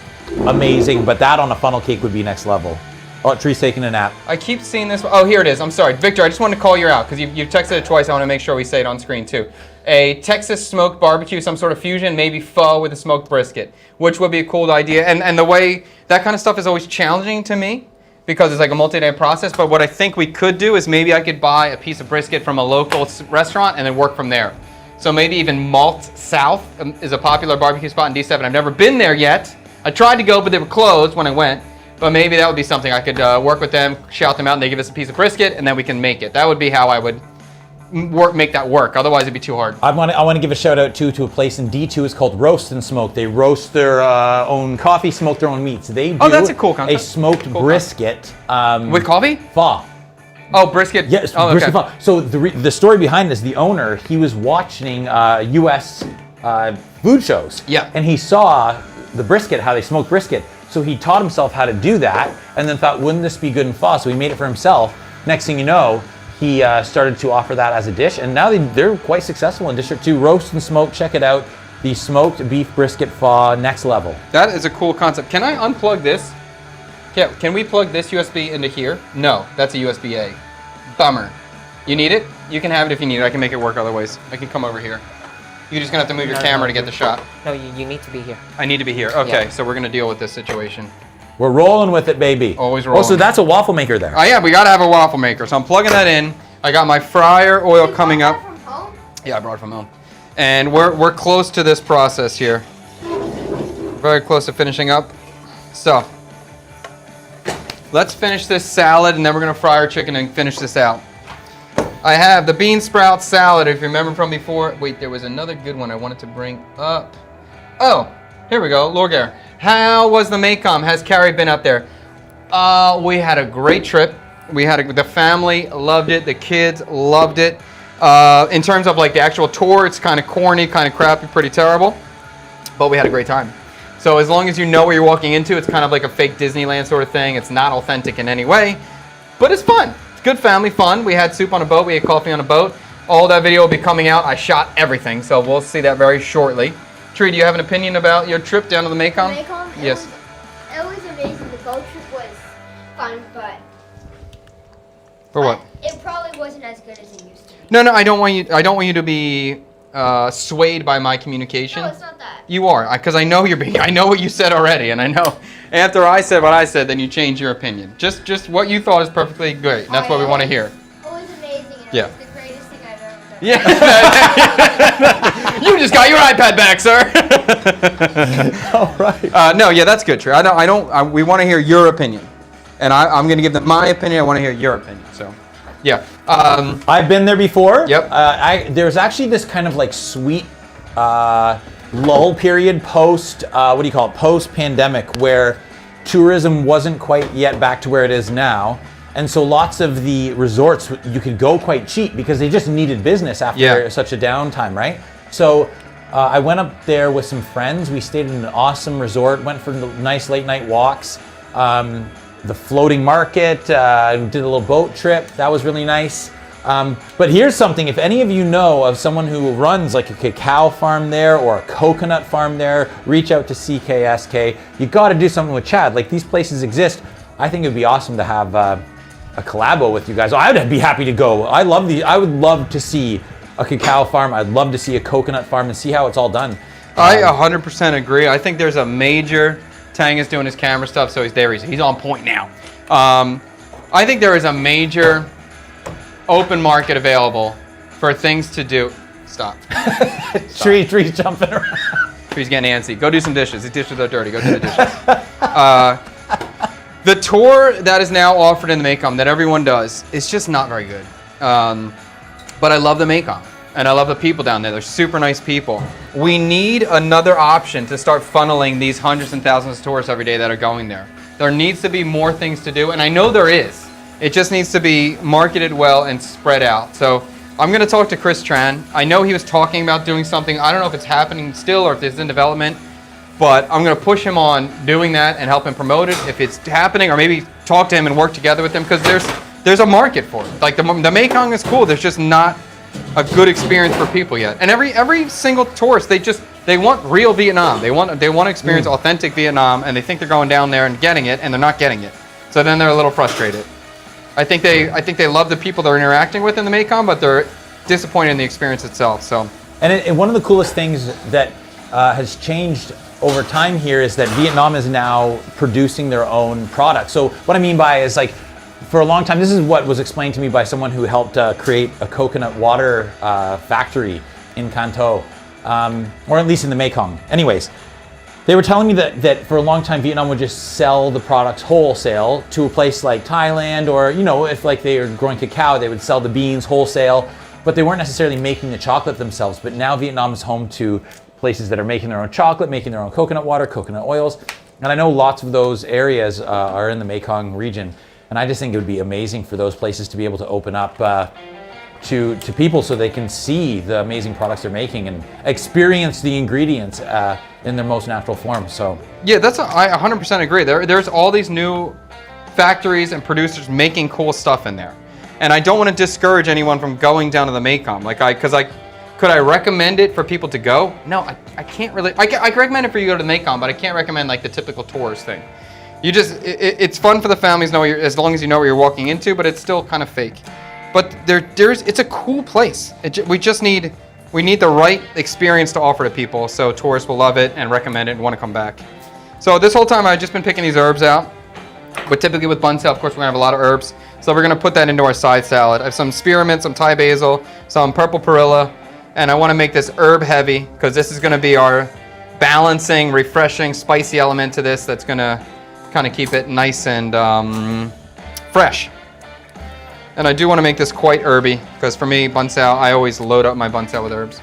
amazing. But that on a funnel cake would be next level. Oh, Tree's taking a nap. I keep seeing this. Oh, here it is. I'm sorry. Victor, I just wanted to call you out because you've texted it twice. I want to make sure we say it on screen too. A Texas smoked barbecue, some sort of fusion, maybe pho with a smoked brisket, which would be a cool idea. And the way that kind of stuff is always challenging to me because it's like a multi-day process. But what I think we could do is maybe I could buy a piece of brisket from a local restaurant and then work from there. So maybe even Malt South is a popular barbecue spot in D7. I've never been there yet. I tried to go, but they were closed when I went. But maybe that would be something I could work with them, shout them out, and they give us a piece of brisket, and then we can make it. That would be how I would make that work. Otherwise, it'd be too hard. I want to give a shout out to a place in D2. It's called Roast and Smoke. They roast their own coffee, smoke their own meats. They do that's a cool concept. A smoked brisket with coffee? Pho. Oh, brisket. Yes, oh, brisket okay. pho. So the story behind this, the owner, he was watching U.S. Food shows. Yeah. And he saw the brisket, how they smoke brisket. So he taught himself how to do that, and then thought, wouldn't this be good in pho? So he made it for himself. Next thing you know, he started to offer that as a dish, and now they're quite successful in District 2. Roast and Smoke, check it out. The smoked beef brisket pho, next level. That is a cool concept. Can I unplug this? Yeah, can we plug this USB into here? No, that's a USB-A. Bummer. You need it? You can have it if you need it. I can make it work otherwise. I can come over here. You're just going to have to move your camera to get the shot. No, you need to be here. I need to be here. Okay, Yeah. so we're going to deal with this situation. We're rolling with it, baby. Always rolling. Oh, so that's a waffle maker there. Oh, yeah, we got to have a waffle maker. So I'm plugging that in. I got my fryer oil You coming brought up. that from home? Yeah, I brought it from home. And we're close to this process here. Very close to finishing up. So, let's finish this salad, and then we're going to fry our chicken and finish this out. I have the bean sprout salad, if you remember from before. Wait, there was another good one I wanted to bring up. Oh, here we go, Lorgar. How was the Maycom? Has Carrie been up there? We had a great trip. The family loved it. The kids loved it. In terms of like the actual tour, it's kind of corny, kind of crappy, pretty terrible. But we had a great time. So as long as you know what you're walking into, it's kind of like a fake Disneyland sort of thing. It's not authentic in any way, but it's fun. It's good family fun. We had soup on a boat. We had coffee on a boat. All that video will be coming out. I shot everything, so we'll see that very shortly. Tree, do you have an opinion about your trip down to the Maycom? The Maycom? Yes. It was amazing. The boat trip was fun, but... For what? It probably wasn't as good as it used to be. No, I don't want you to be swayed by my communication. No, it's not that. You are, because I know I know what you said already, and I know after I said what I said, then you change your opinion. Just what you thought is perfectly great. And that's what we want to hear. It was amazing, and Yeah. it was the greatest thing I've ever done. Yeah. You just got your iPad back, sir. All right. No, yeah, that's good, Trey. We want to hear your opinion, and I'm going to give them my opinion. I want to hear your opinion. So, yeah. I've been there before. Yep. There's actually this kind of like sweet lull period post post-pandemic where tourism wasn't quite yet back to where it is now. And so lots of the resorts, you could go quite cheap because they just needed business after such a downtime, right? So I went up there with some friends. We stayed in an awesome resort, went for nice late night walks. The floating market, did a little boat trip. That was really nice. But here's something, if any of you know of someone who runs like a cacao farm there or a coconut farm there, reach out to CKSK. You got to do something with Chad. Like, these places exist. I think it would be awesome to have a collabo with you guys. I would be happy to go. I would love to see a cacao farm. I'd love to see a coconut farm and see how it's all done. I 100% agree. I think there's a major... Tang is doing his camera stuff, so he's on point now. I think there is a major open market available for things to do. Stop. Tree's jumping around. Tree's getting antsy. Go do some dishes. These dishes are dirty. Go do the dishes. The tour that is now offered in the Maycom that everyone does is just not very good. But I love the Maycom. And I love the people down there. They're super nice people. We need another option to start funneling these hundreds and thousands of tourists every day that are going there. There needs to be more things to do, and I know there is. It just needs to be marketed well and spread out. So I'm going to talk to Chris Tran. I know he was talking about doing something. I don't know if it's happening still or if it's in development, but I'm going to push him on doing that and help him promote it if it's happening, or maybe talk to him and work together with him, because there's a market for it. Like the Mekong is cool. There's just not a good experience for people yet. And every single tourist, they want real Vietnam. They want to experience authentic Vietnam, and they think they're going down there and getting it, and they're not getting it. So then they're a little frustrated. I think they love the people they're interacting with in the Mekong, but they're disappointed in the experience itself. So. And one of the coolest things that has changed over time here is that Vietnam is now producing their own products. So what I mean by is like, for a long time, this is what was explained to me by someone who helped create a coconut water factory in Can Tho, or at least in the Mekong. Anyways, they were telling me that for a long time, Vietnam would just sell the products wholesale to a place like Thailand, or, you know, if like they were growing cacao, they would sell the beans wholesale, but they weren't necessarily making the chocolate themselves. But now Vietnam is home to places that are making their own chocolate, making their own coconut water, coconut oils. And I know lots of those areas are in the Mekong region. And I just think it would be amazing for those places to be able to open up to people so they can see the amazing products they're making and experience the ingredients in their most natural form. So yeah, I 100% agree. There's all these new factories and producers making cool stuff in there. And I don't want to discourage anyone from going down to the Mekong. Could I recommend it for people to go? No, I can't really. I can recommend it for you to go to the Mekong, but I can't recommend like the typical tourist thing. It's fun for the families, as long as you know what you're walking into, but it's still kind of fake. But it's a cool place. We need the right experience to offer to people, so tourists will love it and recommend it and want to come back. So this whole time I've just been picking these herbs out. But typically with Banh Xeo, of course, we're gonna have a lot of herbs. So we're gonna put that into our side salad. I have some spearmint, some Thai basil, some purple perilla, and I want to make this herb heavy because this is going to be our balancing, refreshing, spicy element to this that's going to kind of keep it nice and fresh. And I do want to make this quite herby because for me, Banh Xeo, I always load up my Banh Xeo with herbs.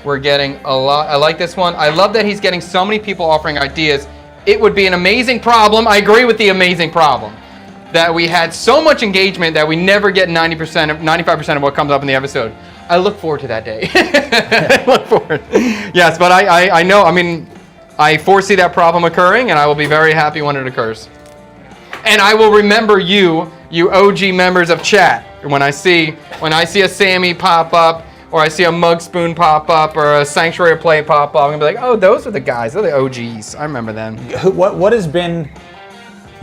We're getting a lot. I like this one. I love that he's getting so many people offering ideas. It would be an amazing problem. I agree with the amazing problem that we had so much engagement that we never get 95% of what comes up in the episode. I look forward to that day. I look forward. Yes, but I know, I mean, I foresee that problem occurring, and I will be very happy when it occurs. And I will remember you OG members of chat, when I see a Sammy pop up, or I see a mug spoon pop up, or a Sanctuary Play pop up, I'm gonna be like, oh, those are the guys, they're the OGs. I remember them. What has been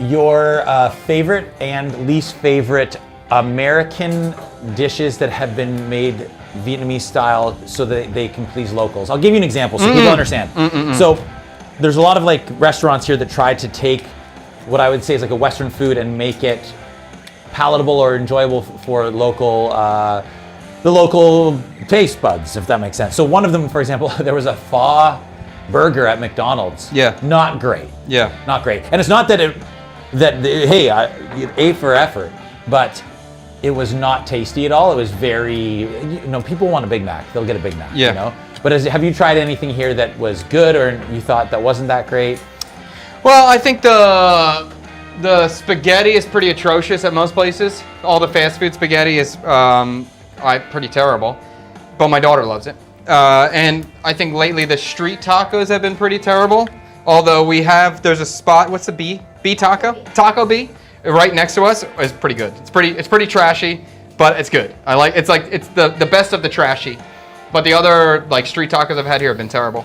your favorite and least favorite American dishes that have been made Vietnamese style so that they can please locals? I'll give you an example so people understand. So there's a lot of like restaurants here that try to take what I would say is like a Western food and make it palatable or enjoyable for local, the local taste buds, if that makes sense. So one of them, for example, there was a pho burger at McDonald's. Yeah. Not great. Yeah. Not great. And it's not that hey, I ate for effort, but it was not tasty at all. It was very, people want a Big Mac. They'll get a Big Mac, But have you tried anything here that was good or you thought that wasn't that great? Well, I think the spaghetti is pretty atrocious at most places. All the fast food spaghetti is pretty terrible, but my daughter loves it. And I think lately the street tacos have been pretty terrible. Although there's a spot, what's the B? B Taco? Taco B? Right next to us is pretty good. It's pretty trashy, but it's good. It's the best of the trashy. But the other like street tacos I've had here have been terrible.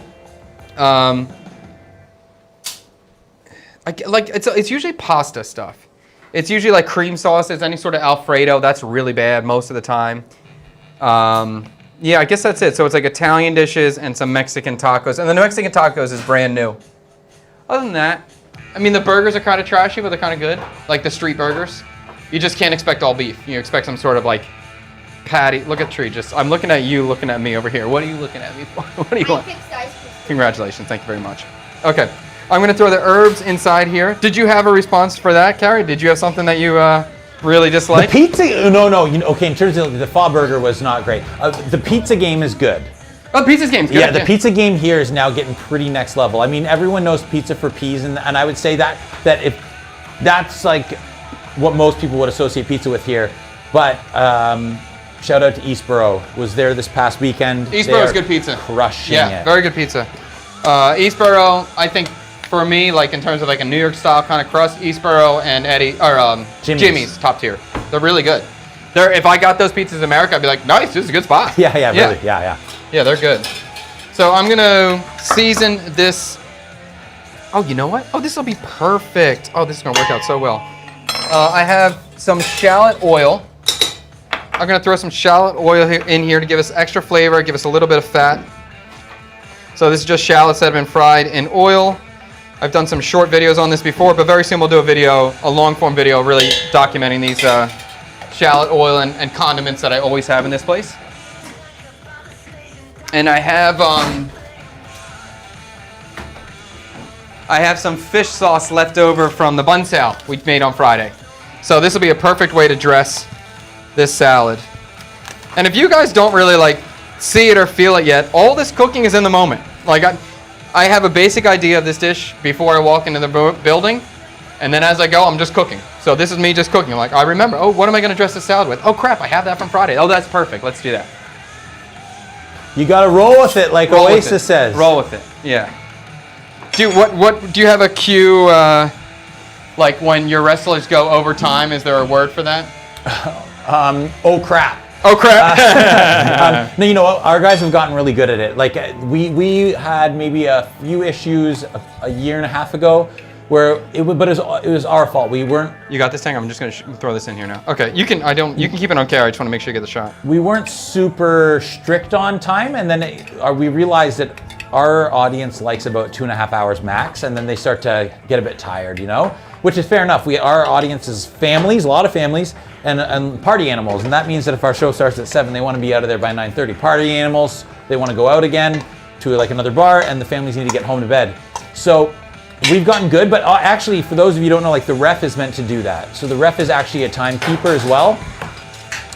It's usually pasta stuff. It's usually like cream sauces, any sort of Alfredo. That's really bad most of the time. Yeah, I guess that's it. So it's like Italian dishes and some Mexican tacos. And the Mexican tacos is brand new. Other than that, I mean, the burgers are kind of trashy, but they're kind of good. Like the street burgers. You just can't expect all beef. You expect some sort of like patty. Look at Tree. I'm looking at you, looking at me over here. What are you looking at me for? What do you want? Congratulations. Thank you very much. Okay. I'm going to throw the herbs inside here. Did you have a response for that, Carrie? Did you have something that you really disliked? The pizza? No. Okay, in terms of the pho burger was not great. The pizza game is good. Oh, the pizza game's good. Yeah, the pizza game here is now getting pretty next level. I mean, everyone knows pizza for peas, and I would say that if that's like what most people would associate pizza with here. But shout out to Eastboro. Was there this past weekend. Eastboro's good pizza. Crushing it. Yeah, very good pizza. Eastboro, I think for me, like in terms of like a New York style kind of crust, Eastboro and Jimmy's top tier. They're really good. If I got those pizzas in America, I'd be like, nice, this is a good spot. Yeah, really. Yeah. Yeah, they're good. So I'm gonna season this Oh, you know what? Oh, this will be perfect. Oh, this is gonna work out so well. I have some shallot oil. I'm gonna throw some shallot oil in here to give us extra flavor, give us a little bit of fat. So this is just shallots that have been fried in oil. I've done some short videos on this before, but very soon we'll do a long form video really documenting these shallot oil and condiments that I always have in this place. And I have some fish sauce left over from the Banh Xeo we made on Friday. So this will be a perfect way to dress this salad. And if you guys don't really like see it or feel it yet, all this cooking is in the moment. Like I have a basic idea of this dish before I walk into the building, and then as I go, I'm just cooking. So this is me just cooking. I'm like, I remember, oh, what am I gonna dress the salad with? Oh crap, I have that from Friday. Oh, that's perfect, let's do that. You gotta roll with it, like Oasis says. Roll with it, yeah. Do you have a cue, like when your wrestlers go overtime, is there a word for that? Oh crap. Oh crap! No, you know what? Our guys have gotten really good at it. Like we had maybe a few issues a year and a half ago, where it was our fault. We weren't. You got this thing. I'm just gonna throw this in here now. Okay, you can. You can keep it on camera. I just want to make sure you get the shot. We weren't super strict on time, and then we realized that our audience likes about 2.5 hours max, and then they start to get a bit tired, you know, which is fair enough. Our audience is families, a lot of families, and party animals, and that means that if our show starts at 7, they want to be out of there by 9:30. Party animals, they want to go out again to like another bar, and the families need to get home to bed. So we've gotten good, but actually, for those of you who don't know, like the ref is meant to do that. So the ref is actually a timekeeper as well.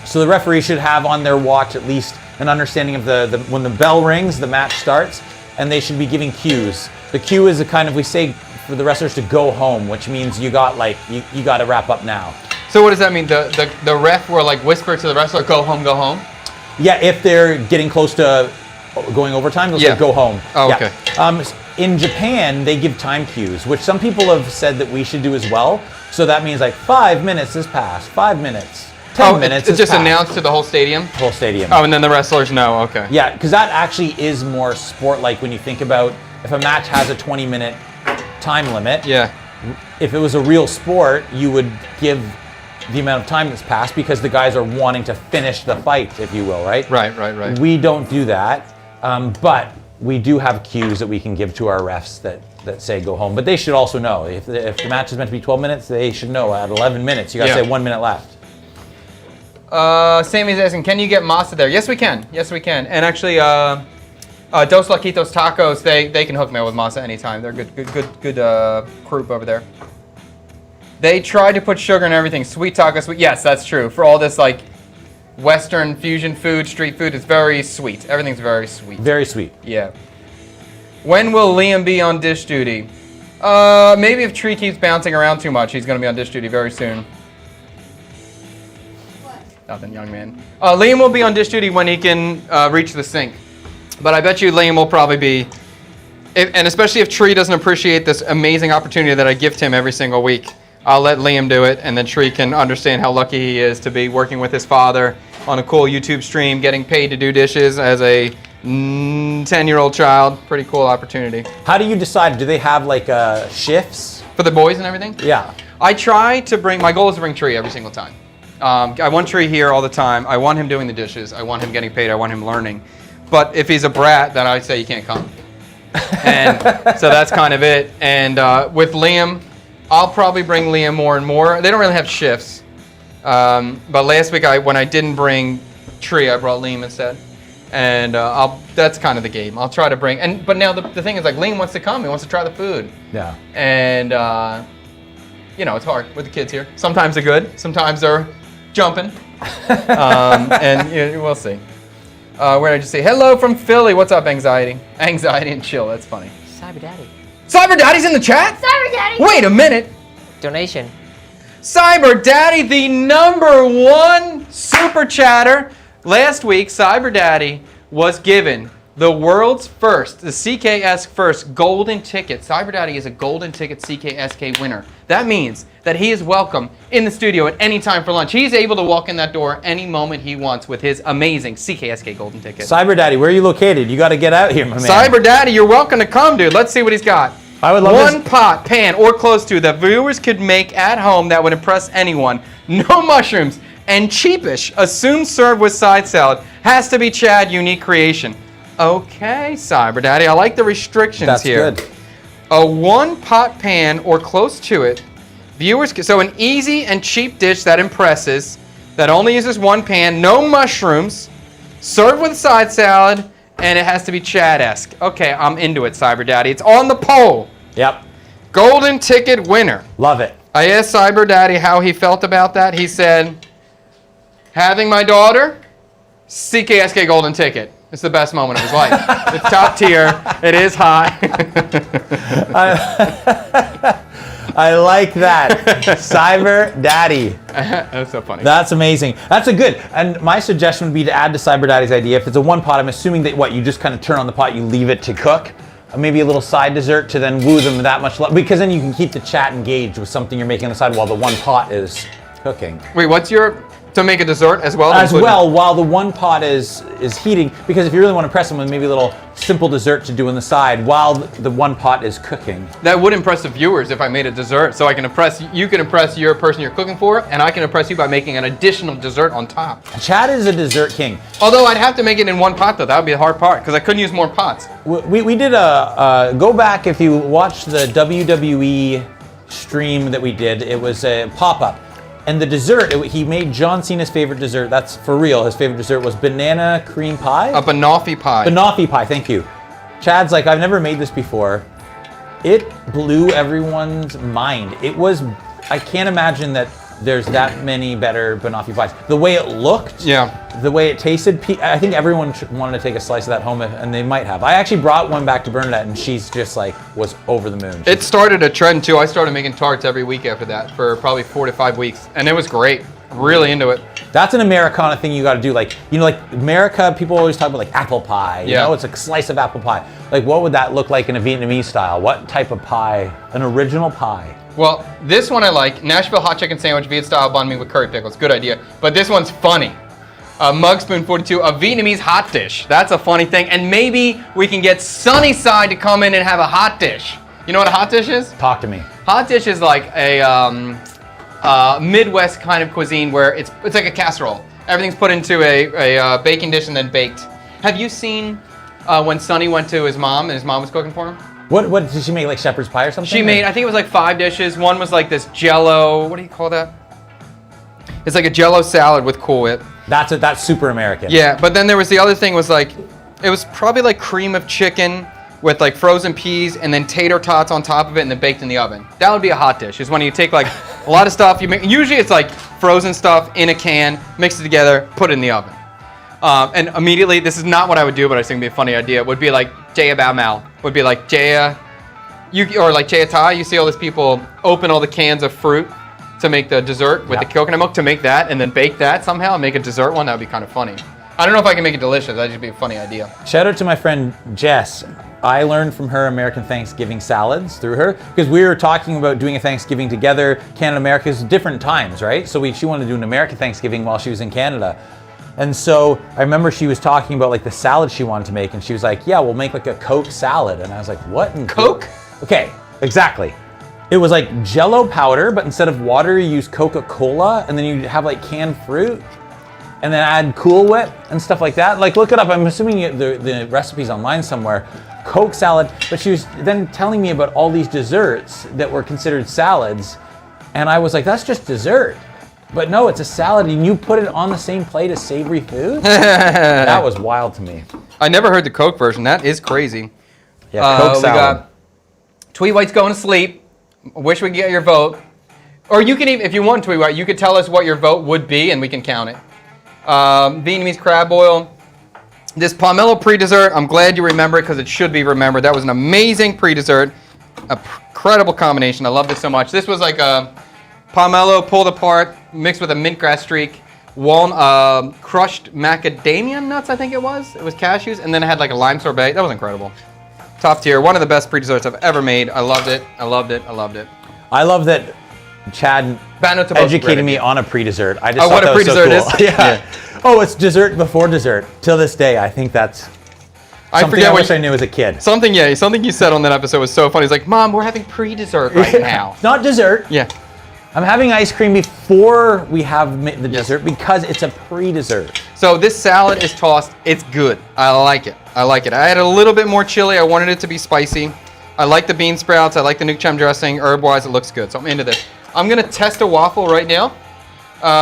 So the referee should have on their watch at least an understanding of the when the bell rings, the match starts, and they should be giving cues. The cue is a kind of, we say for the wrestlers to go home, which means you got to wrap up now. So what does that mean? The ref will like whisper to the wrestler, go home, go home? Yeah, if they're getting close to going overtime, they'll say go home. Oh, yeah. Okay. In Japan, they give time cues, which some people have said that we should do as well. So that means like 5 minutes has passed, 5 minutes, 10 minutes it's just passed. Announced to the whole stadium? Whole stadium. Oh, and then the wrestlers know, okay. Yeah, because that actually is more sport-like when you think about if a match has a 20-minute time limit. Yeah. If it was a real sport, you would give the amount of time that's passed because the guys are wanting to finish the fight, if you will, right? Right. We don't do that, but we do have cues that we can give to our refs that say go home. But they should also know. If the match is meant to be 12 minutes, they should know at 11 minutes, you got to say 1 minute left. Sammy's asking, can you get masa there? Yes, we can. And actually, Dos Laquitos Tacos, they can hook me up with masa anytime. They're good group over there. They tried to put sugar in everything. Sweet tacos, sweet. Yes, that's true. For all this like Western fusion food, street food, it's very sweet. Everything's very sweet. Very sweet. Yeah. When will Liam be on dish duty? Maybe if Tree keeps bouncing around too much, he's going to be on dish duty very soon. What? Nothing, young man. Liam will be on dish duty when he can reach the sink. But I bet you Liam will probably be, and especially if Tree doesn't appreciate this amazing opportunity that I gift him every single week, I'll let Liam do it, and then Tree can understand how lucky he is to be working with his father on a cool YouTube stream, getting paid to do dishes as a 10-year-old child. Pretty cool opportunity. How do you decide? Do they have like shifts? For the boys and everything? Yeah. I try to my goal is to bring Tree every single time. I want Tree here all the time. I want him doing the dishes. I want him getting paid. I want him learning. But if he's a brat, then I'd say you can't come. And so that's kind of it. And with Liam, I'll probably bring Liam more and more. They don't really have shifts. But last week, when I didn't bring Tree, I brought Liam instead. And that's kind of the game. I'll try to bring, but now the thing is like Liam wants to come. He wants to try the food. Yeah. And, it's hard with the kids here. Sometimes they're good. Sometimes they're jumping. And we'll see. Where did I just say? Hello from Philly. What's up, Anxiety? Anxiety and chill. That's funny. Cyber Daddy. Cyber Daddy's in the chat? Cyber Daddy! Wait a minute. Donation. Cyber Daddy, the #1 super chatter. Last week, Cyber Daddy was given the world's first, the CKS first golden ticket. Cyber Daddy is a golden ticket CKSK winner. That means that he is welcome in the studio at any time for lunch. He's able to walk in that door any moment he wants with his amazing CKSK golden ticket. Cyber Daddy, where are you located? You got to get out here, my man. Cyber Daddy, you're welcome to come, dude. Let's see what he's got. I would love one pot, pan, or close to that viewers could make at home that would impress anyone. No mushrooms and cheapish. Assume served with side salad. Has to be Chad unique creation. Okay, Cyber Daddy, I like the restrictions That's here. good. A one pot pan or close to it. Viewers, so an easy and cheap dish that impresses, that only uses one pan, no mushrooms, served with side salad, and it has to be Chad-esque. Okay, I'm into it, Cyber Daddy. It's on the poll. Yep. Golden ticket winner. Love it. I asked Cyber Daddy how he felt about that. He said, having my daughter, CKSK golden ticket. It's the best moment of his life. It's top tier. It is high. I like that. Cyber Daddy. That's so funny. That's amazing. That's a good. And my suggestion would be to add to Cyber Daddy's idea. If it's a one pot, I'm assuming that what you just kind of turn on the pot, you leave it to cook. Maybe a little side dessert to then woo them that much love, because then you can keep the chat engaged with something you're making on the side while the one pot is cooking. Wait, what's your to make a dessert as well? As well, while the one pot is heating, because if you really want to impress them with maybe a little simple dessert to do on the side while the one pot is cooking. That would impress the viewers if I made a dessert, so I can impress you can impress your person you're cooking for, and I can impress you by making an additional dessert on top. Chad is a dessert king. Although I'd have to make it in one pot though, that would be the hard part because I couldn't use more pots. We did go back if you watched the WWE stream that we did. It was a pop-up. And the dessert, he made John Cena's favorite dessert. That's for real. His favorite dessert was banana cream pie. A banoffee pie. Banoffee pie, thank you. Chad's like, I've never made this before. It blew everyone's mind. It was, I can't imagine that there's that many better banoffee pies. The way it looked, the way it tasted, I think everyone wanted to take a slice of that home, and they might have. I actually brought one back to Bernadette, and she's just like, was over the moon. It started a trend too. I started making tarts every week after that for probably 4 to 5 weeks, and it was great. Really into it. That's an Americana thing you got to do. Like, you know, like America, people always talk about like apple pie. You know, it's a slice of apple pie. Like, what would that look like in a Vietnamese style? What type of pie? An original pie. Well, this one I like. Nashville hot chicken sandwich, Viet style banh mi with curry pickles. Good idea. But this one's funny. Mug Spoon 42, a Vietnamese hot dish. That's a funny thing. And maybe we can get Sunnyside to come in and have a hot dish. You know what a hot dish is? Talk to me. Hot dish is like a Midwest kind of cuisine where it's like a casserole. Everything's put into a baking dish and then baked. Have you seen when Sonny went to his mom and his mom was cooking for him? What did she make, like shepherd's pie or something? She made, I think it was like 5 dishes. One was like this Jello, what do you call that? It's like a Jello salad with Cool Whip. That's super American. Yeah, but then there was the other thing was like, it was probably like cream of chicken with like frozen peas and then tater tots on top of it and then baked in the oven. That would be a hot dish, is when you take like a lot of stuff, usually it's like frozen stuff in a can, mix it together, put it in the oven. And immediately, this is not what I would do, but I think it'd be a funny idea, would be like Jaya Bao Mal, would be like Jaya, or like Jaya Thai, you see all these people open all the cans of fruit to make the dessert with the coconut milk, to make that and then bake that somehow and make a dessert one. That would be kind of funny. I don't know if I can make it delicious, that'd just be a funny idea. Shout out to my friend Jess. I learned from her American Thanksgiving salads through her, because we were talking about doing a Thanksgiving together. Canada, America is different times, right? So she wanted to do an American Thanksgiving while she was in Canada. And so I remember she was talking about like the salad she wanted to make, and she was like, yeah, we'll make like a Coke salad. And I was like, what? Coke? Okay, exactly. It was like Jello powder, but instead of water, you use Coca-Cola, and then you have like canned fruit, and then add Cool Whip and stuff like that. Like, look it up. I'm assuming the recipe's online somewhere. Coke salad. But she was then telling me about all these desserts that were considered salads, and I was like, that's just dessert. But no, it's a salad, and you put it on the same plate as savory food? That was wild to me. I never heard the Coke version. That is crazy. Yeah, Coke salad. We got Tweet White's going to sleep. Wish we could get your vote. Or you can even, if you want Tweet White, you could tell us what your vote would be, and we can count it. Vietnamese crab boil. This pomelo pre-dessert, I'm glad you remember it because it should be remembered. That was an amazing pre-dessert. Incredible combination. I love this so much. This was like a pomelo pulled apart, mixed with a mint grass streak, crushed macadamia nuts, I think it was. It was cashews, and then it had like a lime sorbet. That was incredible. Top tier. One of the best pre-desserts I've ever made. I loved it. I loved it. I loved it. I love that Chad educated me on a pre-dessert. I just what a pre-dessert so cool. is? Yeah. Oh, it's dessert before dessert. Till this day, I think that's Something I wish I knew as a kid. Something you said on that episode was so funny. He's like, Mom, we're having pre-dessert right now. It's not dessert. Yeah. I'm having ice cream before we have the dessert because it's a pre-dessert. So this salad is tossed. It's good. I like it. I had a little bit more chili. I wanted it to be spicy. I like the bean sprouts. I like the nuke chum dressing. Herb-wise, it looks good. So I'm into this. I'm going to test a waffle right now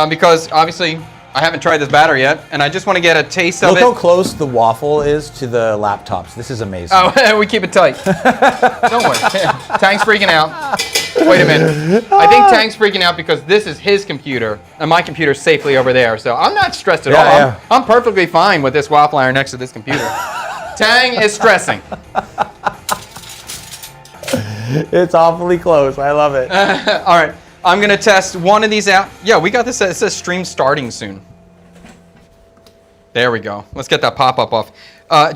because obviously I haven't tried this batter yet, and I just want to get a taste of it. Look how close the waffle is to the laptops. This is amazing. Oh, we keep it tight. Don't worry. Tank's freaking out. Wait a minute. I think Tank's freaking out because this is his computer, and my computer's safely over there. So I'm not stressed at all. Yeah. I'm perfectly fine with this waffle iron next to this computer. Tang is stressing. It's awfully close. I love it. All right. I'm going to test one of these out. Yeah, we got this. It says stream starting soon. There we go. Let's get that pop-up off.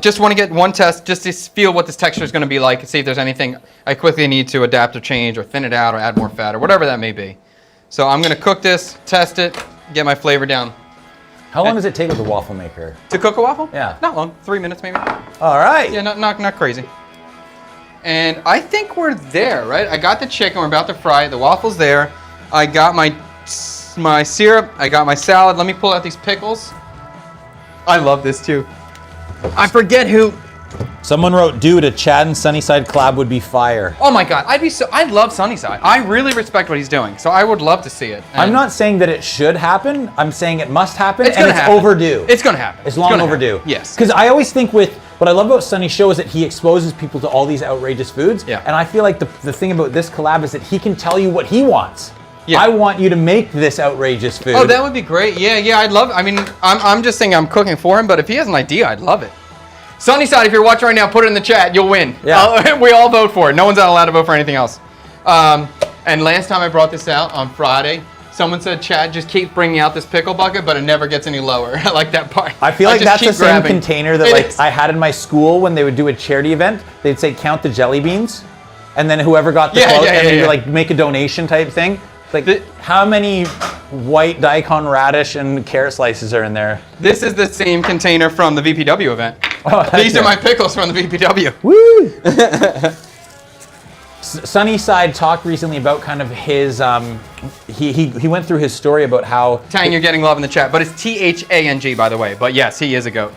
Just want to get one test just to feel what this texture is going to be like and see if there's anything I quickly need to adapt or change or thin it out or add more fat or whatever that may be. So I'm going to cook this, test it, get my flavor down. How long does it take with the waffle maker? To cook a waffle? Yeah. Not long. 3 minutes maybe. All right. Yeah, not crazy. And I think we're there, right? I got the chicken. We're about to fry it. The waffle's there. I got my syrup. I got my salad. Let me pull out these pickles. I love this too. I forget who. Someone wrote, dude, a Chad and Sunnyside collab would be fire. Oh my God, I love Sunnyside. I really respect what he's doing, so I would love to see it. And I'm not saying that it should happen. I'm saying it must happen, It's and gonna it's happen. overdue. It's gonna happen. It's long overdue. Yes. Because I always think what I love about Sunny's show is that he exposes people to all these outrageous foods. Yeah. And I feel like the thing about this collab is that he can tell you what he wants. Yeah. I want you to make this outrageous food. Oh, that would be great. Yeah, I'd love it. I mean, I'm just saying I'm cooking for him, but if he has an idea, I'd love it. Sunnyside, if you're watching right now, put it in the chat. You'll win. Yeah. We all vote for it. No one's allowed to vote for anything else. And last time I brought this out on Friday, someone said, Chad, just keep bringing out this pickle bucket, but it never gets any lower. I like that part. I feel like just that's keep the same grabbing. container that It like is. I had in my school when they would do a charity event. They'd say count the jelly beans, and then whoever got the quote, and then you like make a donation type thing. Like how many white daikon radish and carrot slices are in there? This is the same container from the VPW event. Oh, heck These yeah. are my pickles from the VPW. Woo! Sunnyside talked recently about kind of his he went through his story about how Tang, you're getting love in the chat, but it's THANG, by the way. But yes, he is a goat.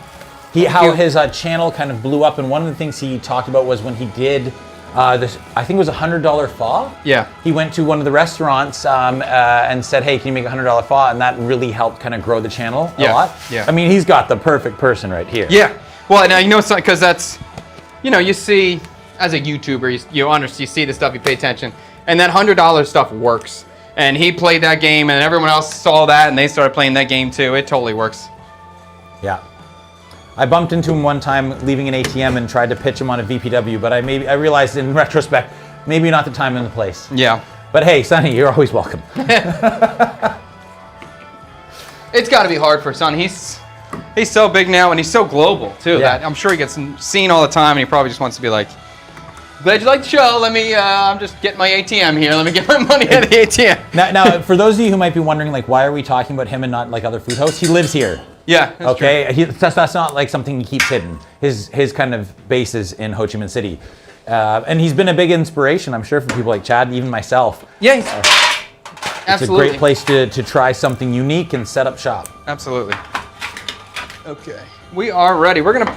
how his channel kind of blew up, and one of the things he talked about was when he did this, I think it was $100 pho. Yeah. He went to one of the restaurants and said, hey, can you make a $100 pho? And that really helped kind of grow the channel a lot. Yeah. I mean, he's got the perfect person right here. Yeah. Well, now you know, because that's, you see, as a YouTuber, you see the stuff, you pay attention, and that $100 stuff works. And he played that game, and everyone else saw that, and they started playing that game too. It totally works. Yeah. I bumped into him one time leaving an ATM and tried to pitch him on a VPW, but I realized in retrospect, maybe not the time and the place. Yeah. But hey, Sonny, you're always welcome. It's got to be hard for Sonny. He's so big now, and he's so global too. Yeah. That I'm sure he gets seen all the time, and he probably just wants to be like, glad you like the show. Let me, I'm just getting my ATM here. Let me get my money out of the ATM. Now, for those of you who might be wondering, like, why are we talking about him and not like other food hosts? He lives here. Yeah. That's Okay, that's not like something he keeps hidden. His kind of base is in Ho Chi Minh City, and he's been a big inspiration, I'm sure, for people like Chad, even myself. Yeah. It's Absolutely. a great place to try something unique and set up shop. Absolutely. Okay, we are ready. We're gonna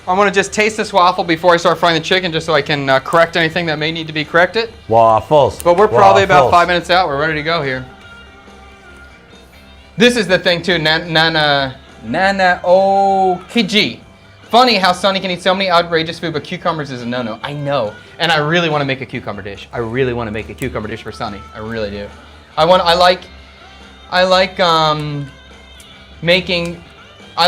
I want to just taste this waffle before I start frying the chicken, just so I can correct anything that may need to be corrected. Waffles. But we're probably about Waffles. 5 minutes out. We're ready to go here. This is the thing too, Nana Okiji. Funny how Sonny can eat so many outrageous food, but cucumbers is a no-no. I know, and I really want to make a cucumber dish. I really want to make a cucumber dish for Sonny. I really do. I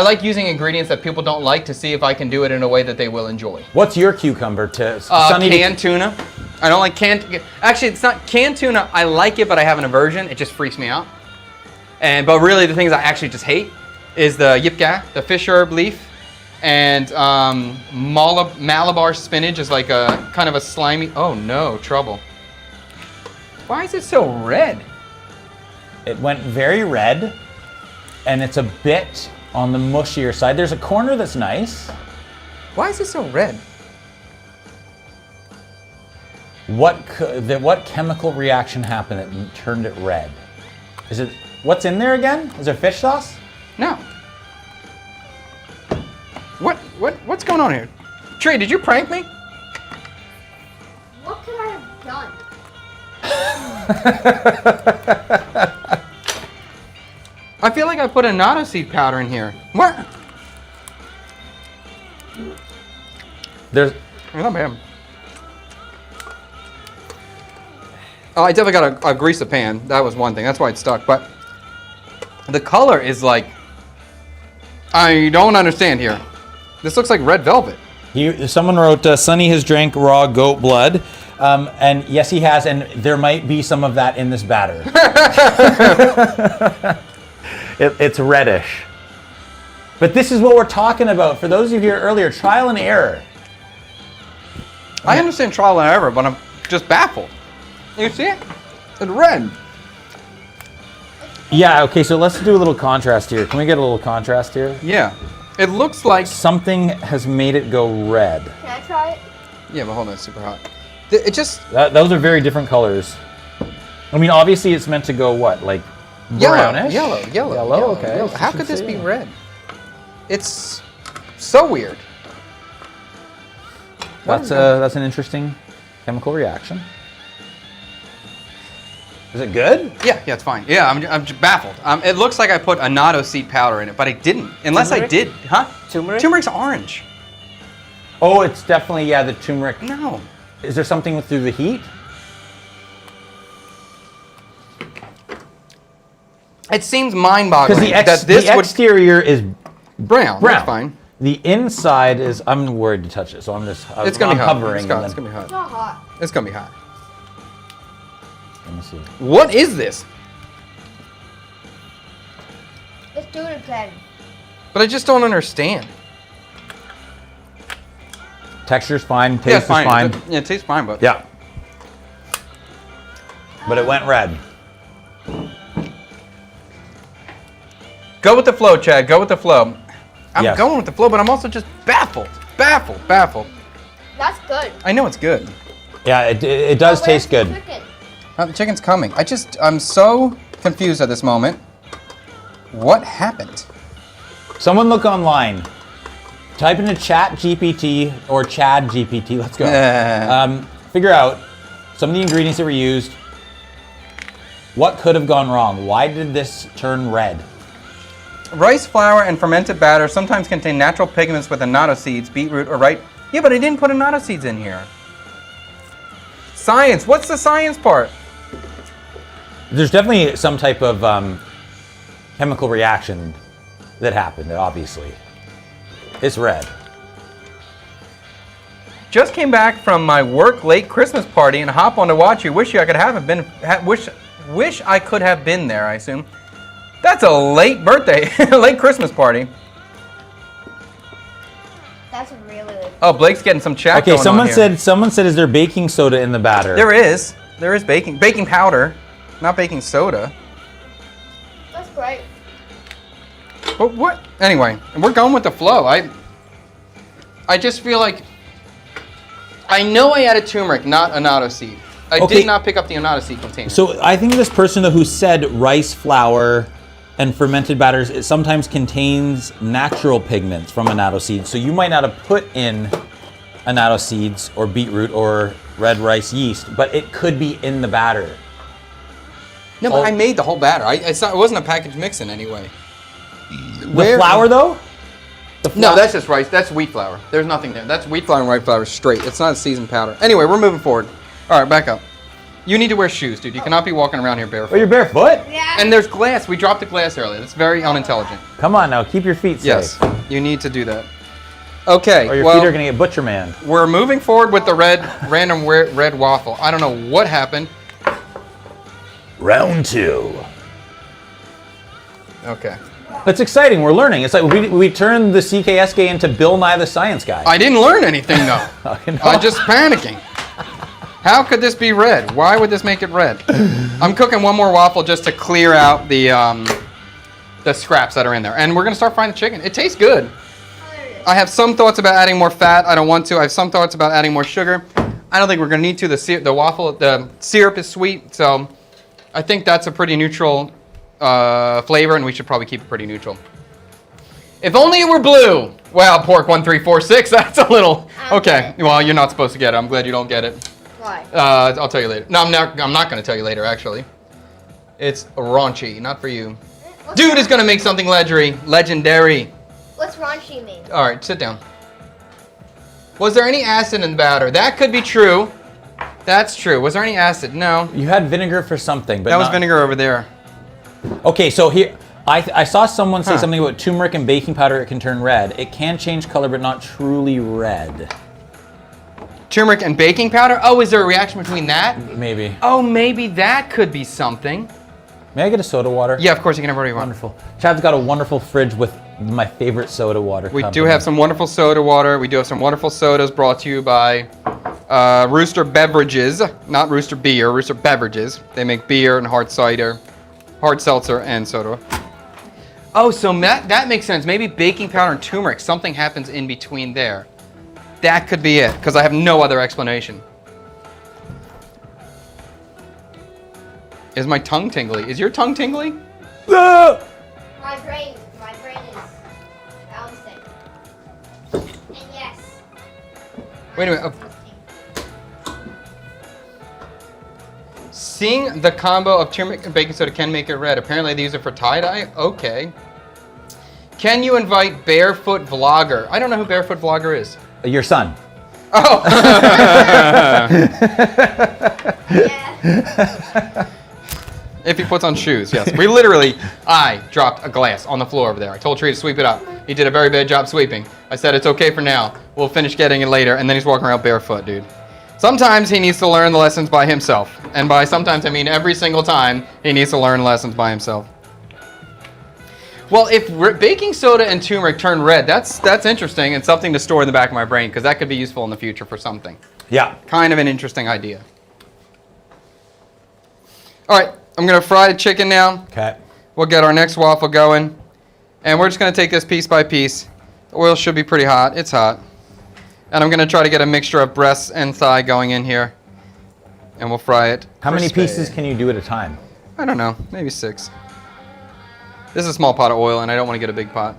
like using ingredients that people don't like to see if I can do it in a way that they will enjoy. What's your cucumber to Canned tuna. I don't like canned. Actually, it's not canned tuna. I like it, but I have an aversion. It just freaks me out. But really, the things I actually just hate is the yipka, the fish herb leaf, and Malabar spinach is like a kind of a slimy. Oh no, trouble. Why is it so red? It went very red, and it's a bit on the mushier side. There's a corner that's nice. Why is it so red? What chemical reaction happened that turned it red? Is it what's in there again? Is there fish sauce? No. What's going on here? Trey, did you prank me? What could I have done? I feel like I put annatto seed powder in here. What? There's Not bad. Oh, I definitely got a grease the pan. That was one thing. That's why it stuck. But the color is like, I don't understand here. This looks like red velvet. Someone wrote, Sonny has drank raw goat blood. And yes, he has, and there might be some of that in this batter. It's reddish. But this is what we're talking about. For those of you here earlier, trial and error. I understand trial and error, but I'm just baffled. You see it? It's red. Yeah, okay, so let's do a little contrast here. Can we get a little contrast here? Yeah. It looks like... Something has made it go red. Can I try it? Yeah, but hold on, it's super hot. It just... Those are very different colors. I mean, obviously it's meant to go what? Like brownish? Yellow, okay. yellow. How could this be red? It's so weird. That's an interesting chemical reaction. Is it good? Yeah, it's fine. Yeah, I'm just baffled. It looks like I put annatto seed powder in it, but I didn't. Unless Turmeric? I did. Huh? Turmeric? Turmeric's orange. Oh, it's definitely, yeah, the turmeric. No. Is there something through the heat? It seems mind-boggling Because that this the would... exterior is Brown. That's fine. The inside is, I'm worried to touch it, so I'm just It's gonna be hot. hovering. It's gonna be It's hot. not hot. It's gonna be hot. Let me see. What is this? Let's do it again. But I just don't understand. Texture's fine, Yeah, taste it's fine. is fine. Yeah, it tastes fine, but... Yeah. But it went red. Go with the flow, Chad. Go with the flow. I'm Yes. going with the flow, but I'm also just baffled. Baffled. That's good. I know it's good. Yeah, it does But taste where's the good. chicken? The chicken's coming. I'm so confused at this moment. What happened? Someone look online. Type into Chat GPT or Chad GPT. Let's go. Figure out some of the ingredients that were used. What could have gone wrong? Why did this turn red? Rice flour and fermented batter sometimes contain natural pigments with annatto seeds, beetroot, or right. Yeah, but I didn't put annatto seeds in here. Science. What's the science part? There's definitely some type of chemical reaction that happened, obviously. It's red. Just came back from my work late Christmas party and hop on to watch you. Wish I could have been there, I assume. That's a late birthday, late Christmas party. That's really good. Oh, Blake's getting some chat Okay, going on someone here. said, is there baking soda in the batter? There is baking powder, not baking soda. That's great. But what? Anyway, we're going with the flow. I just feel like I know I added turmeric, not annatto seed. I Okay. did not pick up the annatto seed container. So I think this person who said rice flour and fermented batters, it sometimes contains natural pigments from annatto seeds. So you might not have put in annatto seeds or beetroot or red rice yeast, but it could be in the batter. no, but I made the whole batter. It wasn't a packaged mix in any way. The flour though? No, that's just rice. That's wheat flour. There's nothing there. That's wheat flour and white flour straight. It's not a seasoned powder. Anyway, we're moving forward. All right, back up. You need to wear shoes, dude. You cannot be walking around here barefoot. Oh, you're barefoot? Yeah. And there's glass. We dropped the glass earlier. That's very unintelligent. Come on now, keep your feet safe. Yes, you need to do that. Okay, Or your well, feet are gonna get butcher man. we're moving forward with the random red waffle. I don't know what happened. Round 2. Okay. That's exciting, we're learning. It's like we turned the CKS guy into Bill Nye the Science Guy. I didn't learn anything though. I know. I'm just panicking. How could this be red? Why would this make it red? I'm cooking one more waffle just to clear out the scraps that are in there. And we're gonna start frying the chicken. It tastes good. Oh, there it I have some thoughts about adding more fat. I don't want to. I have some thoughts about adding more sugar. I don't think we're going to need to. The waffle, the syrup is sweet, so I think that's a pretty neutral flavor, and we should probably keep it pretty neutral. If only it were blue. Well, pork 1346. That's a little okay. Well, you're not supposed to get it. I'm glad you don't get it. Why? I'll tell you later. No, I'm not going to tell you later. Actually, it's raunchy. Not for you. Dude is going to make something legendary. What's raunchy mean? All right, sit down. Was there any acid in the batter? That could be true. That's true. Was there any acid? No. You had vinegar for something, but That was vinegar over there. Okay, so here, I saw someone say something about turmeric and baking powder. It can turn red. It can change color, but not truly red. Turmeric and baking powder? Oh, is there a reaction between that? Maybe. Oh, maybe that could be something. May I get a soda water? Yeah, of course you can have whatever you want. Wonderful. Chad's got a wonderful fridge with my favorite soda water. We do have some wonderful soda water. We do have some wonderful sodas brought to you by Rooster Beverages. Not Rooster Beer, Rooster Beverages. They make beer and hard cider, hard seltzer, and soda. Oh, so that makes sense. Maybe baking powder and turmeric, something happens in between there. That could be it, because I have no other explanation. Is my tongue tingly? Is your tongue tingly? My brain is bouncing. And yes. Wait a minute. Oh. Seeing the combo of turmeric and baking soda can make it red. Apparently they use it for tie-dye? Okay. Can you invite Barefoot Vlogger? I don't know who Barefoot Vlogger is. Your son. Oh! Yeah. If he puts on shoes, yes. I dropped a glass on the floor over there. I told Tree to sweep it up. He did a very bad job sweeping. I said, it's okay for now. We'll finish getting it later. And then he's walking around barefoot, dude. Sometimes he needs to learn the lessons by himself. And by sometimes, I mean every single time he needs to learn lessons by himself. Well, if baking soda and turmeric turn red, that's interesting and something to store in the back of my brain because that could be useful in the future for something. Yeah. Kind of an interesting idea. All right. I'm going to fry the chicken now. Okay. We'll get our next waffle going. And we're just going to take this piece by piece. The oil should be pretty hot. It's hot. And I'm going to try to get a mixture of breast and thigh going in here. And we'll fry it. How many pieces can you do at a time? I don't know. Maybe 6. This is a small pot of oil, and I don't want to get a big pot.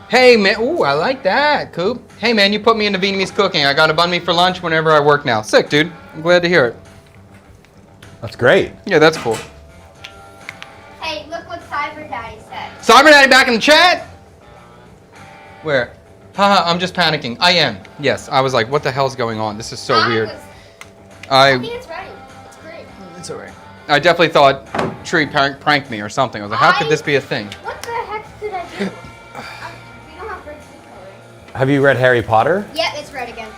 Hey, man. Ooh, I like that, Coop. Hey, man, you put me into Vietnamese cooking. I got a banh mi for lunch whenever I work now. Sick, dude. I'm glad to hear it. That's great. Yeah, that's cool. Hey, look what Cyber Daddy said. Cyber Daddy back in the chat? Where? Haha, I'm just panicking. I am. Yes, I was like, what the hell's going on? This is so weird. I think it's ready. It's great. It's alright. I definitely thought Tree pranked me or something. I was like, how could this be a thing? What the heck did I do? We don't have red food color. Have you read Harry Potter? Yeah, it's red again.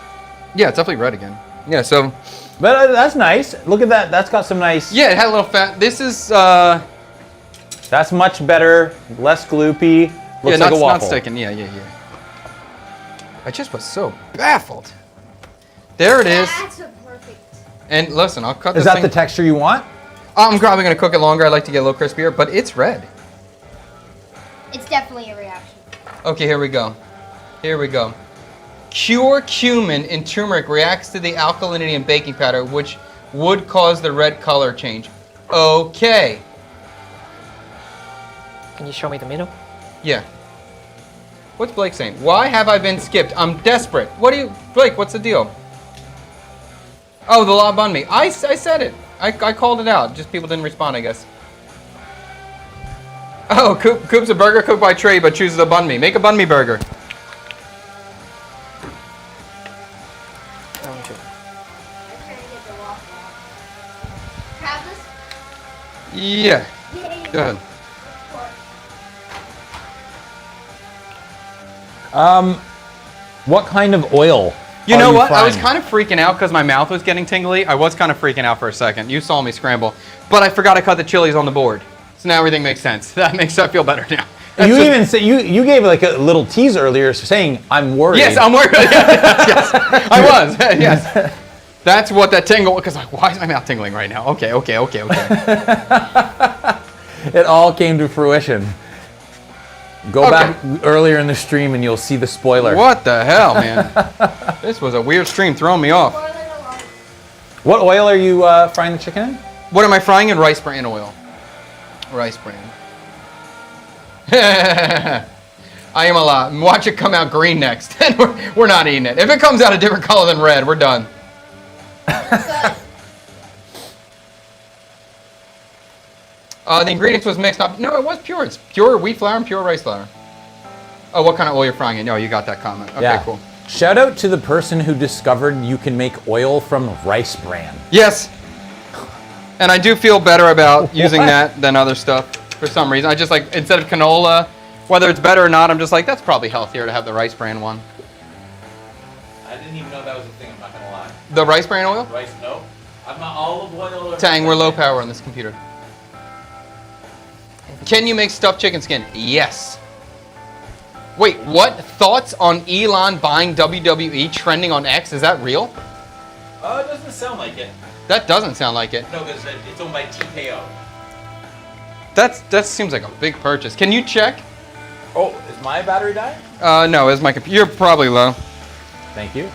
Yeah, it's definitely red again. Yeah, so... But that's nice. Look at that. That's got some nice... Yeah, it had a little fat. This is, That's much better. Less gloopy. Looks like a waffle. not sticking. Yeah. I just was so baffled. There it is. That's a perfect. And listen, I'll cut this Is that thing. the texture you want? I'm probably going to cook it longer. I like to get a little crispier, but it's red. It's definitely a reaction. Okay, here we go. Pure cumin in turmeric reacts to the alkalinity in baking powder, which would cause the red color change. Okay. Can you show me the middle? Yeah. What's Blake saying? Why have I been skipped? I'm desperate. Blake, what's the deal? Oh, the la banh mi. I said it. I called it out. Just people didn't respond, I guess. Oh, Coop's a burger cooked by Trey, but chooses a banh mi. Make a banh mi burger. I'm trying to get the waffle out. Have this? Yeah. Yay. Go ahead. What kind of oil? You know what? I was frying? kind of freaking out because my mouth was getting tingly. I was kind of freaking out for a second. You saw me scramble. But I forgot I cut the chilies on the board. So now everything makes sense. That makes I feel better now. You even say you gave like a little tease earlier saying I'm worried. Yes, I'm worried. Yes. I was. Yes. That's what that tingle, because like, why is my mouth tingling right now? Okay. It all came to fruition. Go back earlier in the stream and you'll see the spoiler. What the hell, man? This was a weird stream, throwing me off. What oil are you frying the chicken in? What am I frying in? Rice bran oil. Rice bran. I am a lot. Watch it come out green next. And we're not eating it. If it comes out a different color than red, we're done. The ingredients was mixed up. No, it was pure. It's pure wheat flour and pure rice flour. Oh, what kind of oil you're frying it? No, you got that comment. Okay, yeah. Cool. Shout out to the person who discovered you can make oil from rice bran. Yes. And I do feel better about using that than other stuff for some reason. I just like, instead of canola, whether it's better or not, I'm just like, that's probably healthier to have the rice bran one. I didn't even know that was a thing, I'm not gonna lie. The rice bran oil? Rice, no. I'm not olive oil or... Tang, we're low power on this computer. Can you make stuffed chicken skin? Yes. Wait, what? Thoughts on Elon buying WWE trending on X? Is that real? It doesn't sound like it. That doesn't sound like it. No, because it's owned by TKO. That seems like a big purchase. Can you check? Oh, is my battery dying? No, it's my computer. You're probably low. Thank you.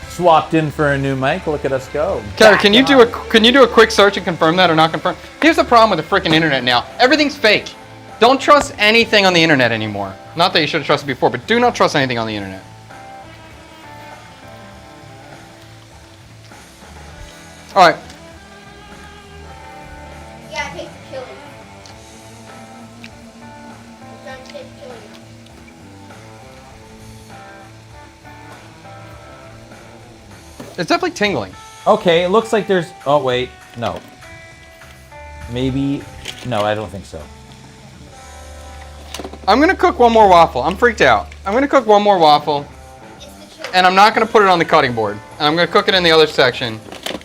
Swapped in for a new mic. Look at us go. Carrie, can you do a quick search and confirm that or not confirm? Here's the problem with the freaking internet now. Everything's fake. Don't trust anything on the internet anymore. Not that you should have trusted before, but do not trust anything on the internet. All right. Yeah, I taste chili. I'm trying to taste chili. It's definitely tingling. Okay, it looks like there's... Oh, wait. No. Maybe... No, I don't think so. I'm going to cook one more waffle. I'm freaked out. I'm going to cook one more waffle. It's the chili. And I'm not going to put it on the cutting board. And I'm going to cook it in the other section.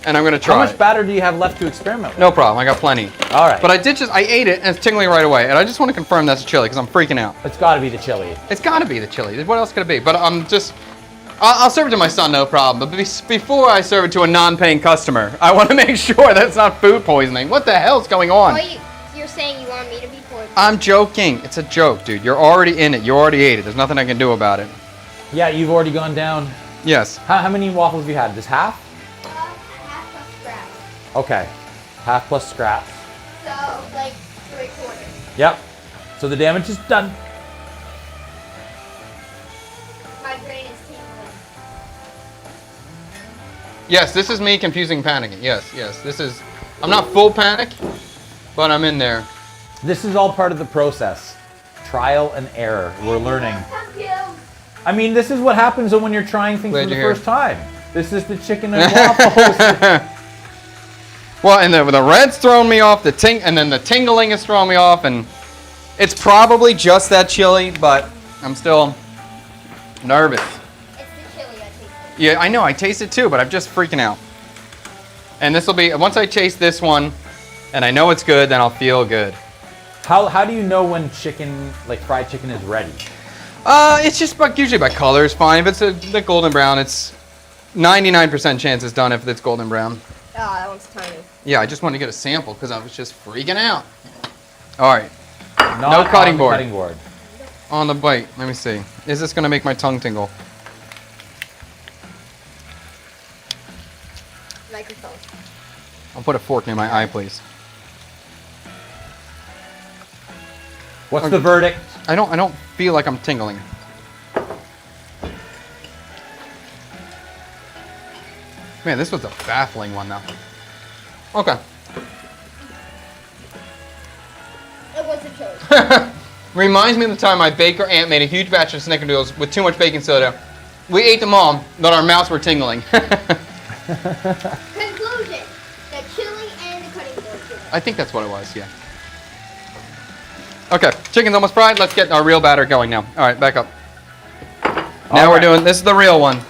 And I'm going to try How much it. batter do you have left to experiment with? No problem. I got plenty. All right. But I ate it and it's tingling right away. And I just want to confirm that's chili because I'm freaking out. It's got to be the chili. It's got to be the chili. What else could it be? But I'll serve it to my son, no problem. But before I serve it to a non-paying customer, I want to make sure that it's not food poisoning. What the hell's going on? Oh, you're saying you want me to be poisoned? I'm joking. It's a joke, dude. You're already in it. You already ate it. There's nothing I can do about it. Yeah, you've already gone down. Yes. How many waffles have you had? Just half? Half plus scraps. Okay. Half plus scraps. So, like, 3/4. Yep. So the damage is done. My brain is tingling. Yes, this is me confusing panicking. Yes. This is... I'm not full panic, but I'm in there. This is all part of the process. Trial and error. We're learning. I mean, this is what happens when you're trying things for the first time. This is the chicken and waffles. Well, and the red's throwing me off, and then the tingling is throwing me off, and it's probably just that chili, but I'm still nervous. It's the chili I taste. Yeah, I know, I taste it too, but I'm just freaking out. And this will be, once I taste this one, and I know it's good, then I'll feel good. How do you know when chicken, like fried chicken, is ready? It's just usually by color is fine. If it's the golden brown, it's 99% chance it's done if it's golden brown. Oh, that one's tiny. Yeah, I just wanted to get a sample because I was just freaking out. All right. Not No cutting on the board. cutting board. On the bite. Let me see. Is this going to make my tongue tingle? Microphone. I'll put a fork near my eye, please. What's the verdict? I don't feel like I'm tingling. Man, this was a baffling one though. Okay. It was the chili. Reminds me of the time my baker aunt made a huge batch of snickerdoodles with too much baking soda. We ate them all, but our mouths were tingling. Conclusion. The chili and the cutting board. I think that's what it was, yeah. Okay, chicken's almost fried. Let's get our real batter going now. All right, back up. Now we're doing, this is the real one.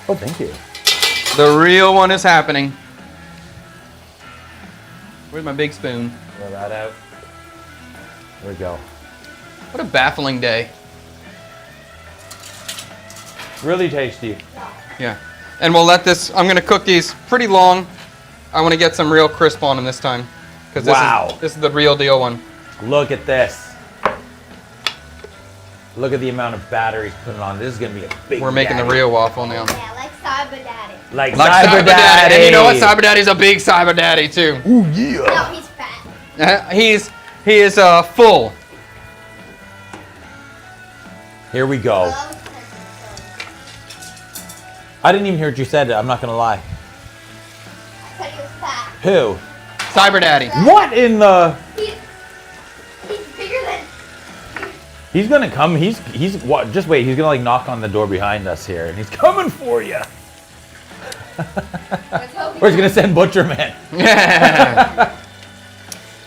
Oh, thank you. The real one is happening. Where's my big spoon? Throw that out. There we go. What a baffling day. Really tasty. Yeah. And we'll let this, I'm going to cook these pretty long. I want to get some real crisp on them this time. Because Wow. This is the real deal one. Look at this. Look at the amount of batteries put on. This is gonna be a big. We're making the daddy. real waffle now. Yeah, like Cyber Daddy. Like Cyber Daddy. And you know what? Cyber Daddy's a big Cyber Daddy too. Ooh yeah. No, he's fat. He is full. Here we go. I didn't even hear what you said. I'm not gonna lie. I said he was fat. Who? Cyber Daddy. What in the? He's bigger than. He's gonna come. He's what? Just wait. He's gonna like knock on the door behind us here, and he's coming for you. Or he's gonna send Butcherman. Yeah.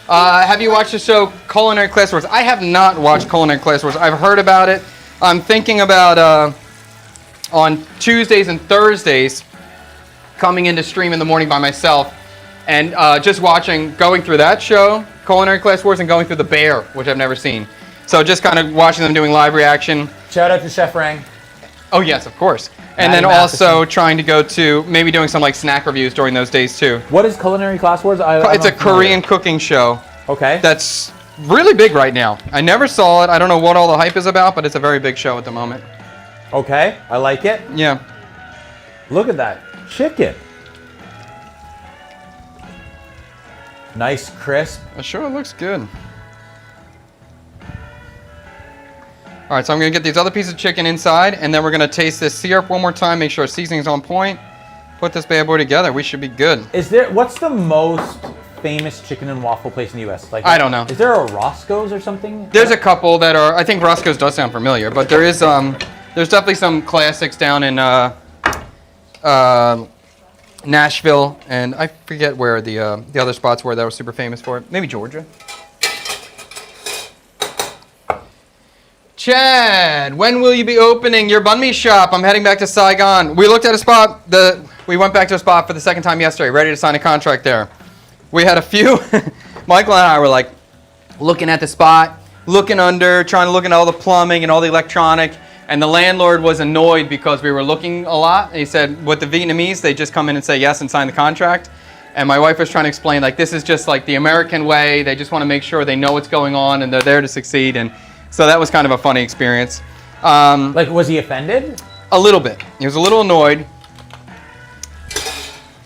Have you watched the show Culinary Class Wars? I have not watched Culinary Class Wars. I've heard about it. I'm thinking about on Tuesdays and Thursdays coming into stream in the morning by myself and just going through that show, Culinary Class Wars, and going through The Bear, which I've never seen. So just kind of watching them doing live reaction. Shout out to Chef Rang. Oh yes, of course. And Maddie then also Matheson. trying to go to maybe doing some like snack reviews during those days too. What is Culinary Class Wars? It's a Korean cooking show. Okay. That's really big right now. I never saw it. I don't know what all the hype is about, but it's a very big show at the moment. Okay. I like it. Yeah. Look at that chicken. Nice, crisp. It sure looks good. All right, so I'm gonna get these other pieces of chicken inside, and then we're gonna taste this syrup one more time, make sure seasoning's on point. Put this bad boy together. We should be good. What's the most famous chicken and waffle place in the U.S.? Like, I don't know. Is there a Roscoe's or something? There's a couple that are. I think Roscoe's does sound familiar, but there's definitely some classics down in Nashville, and I forget where the other spots were that were super famous for it. Maybe Georgia. Chad, when will you be opening your banh mi shop? I'm heading back to Saigon. We looked at a spot. We went back to a spot for the second time yesterday, ready to sign a contract there. We had a few. Michael and I were like looking at the spot, looking under, trying to look at all the plumbing and all the electronic. And the landlord was annoyed because we were looking a lot. And he said, with the Vietnamese, they just come in and say yes and sign the contract. And my wife was trying to explain, like, this is just like the American way. They just want to make sure they know what's going on and they're there to succeed. And so that was kind of a funny experience. Like, was he offended? A little bit. He was a little annoyed.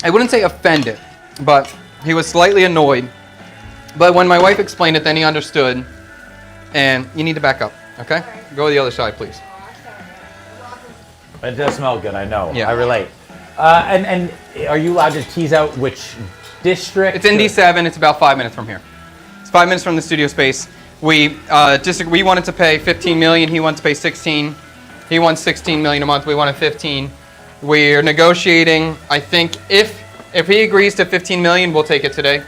I wouldn't say offended, but he was slightly annoyed. But when my wife explained it, then he understood. And you need to back up, okay? Go to the other side, please. It does smell good, I know. Yeah. I relate. And are you allowed to tease out which district? It's in D7. It's about 5 minutes from here. It's 5 minutes from the studio space. We wanted to pay 15 million. He wanted to pay 16. He wants 16 million a month. We wanted 15. We're negotiating. I think if he agrees to 15 million, we'll take it today.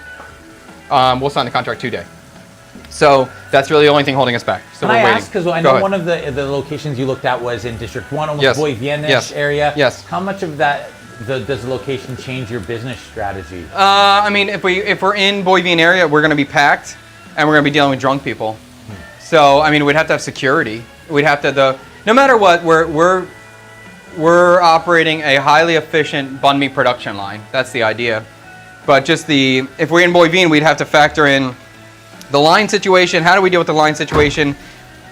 We'll sign the contract today. So that's really the only thing holding us back. So Can we're I waiting. ask, because I know one of the locations you looked at was in District 1, almost Yes. Boy Vienish Yes. area. Yes. How much of that does the location change your business strategy? I mean, if we're in Boy Vian area, we're going to be packed, and we're going to be dealing with drunk people. So I mean, we'd have to have security. We'd have to no matter what, we're operating a highly efficient banh mi production line. That's the idea. But just if we're in Boy Vian, we'd have to factor in the line situation. How do we deal with the line situation?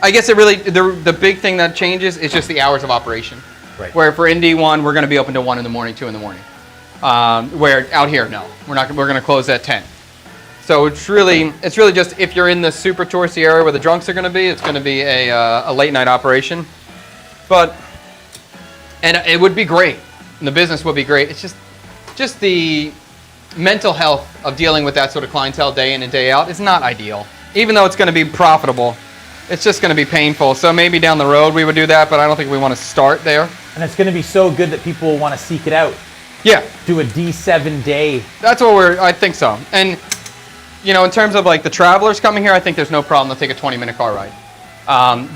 I guess the big thing that changes is just the hours of operation. Right. Where for in D1, we're going to be open to 1 in the morning, 2 in the morning. Where out here, no, we're going to close at 10. So it's really just if you're in the super touristy area where the drunks are going to be, it's going to be a late night operation. And it would be great, and the business would be great. It's just the mental health of dealing with that sort of clientele day in and day out is not ideal. Even though it's going to be profitable, it's just going to be painful. So maybe down the road we would do that, but I don't think we want to start there. And it's going to be so good that people will want to seek it out. Yeah, Do a D7 day. that's what I think so. And you know, in terms of like the travelers coming here, I think there's no problem. They'll take a 20-minute car ride.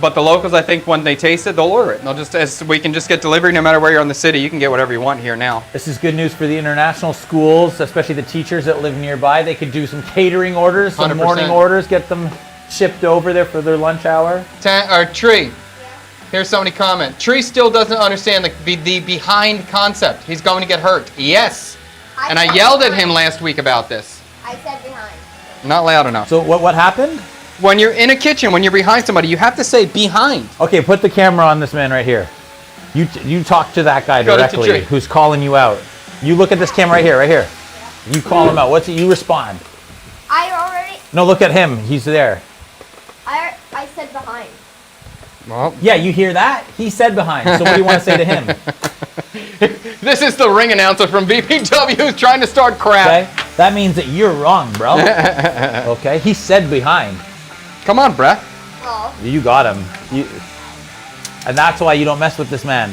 But the locals, I think, when they taste it, they'll order it. And we can just get delivery no matter where you're in the city. You can get whatever you want here now. This is good news for the international schools, especially the teachers that live nearby. They could do some catering orders, some 100%. morning orders, get them shipped over there for their lunch hour. Tree, here's somebody comment. Tree still doesn't understand the behind concept. He's going to get hurt. Yes. And I said yelled at behind. him last week about this. I said behind. Not loud enough. So what happened? when you're in a kitchen, when you're behind somebody, you have to say behind. Okay, put the camera on this man right here. You talk to that guy Go to directly Jay. who's calling you out. You look at this camera right here, right here. You call him out. What's it? You respond. I already. No, look at him. He's there. I said behind. Well, Yeah, you hear that? He said behind. So what do you want to say to him? this is the ring announcer from BPW who's trying to start crap. Okay? That means that you're wrong, bro. Okay? He said behind. Come on, bruh. Oh. You got him. And that's why you don't mess with this man.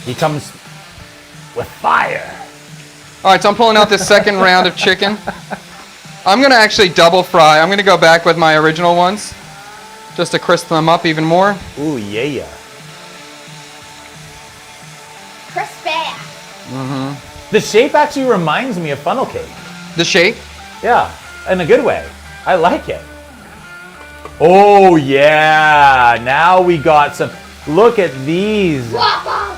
He comes with fire. All right, so I'm pulling out this second round of chicken. I'm going to actually double fry. I'm going to go back with my original ones just to crisp them up even more. Ooh, yeah. Crispy. The shape actually reminds me of funnel cake. The shape. Yeah, in a good way. I like it. Oh, yeah. Now we got some. Look at these. Waffle.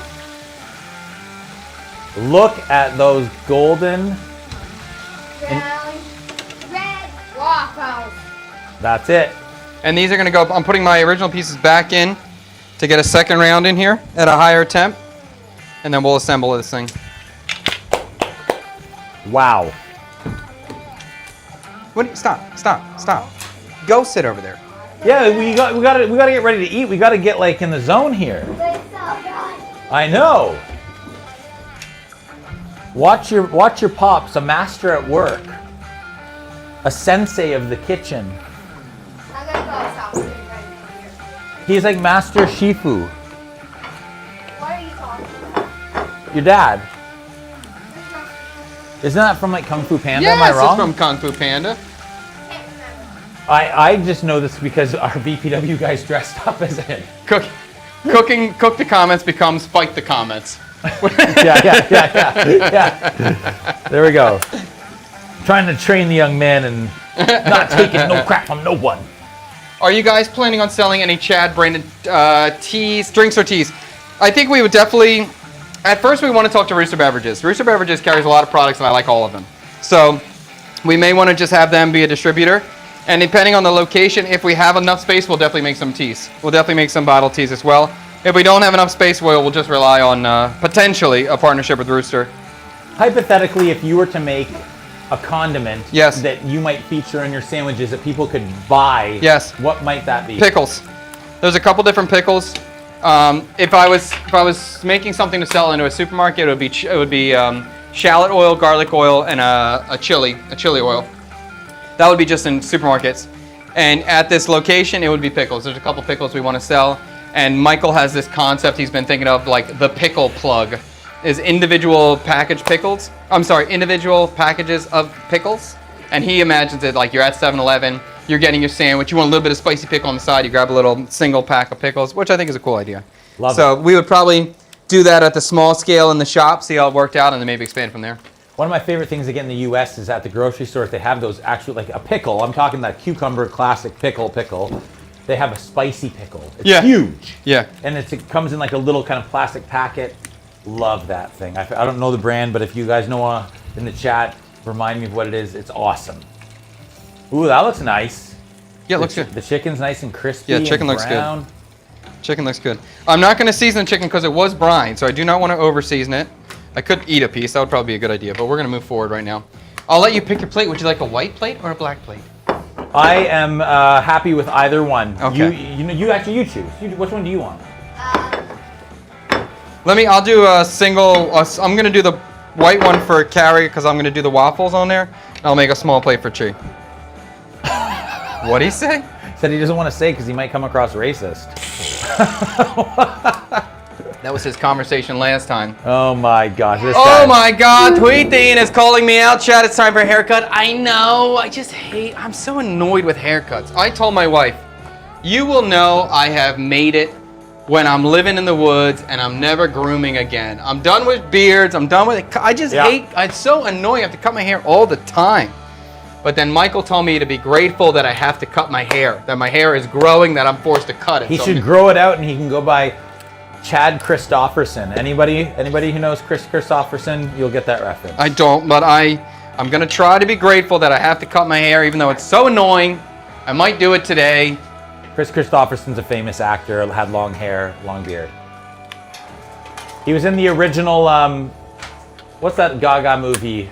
Look at those golden. Brown. Red. Waffles. That's it. And these are going to go, I'm putting my original pieces back in to get a second round in here at a higher temp. And then we'll assemble this thing. Wow. Stop. Go sit over there. Yeah, we got to get ready to eat. We got to get like in the zone here. They so good. I know. Watch your pops, a master at work, a sensei of the kitchen. I'm gonna go south right here. He's like Master Shifu. What are you talking about? Your dad. Isn't that from like Kung Fu Panda? Yes, Am I wrong? it's from Kung Fu Panda. Can't remember. I just know this because our BPW guys dressed up as it. Cook the comments becomes fight the comments. Yeah. There we go. Trying to train the young man and not taking no crap from no one. Are you guys planning on selling any Chad branded teas, drinks or teas? I think we would definitely, at first we want to talk to Rooster Beverages. Rooster Beverages carries a lot of products and I like all of them. So we may want to just have them be a distributor. And depending on the location, if we have enough space, we'll definitely make some teas. We'll definitely make some bottled teas as well. If we don't have enough space, we'll just rely on potentially a partnership with Rooster. Hypothetically, if you were to make a condiment Yes. that you might feature in your sandwiches that people could buy, Yes. what might that be? Pickles. There's a couple different pickles. If I was making something to sell into a supermarket, it would be shallot oil, garlic oil, and a chili oil. That would be just in supermarkets. And at this location, it would be pickles. There's a couple pickles we want to sell. And Michael has this concept he's been thinking of, like the pickle plug, is individual individual packages of pickles. And he imagines it like you're at 7-Eleven, you're getting your sandwich, you want a little bit of spicy pickle on the side, you grab a little single pack of pickles, which I think is a cool idea. Love so we would probably do that at the small scale in the shop, see how it worked out, and then maybe expand from there. One of my favorite things to get in the U.S. is at the grocery store, they have those actually like a pickle. I'm talking that cucumber classic pickle. They have a spicy pickle. It's huge. Yeah. And it comes in like a little kind of plastic packet. Love that thing. I don't know the brand, but if you guys know in the chat, remind me of what it is. It's awesome. Ooh, that looks nice. Yeah, it looks good. The chicken's nice and crispy. Yeah, chicken and looks good. brown. Chicken looks good. I'm not going to season the chicken because it was brine, so I do not want to over season it. I could eat a piece. That would probably be a good idea, but we're going to move forward right now. I'll let you pick your plate. Would you like a white plate or a black plate? I am happy with either one. Okay. You choose. Which one do you want? I'll do a single, I'm going to do the white one for Carrie because I'm going to do the waffles on there. And I'll make a small plate for Chi. What'd he say? Said he doesn't want to say because he might come across racist. That was his conversation last time. Oh my gosh. This Oh guy. my God, Tweeteen is calling me out. Chat, it's time for a haircut. I know, I'm so annoyed with haircuts. I told my wife, you will know I have made it when I'm living in the woods and I'm never grooming again. I'm done with beards, I'm done with it. I just hate, it's so annoying. I have to cut my hair all the time. But then Michael told me to be grateful that I have to cut my hair, that my hair is growing, that I'm forced to cut it. He should grow it out and he can go by Chad Christopherson. Anybody who knows Chris Christopherson, you'll get that reference. I don't, but I'm gonna try to be grateful that I have to cut my hair, even though it's so annoying. I might do it today. Chris Christopherson's a famous actor, had long hair, long beard. He was in the original, what's that Gaga movie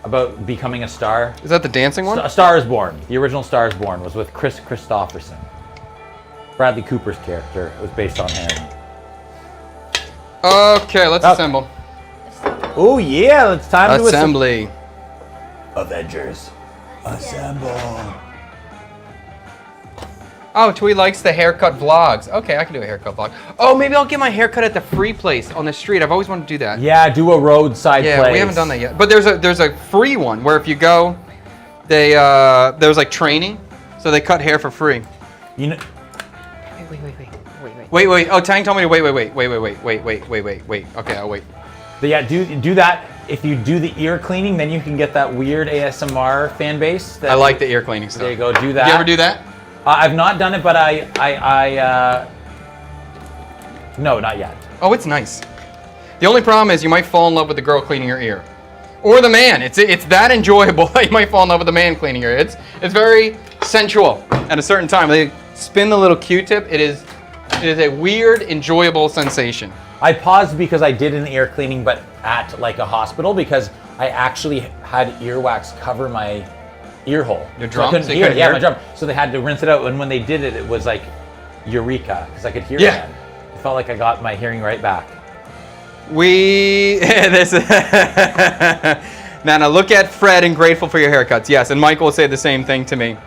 about becoming a star? Is that the dancing one? A Star is Born. The original Star is Born was with Chris Christopherson. Bradley Cooper's character was based on him. Okay, let's assemble. Oh yeah, it's time to Assembly. Avengers. Assemble. Oh, Twee likes the haircut vlogs. Okay, I can do a haircut vlog. Oh, maybe I'll get my haircut at the free place on the street. I've always wanted to do that. Yeah, do a roadside place. Yeah, we haven't done that yet. But there's a free one where if you go, there's like training, so they cut hair for free. You know. Wait. Oh, Tang told me to wait. Okay, I'll wait. But yeah, do that. If you do the ear cleaning, then you can get that weird ASMR fan base. I like the ear cleaning stuff. There you go. Do that. Did you ever do that? I've not done it, but no, not yet. Oh, it's nice. The only problem is you might fall in love with the girl cleaning your ear, or the man. It's that enjoyable that you might fall in love with the man cleaning your ear. It's very sensual at a certain time. They spin the little Q-tip. It is a weird, enjoyable sensation. I paused because I did an ear cleaning, but at like a hospital because I actually had earwax cover my ear hole. Your drum? So I couldn't hear it. Yeah, my drum. So they had to rinse it out, and when they did it, it was like eureka because I could hear it again. It felt like I got my hearing right back. Now look at Fred and grateful for your haircuts. Yes, and Michael will say the same thing to me.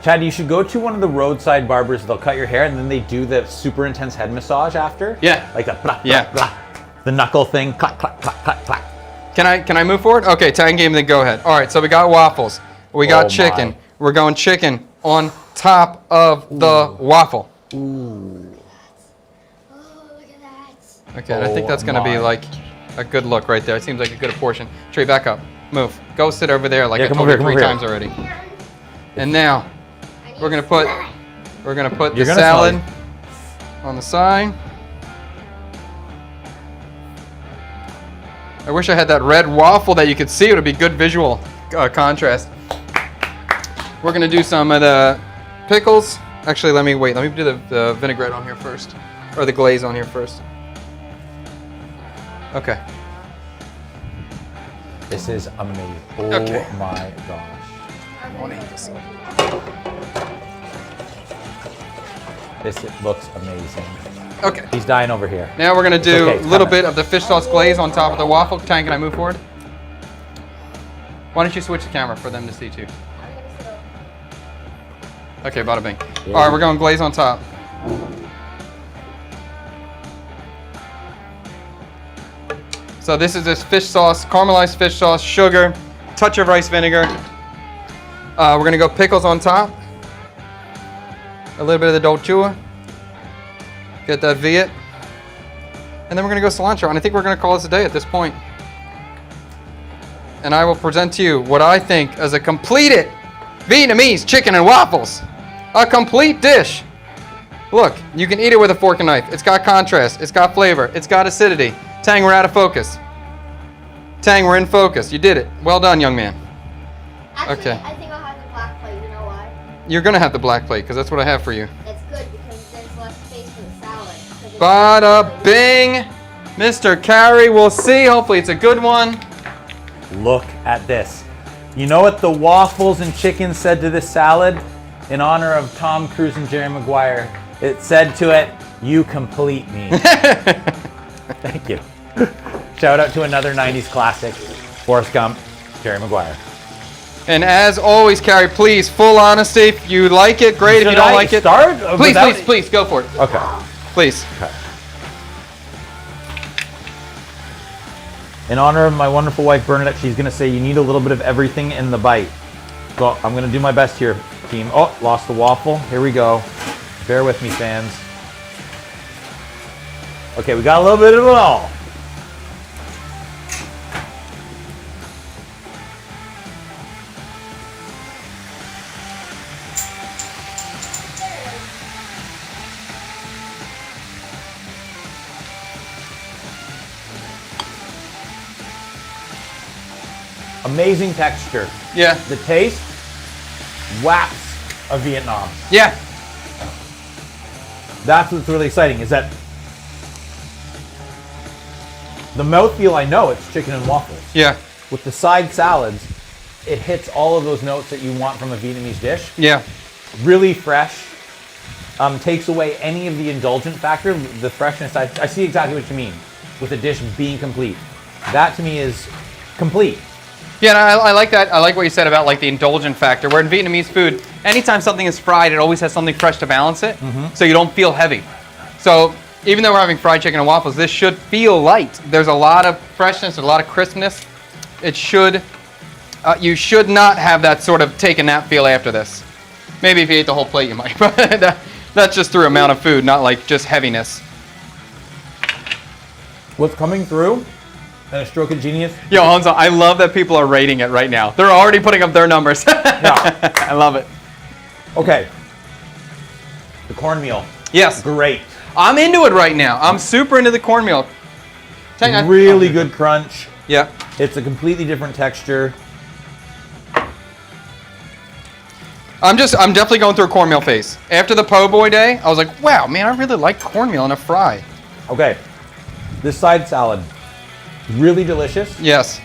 Chad, you should go to one of the roadside barbers. They'll cut your hair, and then they do the super intense head massage after. Yeah. Like the blah, blah, blah. The knuckle thing. Clack, clack, clack, clack, clack. Can I move forward? Okay, Tang game, then go ahead. All right, so we got waffles. We got chicken. We're going chicken on top of the waffle. Oh, look at that. Okay, I think that's gonna be like a good look right there. It seems like a good portion. Trey, back up. Move. Go sit over there like I told you 3 times already. And now we're gonna put the salad on the side. I wish I had that red waffle that you could see. It would be good visual contrast. We're gonna do some of the pickles. Actually, let me do the vinaigrette on here first, or the glaze on here first. Okay. This is amazing. Oh Okay. my gosh. I want to eat this. This looks amazing. Okay. He's dying over here. Now we're gonna do okay, a little bit of the fish sauce glaze on top of the waffle. Tang, can I move forward? Why don't you switch the camera for them to see too? Okay, bada bing. Yeah. All right, we're going glaze on top. So this is this fish sauce, caramelized fish sauce, sugar, touch of rice vinegar. We're gonna go pickles on top. A little bit of the dolchua. Get that Viet. And then we're gonna go cilantro, and I think we're gonna call this a day at this point. And I will present to you what I think is a completed Vietnamese chicken and waffles. A complete dish. Look, you can eat it with a fork and knife. It's got contrast, it's got flavor, it's got acidity. Tang, we're out of focus. Tang, we're in focus. You did it. Well done, young man. Actually, Okay. I think I'll have the black plate. You know why? You're gonna have the black plate, because that's what I have for you. It's good because there's less space for the salad. Bada bing! Mr. Carrie, we'll see. Hopefully it's a good one. Look at this. You know what the waffles and chicken said to this salad? In honor of Tom Cruise and Jerry Maguire, it said to it, "You complete me." Thank you. Shout out to another 90s classic, Forrest Gump, Jerry Maguire. And as always, Carrie, please, full honesty. If you like it, great. If you don't like it, please, go for it. Okay. Please. Okay. In honor of my wonderful wife, Bernadette, she's going to say you need a little bit of everything in the bite. So I'm going to do my best here, team. Oh, lost the waffle. Here we go. Bear with me, fans. Okay, we got a little bit of it all. Amazing texture. Yeah. The taste, wax of Vietnam. Yeah. That's what's really exciting, is that the mouthfeel, I know it's chicken and waffles. Yeah. With the side salads, it hits all of those notes that you want from a Vietnamese dish. Yeah. Really fresh. Takes away any of the indulgent factor, the freshness. I see exactly what you mean with the dish being complete. That to me is complete. Yeah, and I like that. I like what you said about like the indulgent factor. Where in Vietnamese food, anytime something is fried, it always has something fresh to balance it, so you don't feel heavy. So even though we're having fried chicken and waffles, this should feel light. There's a lot of freshness, a lot of crispness. It should. You should not have that sort of take a nap feel after this. Maybe if you ate the whole plate, you might. But that's just through amount of food, not like just heaviness. What's coming through, and a stroke of genius. Yo, Hanzo, I love that people are rating it right now. They're already putting up their numbers. Yeah. I love it. Okay. The cornmeal. Yes. Great. I'm into it right now. I'm super into the cornmeal. Really good crunch. Yeah. It's a completely different texture. I'm definitely going through a cornmeal phase. After the po' boy day, I was like, wow, man, I really like cornmeal in a fry. Okay. This side salad, really delicious. Yes.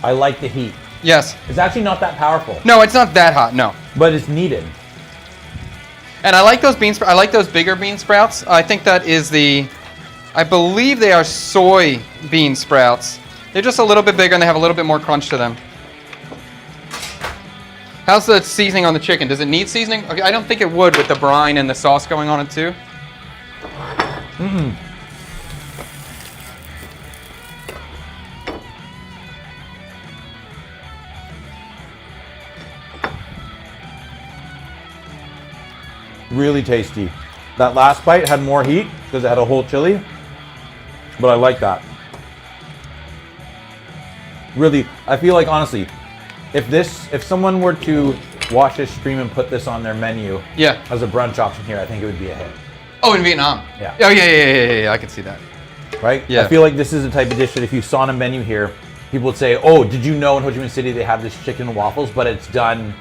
I like the heat. Yes. It's actually not that powerful. No, it's not that hot, no. But it's needed. And I like those bean sprouts. I like those bigger bean sprouts. I think that is I believe they are soy bean sprouts. They're just a little bit bigger and they have a little bit more crunch to them. How's the seasoning on the chicken? Does it need seasoning? Okay, I don't think it would with the brine and the sauce going on it too. Really tasty. That last bite had more heat because it had a whole chili, but I like that. Really, I feel like honestly, if someone were to watch this stream and put this on their menu Yeah. as a brunch option here, I think it would be a hit. Oh, in Vietnam. Yeah. Oh, yeah. I can see that. Right? Yeah. I feel like this is the type of dish that if you saw on a menu here, people would say, oh, did you know in Ho Chi Minh City they have this chicken and waffles, but it's done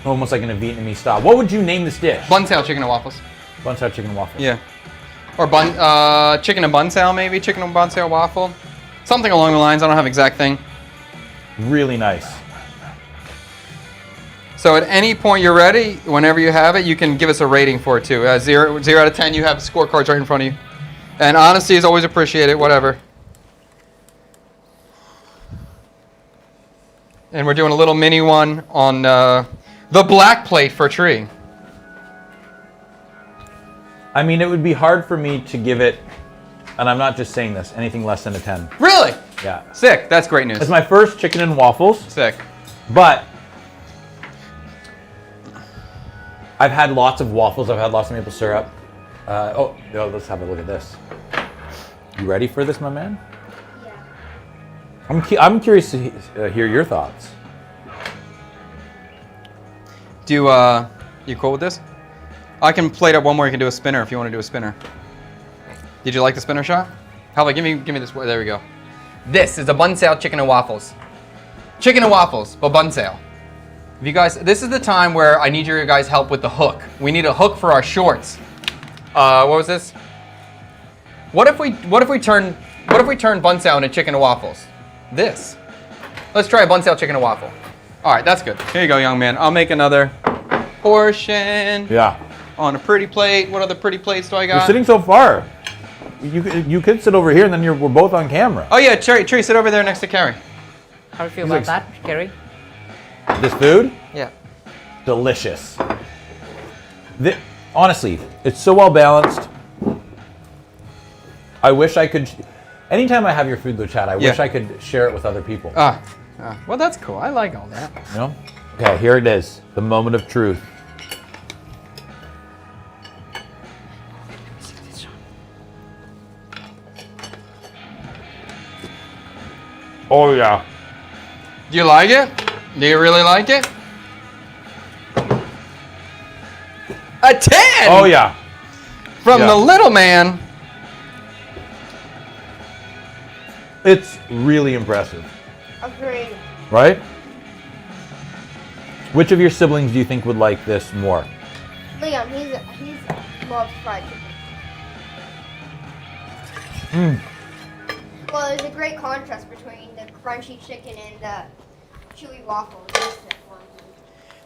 almost like in a Vietnamese style. What would you name this dish? Banh Xeo chicken and waffles. Banh Xeo chicken and waffles. Yeah. Or chicken and Banh Xeo maybe, chicken and Banh Xeo waffle. Something along the lines, I don't have exact thing. Really nice. So at any point you're ready, whenever you have it, you can give us a rating for it too. 0 out of 10, you have scorecards right in front of you. And honesty is always appreciated, whatever. And we're doing a little mini one on the black plate for Tree. I mean, it would be hard for me to give it, and I'm not just saying this, anything less than a 10. Really? Yeah. Sick. That's great news. It's my first chicken and waffles, Sick. but I've had lots of waffles. I've had lots of maple syrup. Let's have a look at this. You ready for this, my man? Yeah. I'm curious to hear your thoughts. Do you cool with this? I can plate up one more. You can do a spinner if you want to do a spinner. Did you like the spinner shot? How about give me this? There we go. This is a Banh Xeo chicken and waffles. Chicken and waffles, but Banh Xeo. If you guys, this is the time where I need your guys' help with the hook. We need a hook for our shorts. What was this? What if we turn Banh Xeo into chicken and waffles? This. Let's try a Banh Xeo chicken and waffle. All right, that's good. Here you go, young man. I'll make another portion. Yeah. On a pretty plate. What other pretty plates do I got? You're sitting so far. You could sit over here, and then we're both on camera. Oh yeah, Tree, sit over there next to Carrie. How do you feel He's about like- that, Carrie? This food, Yeah. delicious. Honestly, it's so well balanced. I wish I could. Anytime I have your food, though, Chad, I wish I could share it with other people. Well, that's cool. I like all that. You know? Okay, here it is. The moment of truth. Oh yeah. Do you like it? Do you really like it? A 10! Oh yeah. From Yeah. the little man. It's really impressive, Agreed. right? Which of your siblings do you think would like this more? Liam, he's loves fried chicken. Well, there's a great contrast between the crunchy chicken and the chewy waffle.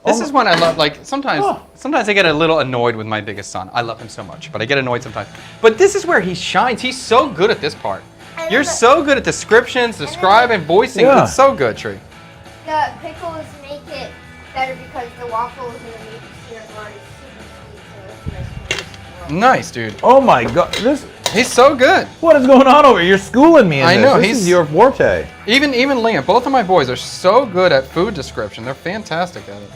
This is when I love, like, sometimes I get a little annoyed with my biggest son. I love him so much, but I get annoyed sometimes. But this is where he shines. He's so good at this part. You're so good at descriptions, describing, voicing. Yeah. It's so good, Tree. The pickles make it better because the waffles and the maple syrup are super sweet, so it's nice. Nice, dude. Oh my god, He's so good. what is going on over here? You're schooling me in I this. know, This is your forte. Even Liam, both of my boys are so good at food description. They're fantastic at it.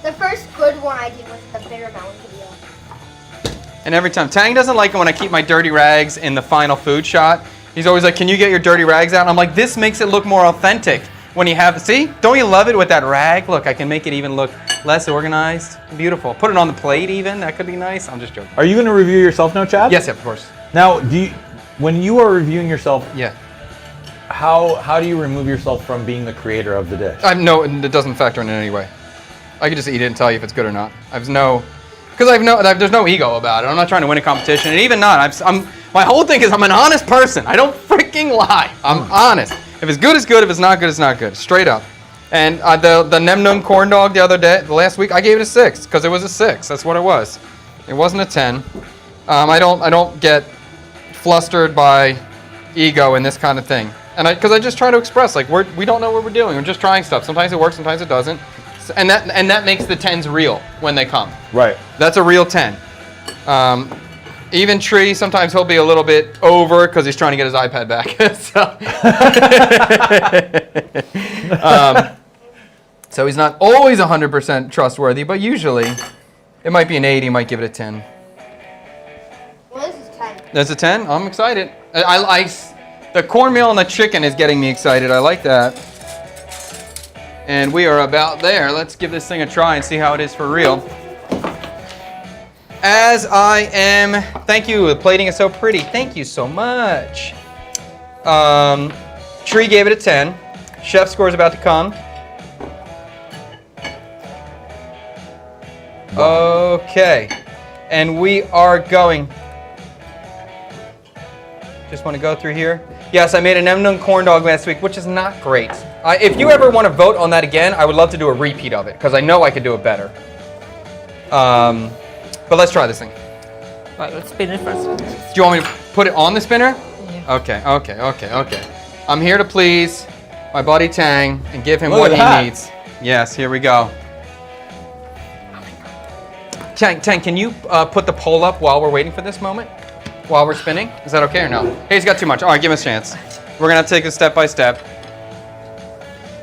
The first good one I did was the bitter melon video. And every time, Tang doesn't like it when I keep my dirty rags in the final food shot. He's always like, can you get your dirty rags out? And I'm like, this makes it look more authentic. When you have, see? Don't you love it with that rag? Look, I can make it even look less organized. Beautiful. Put it on the plate even. That could be nice. I'm just joking. Are you going to review yourself now, Chad? Yes, of course. Now, when you are reviewing yourself, Yeah. how do you remove yourself from being the creator of the dish? No, it doesn't factor in any way. I could just eat it and tell you if it's good or not. there's no ego about it. I'm not trying to win a competition, and even not. My whole thing is I'm an honest person. I don't freaking lie. I'm honest. If it's good, it's good. If it's not good, it's not good. Straight up. And the Nem Nung corn dog the last week, I gave it a 6 because it was a 6. That's what it was. It wasn't a 10. I don't get flustered by ego and this kind of thing. And because I just try to express, like, we don't know what we're doing. We're just trying stuff. Sometimes it works, sometimes it doesn't. And that makes the 10s real when they come. Right. That's a real 10. Even Tree, sometimes he'll be a little bit over because he's trying to get his iPad back. So he's not always 100% trustworthy, but usually it might be an 8. He might give it a 10. Well, this is 10. That's a 10? I'm excited. The cornmeal and the chicken is getting me excited. I like that. And we are about there. Let's give this thing a try and see how it is for real. As I am, thank you. The plating is so pretty. Thank you so much. Tree gave it a 10. Chef score is about to come. Okay. And we are going. Just want to go through here. Yes, I made an Nem Nung corn dog last week, which is not great. If you ever want to vote on that again, I would love to do a repeat of it, because I know I could do it better. But let's try this thing. Right, let's spin it first. Do you want me to put it on the spinner? Yeah. Okay. I'm here to please my buddy Tang and give him Look what at he that. needs. Yes, here we go. Tang, can you put the poll up while we're waiting for this moment? While we're spinning? Is that okay or no? Hey, he's got too much. All right, give him a chance. We're going to take it step by step.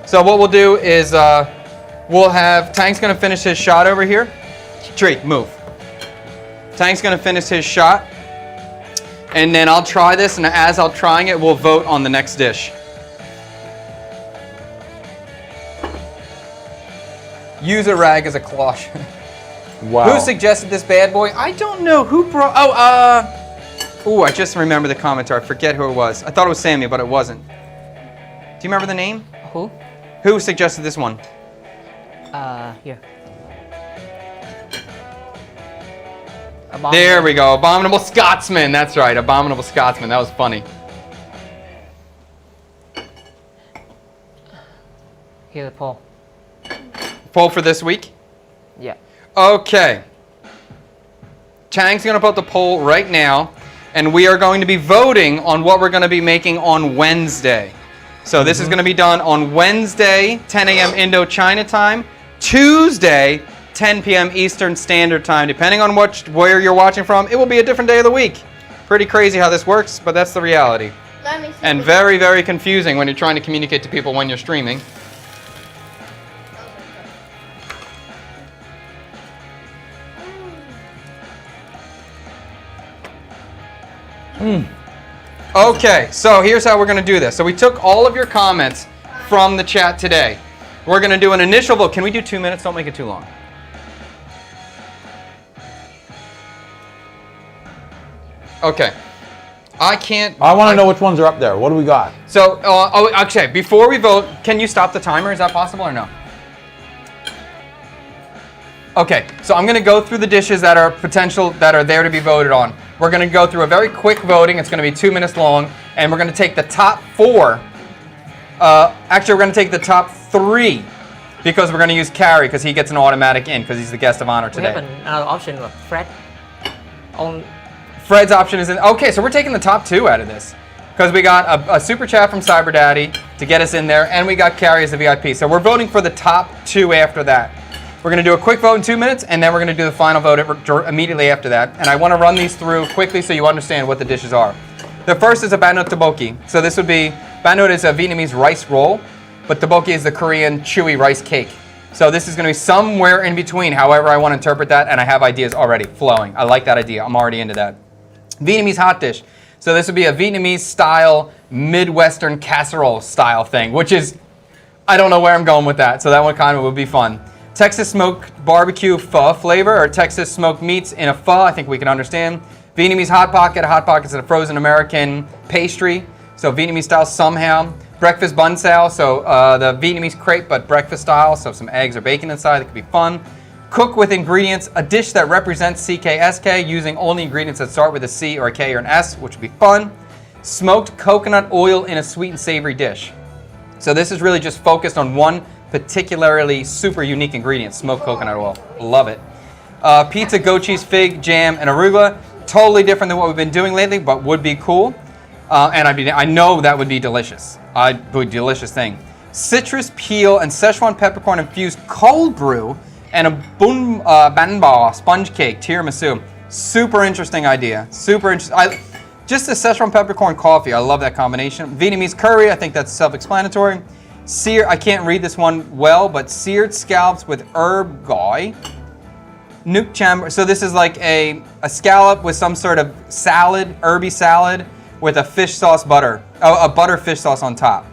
So what we'll do is we'll have Tang's going to finish his shot over here. Tree, move. Tang's going to finish his shot. And then I'll try this, and as I'm trying it, we'll vote on the next dish. Use a rag as a cloth. Wow. Who suggested this bad boy? I don't know. Who brought... Oh, I just remember the commenter. I forget who it was. I thought it was Sammy, but it wasn't. Do you remember the name? Who? Who suggested this one? Here. There we go. Abominable Scotsman. That's right. Abominable Scotsman. That was funny. Here the poll. Poll for this week? Yeah. Okay. Tang's going to put the poll right now, and we are going to be voting on what we're going to be making on Wednesday. So this is going to be done on Wednesday, 10 a.m. Indochina time, Tuesday, 10 p.m. Eastern Standard Time. Depending on where you're watching from, it will be a different day of the week. Pretty crazy how this works, but that's the reality. Let me see. And very, very confusing when you're trying to communicate to people when you're streaming. Okay, so here's how we're going to do this. So we took all of your comments from the chat today. We're going to do an initial vote. Can we do 2 minutes? Don't make it too long. Okay. I want to know which ones are up there. What do we got? So, okay, before we vote, can you stop the timer? Is that possible or no? Okay, so I'm gonna go through the dishes that are there to be voted on. We're gonna go through a very quick voting. It's gonna be 2 minutes long, and we're gonna take the top 4. Actually, we're gonna take the top 3 because we're gonna use Carrie because he gets an automatic in because he's the guest of honor We today. have another option of Fred. On Fred's option is in. Okay, so we're taking the top 2 out of this because we got a super chat from Cyber Daddy to get us in there, and we got Carrie as the VIP. So we're voting for the top 2 after that. We're going to do a quick vote in 2 minutes, and then we're going to do the final vote immediately after that. And I want to run these through quickly so you understand what the dishes are. The first is a Banh Xeo tteokbokki. So this would be, Banh Xeo is a Vietnamese rice roll, but tteokbokki is the Korean chewy rice cake. So this is going to be somewhere in between, however I want to interpret that, and I have ideas already flowing. I like that idea. I'm already into that. Vietnamese hot dish. So this would be a Vietnamese style, Midwestern casserole style thing, which is, I don't know where I'm going with that. So that one kind of would be fun. Texas smoked barbecue pho flavor, or Texas smoked meats in a pho, I think we can understand. Vietnamese hot pocket. A hot pocket is a frozen American pastry, so Vietnamese style somehow. Breakfast Banh Xeo, so the Vietnamese crepe, but breakfast style, so some eggs or bacon inside. That could be fun. Cook with ingredients, a dish that represents CKSK using only ingredients that start with a C or a K or an S, which would be fun. Smoked coconut oil in a sweet and savory dish. So this is really just focused on one particularly super unique ingredient, smoked coconut oil. Love it. Pizza, goat cheese, fig, jam, and arugula. Totally different than what we've been doing lately, but would be cool. And I know that would be delicious. Would be a delicious thing. Citrus peel and Szechuan peppercorn infused cold brew and a banh bao sponge cake tiramisu. Super interesting idea. Super interesting. Just the Szechuan peppercorn coffee. I love that combination. Vietnamese curry. I think that's self-explanatory. I can't read this one well, but seared scallops with herb goi. Nuke chamber. So this is like a scallop with some sort of salad, herby salad, with a fish sauce butter, a butter fish sauce on top.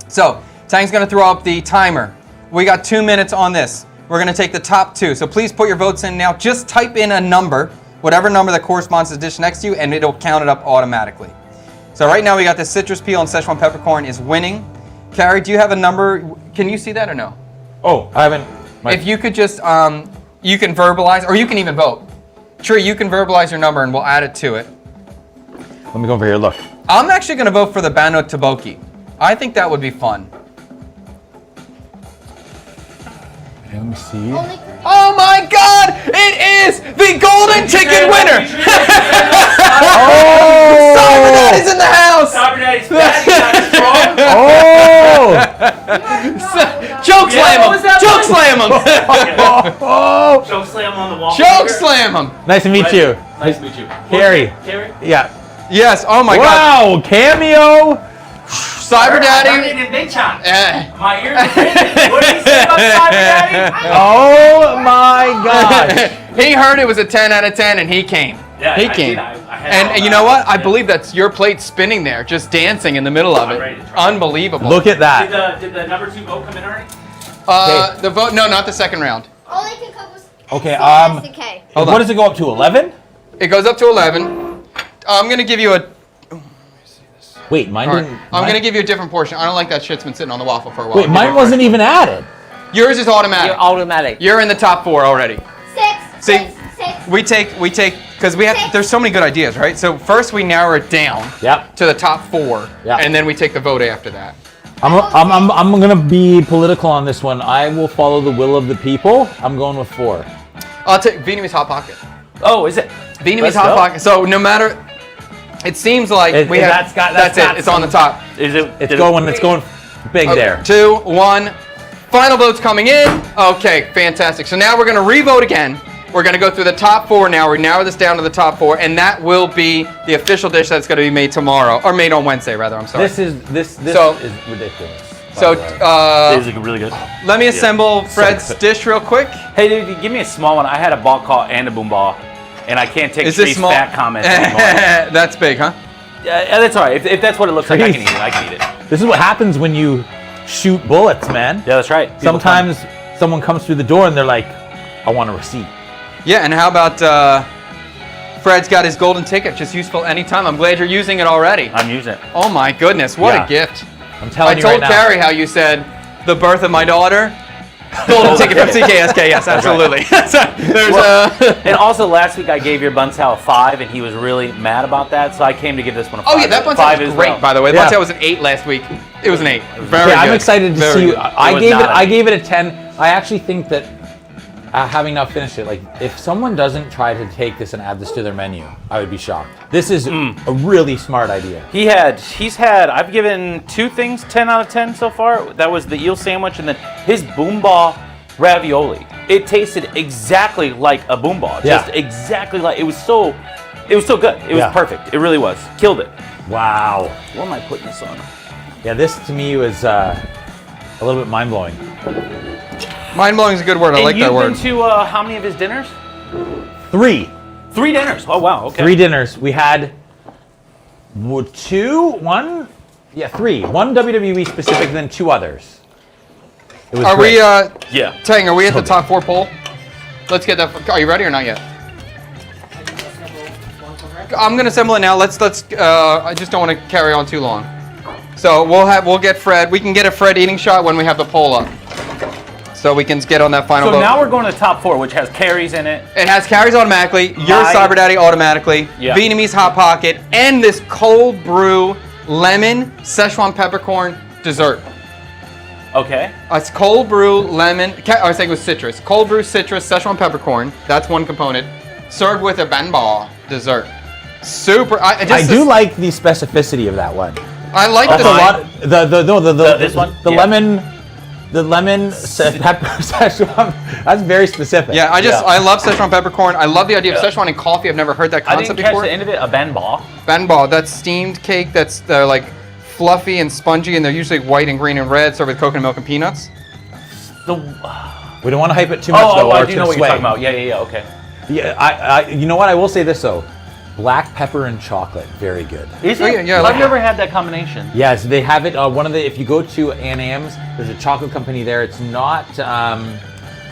So Tang's gonna throw up the timer. We got 2 minutes on this. We're gonna take the top 2. So please put your votes in now. Just type in a number, whatever number that corresponds to the dish next to you, and it'll count it up automatically. So right now we got the citrus peel and Szechuan peppercorn is winning. Carrie, do you have a number? Can you see that or no? Oh, I haven't. If you could just, you can verbalize, or you can even vote. Tree, you can verbalize your number and we'll add it to it. Let me go over here, look. I'm actually going to vote for the Banh Xeo tteokbokki. I think that would be fun. Okay, let me see. Oh my God! It is the golden ticket winner! Oh! Cyber Daddy's in the house! Cyber Daddy's back. He's strong. Oh! Choke slam what him! was that Choke one? slam him! Oh! Choke slam on the wall. Choke slam him! Nice to meet you. Nice to meet you. Carrie. Carrie? Yeah. Yes, oh my God. Wow, cameo! Cyber Daddy. Big shot. Eh. My ears are ringing. What did he say about Cyber Daddy? Oh my gosh. He heard it was a 10 out of 10 and he came. Yeah, he I came. did. I had all And you that. know what? I Yeah. believe that's your plate spinning there, just dancing in the middle of I'm it. ready to try. Unbelievable. Look at that. Did the number 2 vote come in already? The vote, no, not the second round. Only can come with Okay, C, S, K. Hold What on. does it go up to? 11? It goes up to 11. I'm gonna give you a. Wait, mine All right. didn't. I'm mine- gonna give you a different portion. I don't like that shit's been sitting on the waffle for a while. Wait, mine wasn't even added. Yours is automatic. You're automatic. You're in the top 4 already. 6, See, 6, 6. We take because we have. There's so many good ideas, right? So first we narrow it down Yep. to the top 4, Yeah. and then we take the vote after that. I'm gonna be political on this one. I will follow the will of the people. I'm going with 4. I'll take Vietnamese hot pocket. Oh, is it? Vietnamese Let's hot go. pocket. So no matter, it seems like It- we it- have. that's got it. It's on the top. Is it? It's going big Okay, there. 2, 1. Final votes coming in. Okay, fantastic. So now we're going to re-vote again. We're going to go through the top 4 now. We narrow this down to the top 4, and that will be the official dish that's going to be made tomorrow, or made on Wednesday, rather. I'm sorry. This is So- ridiculous. So Is it really good? let me assemble Fred's good. dish real quick. Hey, dude, give me a small one. I had a ball call and a boom ball, and I can't take Is this Tree's small? fat comments anymore. That's big, huh? Yeah, that's all right. If that's what it looks like, I can eat it. I can eat it. This is what happens when you shoot bullets, man. Yeah, that's right. People Sometimes someone comes through the door and they're like, "I want a receipt." Yeah, and how about Fred's got his golden ticket, just useful anytime. I'm glad you're using it already. come. I'm using it. Oh my goodness, what Yeah. a gift. I'm telling I you told right now. Carrie how you said the birth of my daughter, Golden ticket from CKSK, yes, absolutely. And also last week I gave your Banh Xeo a 5, and he was really mad about that, so I came to give this one a 5. Oh yeah, that Banh Xeo was great, by the way. Yeah. Banh Xeo was an 8 last week. It was an 8. Very Yeah, good. I'm excited to Very see. good. I gave it a 10. I actually think that having now finished it, like if someone doesn't try to take this and add this to their menu, I would be shocked. This is a really smart idea. I've given 2 things 10 out of 10 so far. That was the eel sandwich and then his boombah ravioli. It tasted exactly like a boombah. Yeah. Just exactly like, it was so good. It was perfect. It really was. Killed it. Wow. What am I putting this on? Yeah, this to me was a little bit mind-blowing. Mind-blowing is a good word. I like that word. And you've been to how many of his dinners? 3 dinners. Oh, wow. Okay. 3 dinners. We had 3. 1 WWE specific, then 2 others. It was Are great. we, Yeah. Tang, are we at the good. top 4 poll? Let's get that. Are you ready or not yet? I'm gonna assemble it now. Let's. I just don't want to carry on too long. So we'll get Fred. We can get a Fred eating shot when we have the poll up. So we can get on that final So vote. now we're going to top 4, which has Carrie's in it. It has carries automatically, your My- Cyber Daddy automatically, Yeah. Vietnamese Hot Pocket, and this cold brew lemon Szechuan peppercorn dessert. Okay. It's cold brew lemon. I was saying it was citrus. Cold brew citrus Szechuan peppercorn. That's one component. Served with a Banh Xeo dessert. Super. I do like the specificity of that one. I like That's the a lot. This one? The Yeah. lemon. The lemon pepper Szechuan. That's very specific. Yeah, I love Szechuan peppercorn. I love the idea of Szechuan and coffee. I've never heard that I concept didn't catch before. the end of it. A Banh Xeo. Banh Xeo, that's steamed cake that's like fluffy and spongy, and they're usually white and green and red, served with coconut milk and peanuts. We don't want to hype it too much though, or I it's do know gonna what you're sway. talking about. Yeah, okay. Yeah, you know what? I will say this though. Black pepper and chocolate, very good. Is Oh, it? yeah, I like I've never had that combination. Yes, they have it. If you go to Ann Am's, there's a chocolate company there. It's not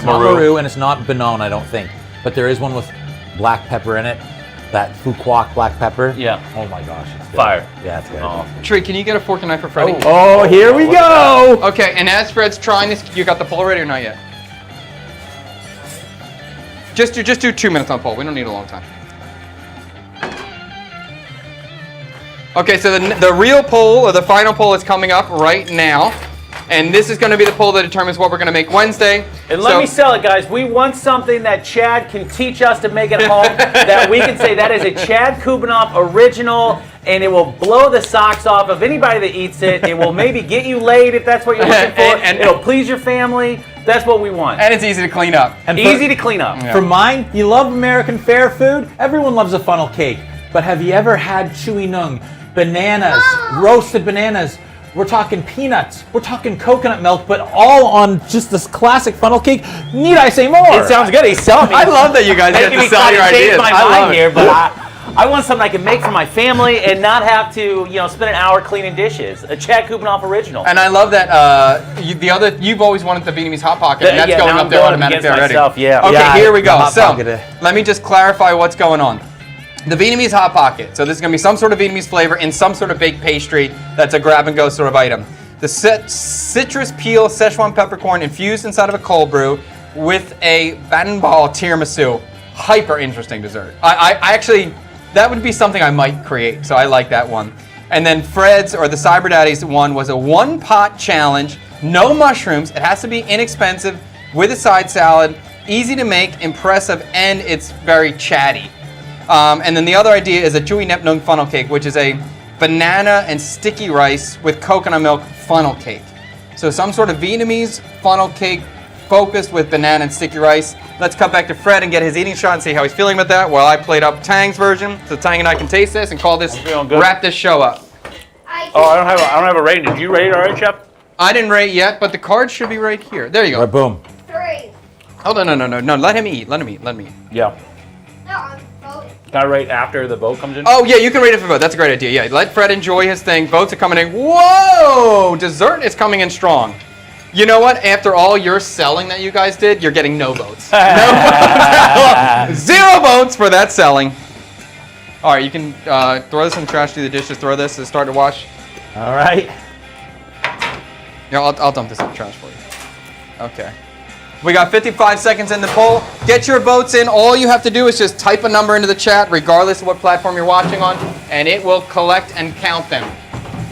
Maru and it's not Banon, I don't think. But there is one with black pepper in it. That Phu Quoc black pepper. Yeah. Oh my gosh, it's good. Fire. Yeah, it's good. Oh. Tree, can you get a fork and knife for Freddie? Oh, here we go. Okay, and as Fred's trying this, you got the poll ready or not yet? Just do 2 minutes on poll. We don't need a long time. Okay, so the real poll, or the final poll, is coming up right now. And this is going to be the poll that determines what we're going to make Wednesday. And let me sell it, guys. We want something that Chad can teach us to make at home, that we can say that is a Chad Kubanoff original, and it will blow the socks off of anybody that eats it. It will maybe get you laid if that's what you're looking for. And it'll please your family. That's what we want. And it's easy to clean up. And Easy to clean up. Yeah. For mine, you love American fare food. Everyone loves a funnel cake. But have you ever had chewy nung, bananas, roasted bananas? We're talking peanuts. We're talking coconut milk, but all on just this classic funnel cake. Need I say more? It sounds good. He's selling me. I love that you guys get Making to me sell your try to change ideas. my I love mind it. here, but I want something I can make for my family and not have to, spend an hour cleaning dishes. A Chad Kubanoff original. And I love that you've always wanted the Vietnamese Hot Pocket, and that's Yeah, going now up I'm there going automatically against already. myself, yeah. Okay, Yeah, here we the go. Hot So Pocket. let me just clarify what's going on. The Vietnamese Hot Pocket. So this is going to be some sort of Vietnamese flavor in some sort of baked pastry that's a grab and go sort of item. The citrus peel Szechuan peppercorn infused inside of a cold brew with a Banh Xeo tiramisu. Hyper interesting dessert. I actually, that would be something I might create, so I like that one. And then Fred's, or the Cyber Daddy's one, was a 1-pot challenge, no mushrooms. It has to be inexpensive, with a side salad, easy to make, impressive, and it's very chatty. And then the other idea is a chewy nep nung funnel cake, which is a banana and sticky rice with coconut milk funnel cake. So some sort of Vietnamese funnel cake focused with banana and sticky rice. Let's cut back to Fred and get his eating shot and see how he's feeling about that while I played up Tang's version. So Tang and I can taste this and call this, I'm feeling good. wrap this show up. I don't have a rating. Did you rate it all right, Chef? I didn't rate yet, but the card should be right here. There you All right, go. boom. 3. Oh, no. Let him eat. Let him eat. Yeah. No, I'm voting. Can I rate after the vote comes in? Oh, yeah, you can rate it for vote. That's a great idea. Yeah, let Fred enjoy his thing. Votes are coming in. Whoa! Dessert is coming in strong. You know what? After all your selling that you guys did, you're getting no votes. No. 0 votes for that selling. All right, you can throw this in the trash, do the dishes, throw this and start to wash. All right. Yeah, I'll dump this in the trash for you. Okay. We got 55 seconds in the poll. Get your votes in. All you have to do is just type a number into the chat, regardless of what platform you're watching on, and it will collect and count them.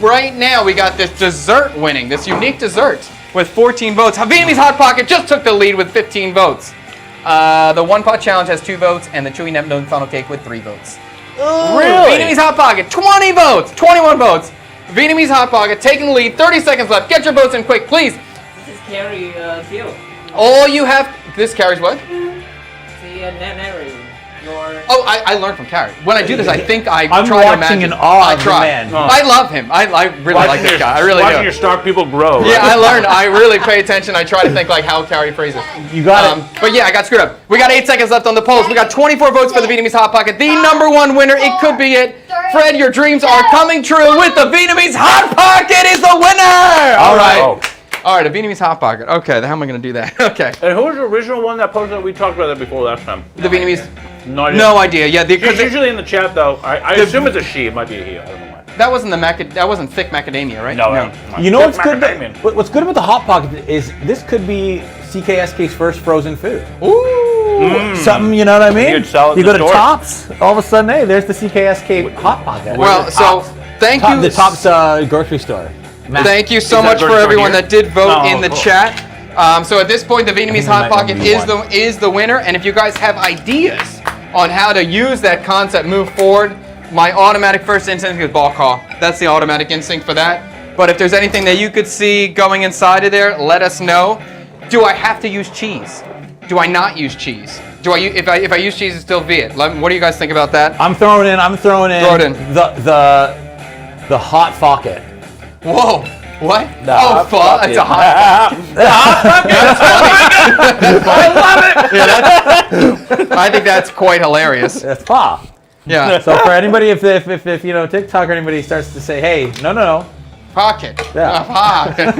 Right now, we got this dessert winning, this unique dessert with 14 votes. Vietnamese Hot Pocket just took the lead with 15 votes. The One Pot Challenge has 2 votes, and the Chewy Neptune Funnel Cake with 3 votes. Really? Vietnamese Hot Pocket, 20 votes, 21 votes. Vietnamese Hot Pocket taking the lead, 30 seconds left. Get your votes in quick, please. This is Carrie Xeo. All you have, this carries what? Culinary. Oh, I learned from Carrie. When I do this, I think I I'm try to watching imagine. in awe I of the try. man. I love him. I really like this guy. I really watching do. your star people grow. Yeah, right? I learned. I really pay attention. I try to think like how Carrie phrases. You got it. But yeah, I got screwed up. We got 8 seconds left on the polls. We got 24 votes for the Vietnamese Hot Pocket. The number 1 winner. It could be it. Fred, your dreams are coming true with the Vietnamese Hot Pocket is the winner. All right. Oh. All right, a Vietnamese Hot Pocket. Okay, how am I going to do that? Okay. And who was the original one that posted? We talked about that before last time. The Vietnamese. No idea. No idea. Yeah, She's because usually in the chat though. I assume it's a she. It might be a he. I don't know why. that wasn't that wasn't thick macadamia, right? No. You know what's good? Macadamia. What's good about the Hot Pocket is this could be CKSK's first frozen food. Ooh. Something, you know what I mean? You could sell it You in go the to store. Tops, all of a sudden, hey, there's the CKSK Hot Pocket. Well, so thank you. The Tops grocery store. Thank you so Is that much for going everyone here? that did vote No, in the cool. chat. So at this point, the Vietnamese it Hot might not Pocket be is the winner. And if you guys have ideas on how to use that concept, move forward, my automatic first instinct is ball call. That's the automatic instinct for that. But if there's anything that you could see going inside of there, let us know. Do I have to use cheese? Do I not use cheese? Do I if I use cheese, it's still Viet. What do you guys think about that? I'm throwing in Throw it in. the Hot Pocket. Whoa. What? The Oh, Hot Pocket. it's a hot. I think that's quite hilarious. That's Pha. Yeah. So for anybody, if you know TikTok or anybody starts to say, hey, no, Pocket. Yeah. Pocket.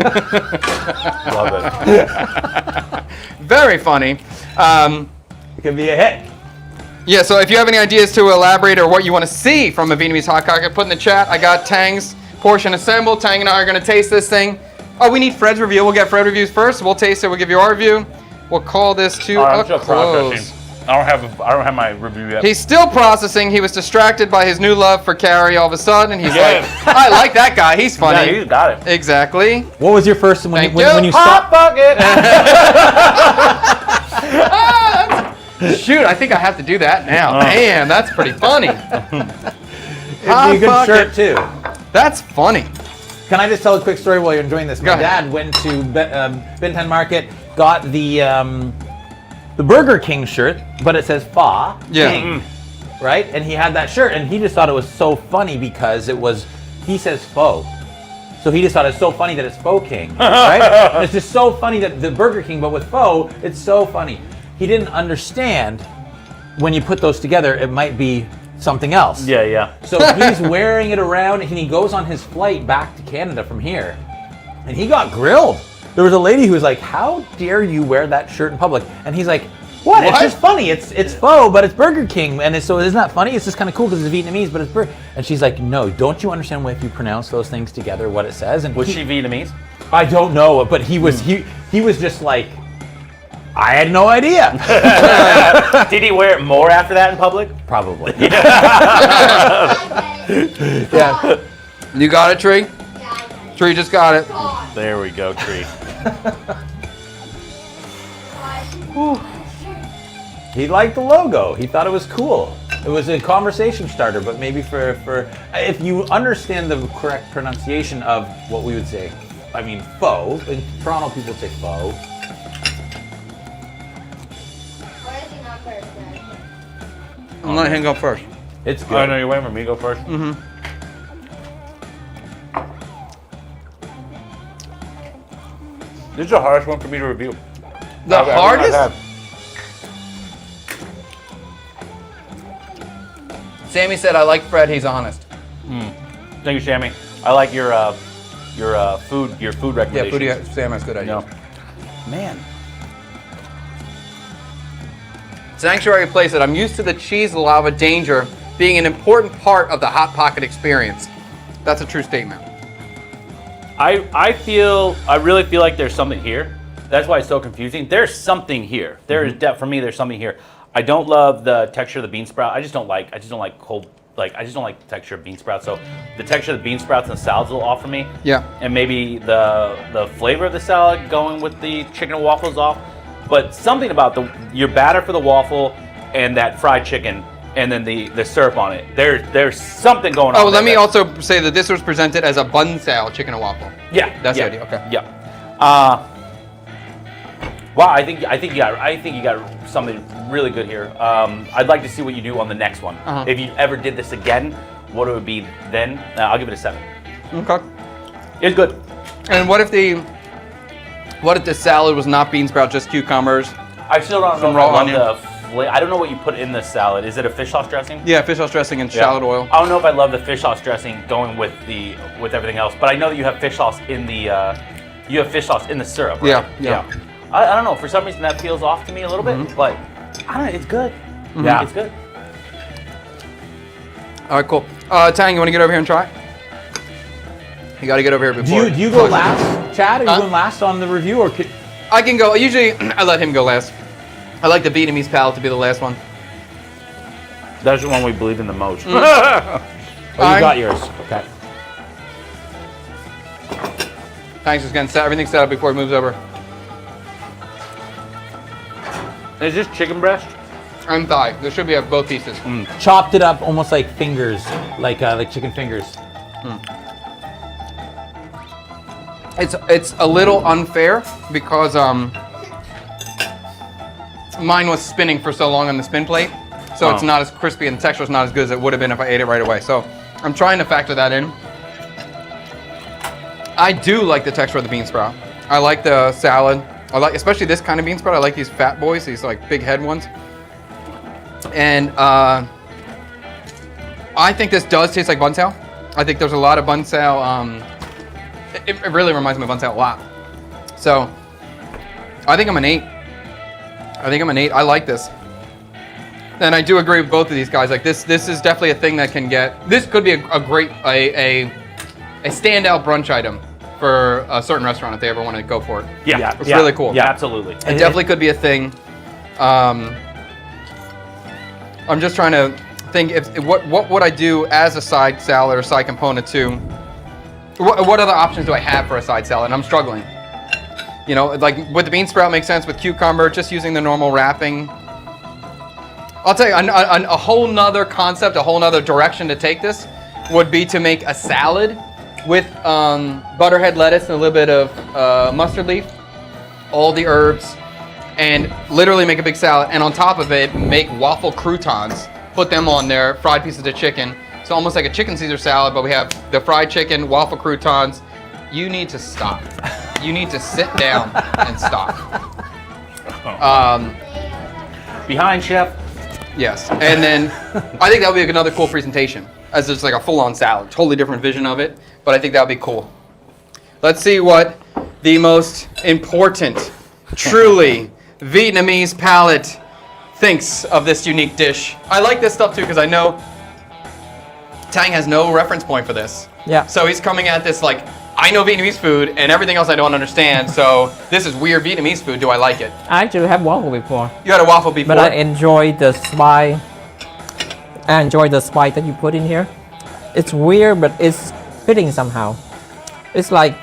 Love it. Very funny. it could be a hit. Yeah, so if you have any ideas to elaborate or what you want to see from a Vietnamese hot pocket, put in the chat. I got Tang's portion assembled. Tang and I are going to taste this thing. Oh, we need Fred's review. We'll get Fred reviews first. We'll taste it. We'll give you our review. We'll call this to I'm a still close. processing. I don't have my review yet. He's still processing. He was distracted by his new love for Carrie all of a sudden, and he's Yeah. like, I like that guy. He's funny. Yeah, he's got it. Exactly. What was your first when Thank you, you. when you Hot stopped? Pocket. Shoot, I think I have to do that now. Damn, that's pretty funny. It'd be Hot a good Pocket. shirt too. That's funny. Can I just tell a quick story while you're enjoying this? Go My ahead. dad went to Ben 10 Market, got the Burger King shirt, but it says Pha Yeah. King, right? And he had that shirt, and he just thought it was so funny because he says Pho. So he just thought it's so funny that it's Pho King, right? And it's just so funny that the Burger King, but with Pho, it's so funny. He didn't understand when you put those together, it might be something else. Yeah. So he's wearing it around, and he goes on his flight back to Canada from here, and he got grilled. There was a lady who was like, "How dare you wear that shirt in public?" And he's like, "What? It's What? just funny. It's Pho, but it's Burger King, and so isn't that funny? It's just kind of cool because it's Vietnamese, but it's Burger." And she's like, "No, don't you understand if you pronounce those things together, what it says?" And Was she Vietnamese? I don't know, but he was he was just like, I had no idea. Did he wear it more after that in public? Probably. Yeah. You got it, Tree? Tree just got it. There we go, Tree. He liked the logo. He thought it was cool. It was a conversation starter, but maybe for if you understand the correct pronunciation of what we would say, I mean, pho. In Toronto, people say pho. Why is he not first then? I'm letting him go first. It's Oh, good. no, you're waiting for me to go first? Mm-hmm. This is the hardest one for me to review. The hardest? Sammy said, I like Fred, he's honest. Thank you, Sammy. I like your food Yeah, recommendations. Sam has good ideas. Man. Sanctuary Place said, I'm used to the cheese lava danger being an important part of the Hot Pocket experience. That's a true statement. I really feel like there's something here. That's why it's so confusing. There's something here. There is for me. There's something here. I don't love the texture of the bean sprout. I just don't like cold. Like I just don't like the texture of bean sprouts. So the texture of the bean sprouts and the salad's a little off for me. Yeah. And maybe the flavor of the salad going with the chicken and waffles off. But something about your batter for the waffle and that fried chicken and then the syrup on it. There's something going on. Oh, let me also say that this was presented as a Banh Xeo chicken and waffle. Yeah. That's the idea. Okay. Yeah. Wow, I think you got something really good here. I'd like to see what you do on the next one. If you ever did this again, what it would be then? I'll give it a 7. Okay. It's good. And what if the salad was not bean sprout, just cucumbers? I still don't know Some if raw I love onion. I don't know what you put in the salad. Is it a fish sauce dressing? Yeah, fish sauce dressing and shallot oil. I don't know if I love the fish sauce dressing going with everything else, but I know that you have fish sauce in the syrup. Right? Yeah. I don't know. For some reason, that feels off to me a little bit, but I don't know. It's good. Yeah. It's good. All right, cool. Tang, you want to get over here and try? You got to get over here before. Do you go last, Chad? Are you going last on the review, or I can go. Usually, I let him go last. I like the Vietnamese palate to be the last one. That's the one we believe in the most. Oh, you got yours. Okay. Thanks, just getting set. Everything's set up before it moves over. Is this chicken breast? And thigh. There should be both pieces. Chopped it up almost like fingers, like chicken fingers. It's a little unfair because mine was spinning for so long on the spin plate, so it's not as crispy and the texture is not as good as it would have been if I ate it right away. So I'm trying to factor that in. I do like the texture of the bean sprout. I like the salad. I like, especially this kind of bean sprout. I like these fat boys, these like big head ones. And I think this does taste like Banh Xeo. I think there's a lot of Banh Xeo. It really reminds me of Banh Xeo a lot. So I think I'm an 8. I like this. And I do agree with both of these guys. Like this is definitely a thing that can get. This could be a great a standout brunch item for a certain restaurant if they ever want to go for it. Yeah. It's really cool. Yeah, absolutely. It definitely could be a thing. I'm just trying to think what would I do as a side salad or side component to. What other options do I have for a side salad? And I'm struggling. You know, like with the bean sprout makes sense. With cucumber, just using the normal wrapping. I'll tell you, a whole nother concept, a whole nother direction to take this would be to make a salad with butterhead lettuce and a little bit of mustard leaf, all the herbs, and literally make a big salad. And on top of it, make waffle croutons, put them on there, fried pieces of chicken. So almost like a chicken Caesar salad, but we have the fried chicken, waffle croutons. You need to stop. You need to sit down and stop. Behind chef. Yes, and then I think that would be another cool presentation, as just like a full-on salad. Totally different vision of it, but I think that would be cool. Let's see what the most important, truly Vietnamese palate thinks of this unique dish. I like this stuff too because I know Tang has no reference point for this. Yeah. So he's coming at this like, I know Vietnamese food and everything else I don't understand, so this is weird Vietnamese food. Do I like it? I actually have waffle before, You had a waffle before? but I enjoy the spice. I enjoy the spice that you put in here. It's weird, but it's fitting somehow. It's like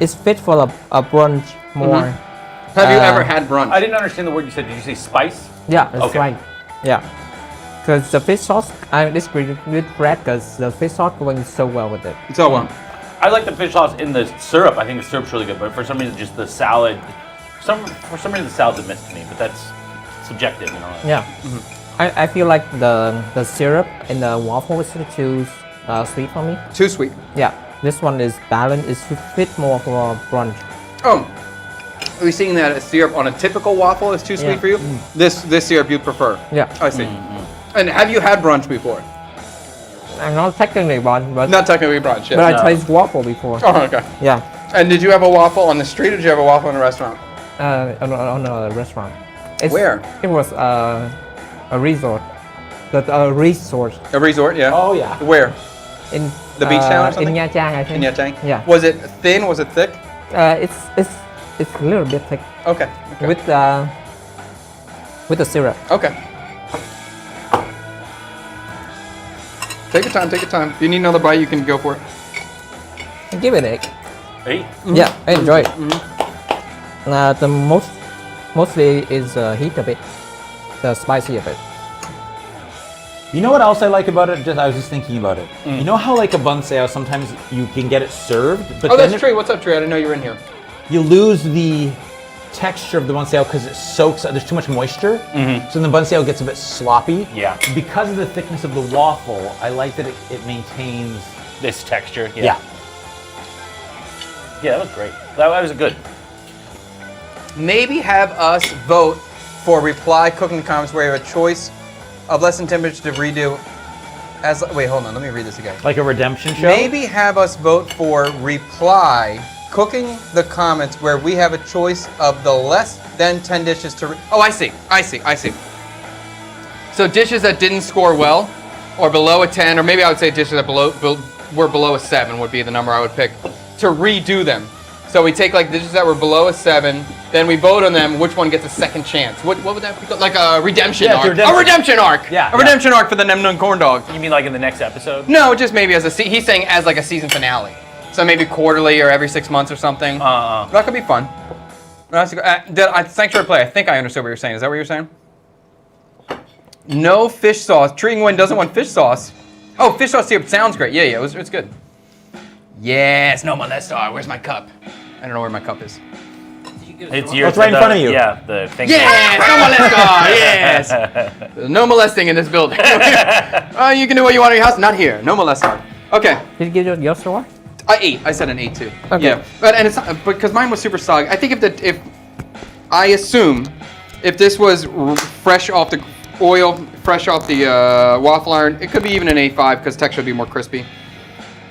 it's fit for a brunch more. Have you ever had brunch? I didn't understand the word you said. Did you say spice? Yeah, that's Okay. right. Yeah, because the fish sauce, I disagree with Brad because the fish sauce going so well with it. So well. I like the fish sauce in the syrup. I think the syrup's really good, but for some reason, just the salad. For some reason, the salad's a miss to me, but that's subjective, you know. Yeah, I feel like the syrup in the waffle is too sweet for me. Too sweet. Yeah, this one is balanced. It's fit more for brunch. Oh, are we seeing that syrup on a typical waffle is too sweet Yeah. for you? This syrup you prefer? Yeah. I see. And have you had brunch before? I'm not technically brunch, but Not technically brunch, but yeah. I taste waffle before. Oh, okay. Yeah, And did you have a waffle on the street or did you have a waffle in a restaurant? on a restaurant. Where? It was a resort. A resort A resort, yeah. Oh yeah. Where? in The beach town or something? In Nha Trang, I think. In Nha Trang? Yeah. Was it thin? Was it thick? It's it's a little bit thick Okay. with the syrup. Okay. Take your time. Take your time. If you need another bite, you can go for it. Give it 8. 8? Yeah, I enjoy it. The mostly is heat a bit, the spicy a bit. You know what else I like about it? I was just thinking about it. You know how like a Banh Xeo, sometimes you can get it served, but Oh, then that's Trey. What's up, Trey? I didn't know you were in here. you lose the texture of the Banh Xeo because it soaks. There's too much moisture, so then the Banh Xeo gets a bit sloppy. Yeah. Because of the thickness of the waffle, I like that it maintains. This texture. Yeah. Yeah, that was great. That was good. Maybe have us vote for reply cook in the comments where you have a choice of less than temperature to redo. Wait, hold on. Let me read this again. Like a redemption show. Maybe have us vote for reply cooking the comments where we have a choice of the less than 10 dishes to. Oh, I see. So dishes that didn't score well, or below a 10, or maybe I would say dishes that were below a 7 would be the number I would pick to redo them. So we take like dishes that were below a 7, then we vote on them. Which one gets a second chance? What would that be called? Like a redemption arc. redemption. A redemption arc. Yeah, A redemption arc for the Nem Nung corn dog. You mean like in the next episode? No, just maybe as he's saying as like a season finale. So maybe quarterly or every 6 months or something. That could be fun. Thanks for play. I think I understood what you're saying. Is that what you're saying? No fish sauce. Treating Win doesn't want fish sauce. Oh, fish sauce syrup sounds great. Yeah, it's good. Yes, no molestar. Where's my cup? I don't know where my cup is. It's yours. It's right in front of you. Yeah, the thing. Yes, no molestar. Yes. There's no molesting in this building. Oh, you can do what you want in your house. Not here. No molestar. Okay. Did you give your score? I said an 8 too. Okay. Yeah, but it's not, because mine was super soggy. I think if I assume if this was fresh off the oil, fresh off the waffle iron, it could be even an 8.5 because texture would be more crispy.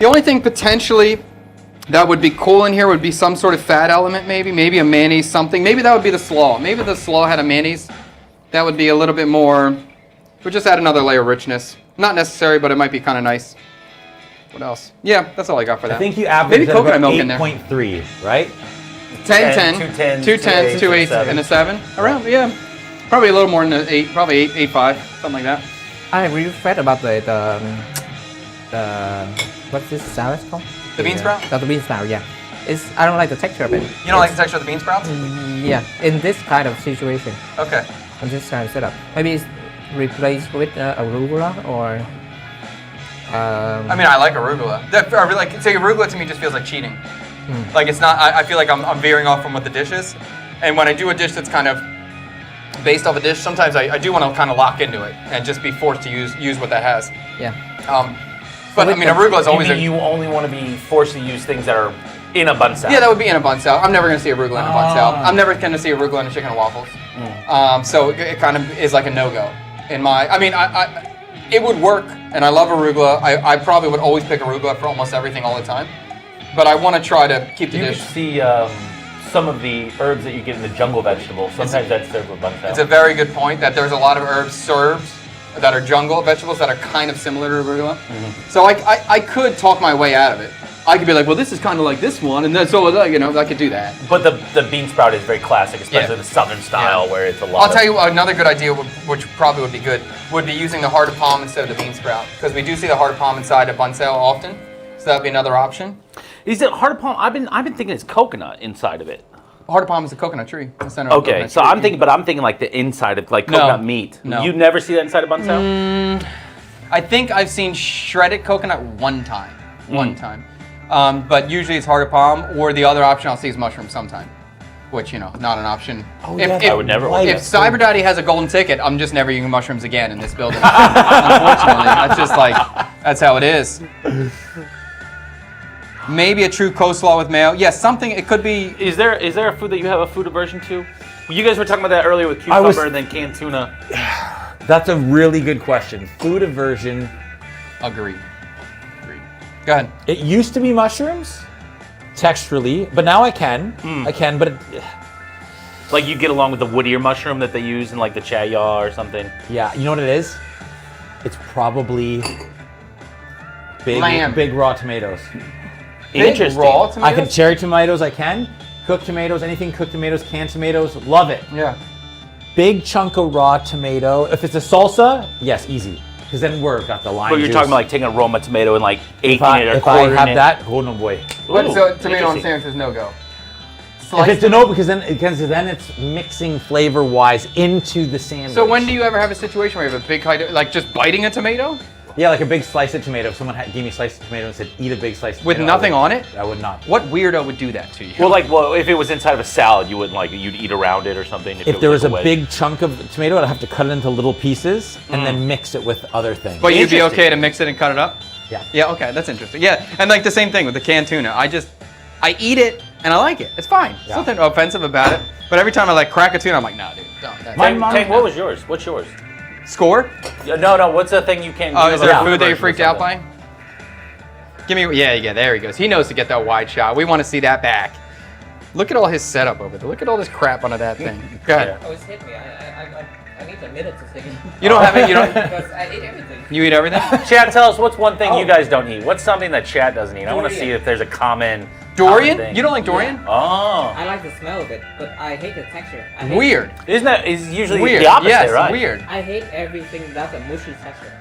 The only thing potentially that would be cool in here would be some sort of fat element, maybe a mayonnaise, something. Maybe that would be the slaw. Maybe the slaw had a mayonnaise. That would be a little bit more. Would just add another layer of richness. Not necessary, but it might be kind of nice. What else? Yeah, that's all I got for that. I think you averaged maybe coconut milk in there. 8.3, right? 10, 2 10s, 2 8s, and a 7. Around, yeah. Probably a little more than an 8. Probably 8.5, something like that. I really fed about the what's this salad called? The bean sprout? The bean sprout, yeah. I don't like the texture of it. You don't like the texture of the bean sprouts? Yeah, in this kind of situation, Okay. in this kind of setup, maybe it's replaced with arugula or. I mean, I like arugula. Arugula to me just feels like cheating. Like it's not. I feel like I'm veering off from what the dish is, and when I do a dish that's kind of based off a dish, sometimes I do want to kind of lock into it and just be forced to use what that has. Yeah. But I mean, arugula is always. You only want to be forced to use things that are in a Banh Xeo. Yeah, that would be in a Banh Xeo. I'm never going to see arugula in a Banh Xeo. I'm never going to see arugula in a chicken and waffles. So it kind of is like a no-go. It would work, and I love arugula. I probably would always pick arugula for almost everything all the time. But I want to try to keep the You dish. can see some of the herbs that you get in the jungle vegetables. Sometimes that's served with Banh Xeo. It's a very good point that there's a lot of herbs served that are jungle vegetables that are kind of similar to arugula. So I could talk my way out of it. I could be like, well, this is kind of like this one, and then so I could do that. But the bean sprout is very classic, especially the southern style where it's a lot. I'll tell you another good idea, which probably would be good, would be using the heart of palm instead of the bean sprout, because we do see the heart of palm inside of Banh Xeo often. So that would be another option. Is it heart of palm? I've been thinking it's coconut inside of it. Heart of palm is a coconut tree. The center of a Okay, coconut so tree. I'm thinking like the inside of like coconut meat. No. You never see that inside of Banh Xeo? I think I've seen shredded coconut one time. But usually it's heart of palm, or the other option I'll see is mushroom sometime, which, not an option. I would never order If Cyber Daddy has a golden ticket, I'm just never eating mushrooms again in this building. Unfortunately, that's just that's how it is. Maybe a true coleslaw with mayo. Yes, something, it could be. Is there a food that you have a food aversion to? You guys were talking about that earlier with cucumber and then canned tuna. That's a really good question. Food aversion. Agreed. Go ahead. It used to be mushrooms, texturally, but now I can. I can, but Like you get along with the woodier mushroom that they use in like the cha ya or something. yeah, you know what it is? It's probably big Lamb. raw tomatoes. Interesting. Raw tomatoes? I can cherry tomatoes. I can. Cooked tomatoes, anything cooked tomatoes, canned tomatoes, love it. Yeah. Big chunk of raw tomato. If it's a salsa, yes, easy. Because then we're got the lime But you're juice. talking about like taking a Roma tomato and like if aching it or I quartering have it. that, oh no boy. But so Ooh, tomato on interesting. sandwich is no go. If it's a no, because then it's mixing flavor wise into the sandwich. So when do you ever have a situation where you have a big like just biting a tomato Yeah, like a big slice of tomato. If someone gave me a slice of tomato and said, eat a big slice of with tomato. nothing on it? I would not. What weirdo would do that to you? Well, if it was inside of a salad, you wouldn't like you'd eat around it or something. If there was a big chunk of tomato, I'd have to cut it into little pieces and then mix it with other things. But you'd be Interesting. okay to mix it and cut it up? Yeah. Yeah, okay, that's interesting. Yeah, and like the same thing with the canned tuna. I eat it and I like it. It's fine. Yeah. Nothing offensive about it. But every time I like crack a tuna, I'm like, nah, dude, don't. My Tank, mom- Tank, what was yours? What's yours? Score? No. What's the thing you can't? Oh, give is us there a a food that you're version or freaked out something? by? Give me, yeah, there he goes. He knows to get that wide shot. We want to see that back. Look at all his setup over there. Look at all this crap under that thing. Go ahead. Oh, it's hit me. I need a minute to think. You don't have it, you don't, Because I ate everything. you eat everything? Chad, tell us what's one thing you guys don't eat. What's something that Chad doesn't eat? I want to Durian. see if there's a common Dorian? thing. You don't like dorian? Oh, I like the smell of it, but I hate the texture. I hate, Weird. isn't that is usually Weird. the opposite, Yes, right? weird. I hate everything that's a mushy texture.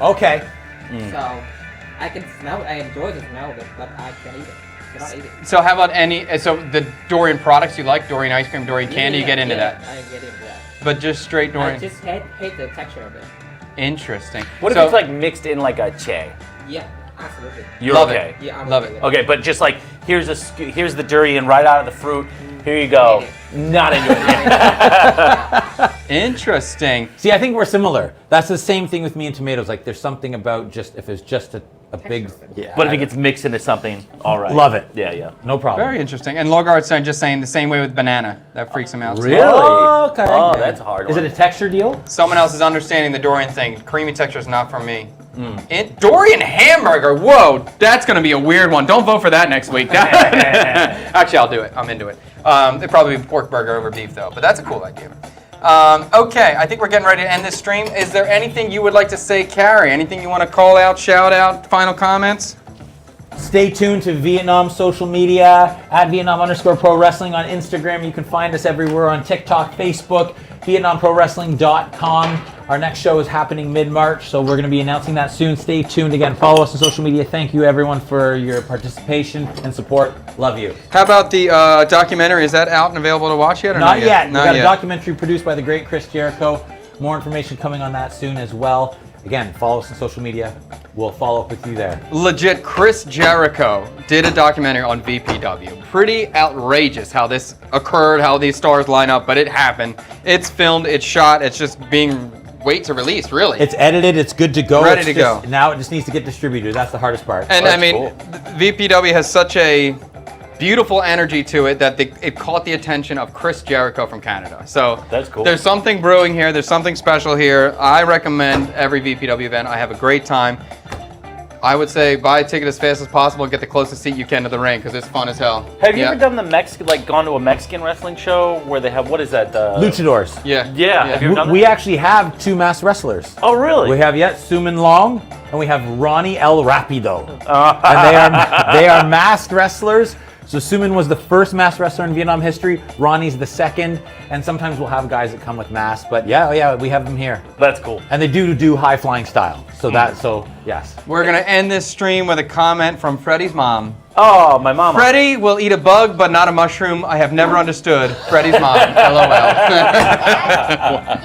Okay. So I can smell it. I enjoy the smell of it, but I can't eat it. Cannot eat it. So how about so the Dorian products you like, Dorian ice cream, Dorian candy, you get into that. I get into that. But just straight I Dorian. just hate the texture of it. Interesting. What if So- it's like mixed in like a che? Yeah, absolutely. You're Love okay. it. Yeah, I'm Love okay it. with Okay, but just like here's the durian right out of the fruit. Here you go. Not into it. Interesting. See, I think we're similar. That's the same thing with me and tomatoes. Like, there's something about just, if it's just a big, yeah. But if it gets mixed into something, all right. Love it. Yeah. No problem. Very interesting. And Logard's just saying the same way with banana. That freaks him out. too. Really? Oh, okay. Oh, that's a hard. Is it a texture deal? Someone else is understanding the Dorian thing. Creamy texture is not for me. Dorian hamburger. Whoa, that's going to be a weird one. Don't vote for that next week. Actually, I'll do it. I'm into it. It'd probably be pork burger over beef, though. But that's a cool idea. Okay, I think we're getting ready to end this stream. Is there anything you would like to say, Carrie? Anything you want to call out, shout out, final comments? Stay tuned to Vietnam social media at Vietnam_Pro Wrestling on Instagram. You can find us everywhere on TikTok, Facebook, VietnamProWrestling.com. Our next show is happening mid-March, so we're going to be announcing that soon. Stay tuned. Again, follow us on social media. Thank you, everyone, for your participation and support. Love you. How about the documentary? Is that out and available to watch yet? Or Not yet. We Not got yet. a documentary produced by the great Chris Jericho. More information coming on that soon as well. Again, follow us on social media. We'll follow up with you there. Legit, Chris Jericho did a documentary on VPW. Pretty outrageous how this occurred, how these stars line up, but it happened. It's filmed, it's shot, it's just being wait to release, really. It's edited. It's good to go. Ready It's to just- go. Now it just needs to get distributed. That's the hardest part. and That's I mean, cool. VPW has such a beautiful energy to it that it caught the attention of Chris Jericho from Canada. So That's cool. There's something brewing here. There's something special here. I recommend every VPW event. I have a great time. I would say buy a ticket as fast as possible and get the closest seat you can to the ring because it's fun as hell. Have you Yeah. ever done the Mexican, like gone to a Mexican wrestling show where they have, what is that? Luchadors. Yeah. Yeah, have you ever done that? We actually have two masked wrestlers. Oh, really? We have Suman Long and we have Ronnie El Rapido. And they are masked wrestlers. So Suman was the first masked wrestler in Vietnam history. Ronnie's the second. And sometimes we'll have guys that come with masks. But yeah, we have them here. That's cool. And they do high flying style. So yes. We're going to end this stream with a comment from Freddie's mom. Oh, my mama. Freddie will eat a bug, but not a mushroom. I have never understood Freddie's mom. LOL. You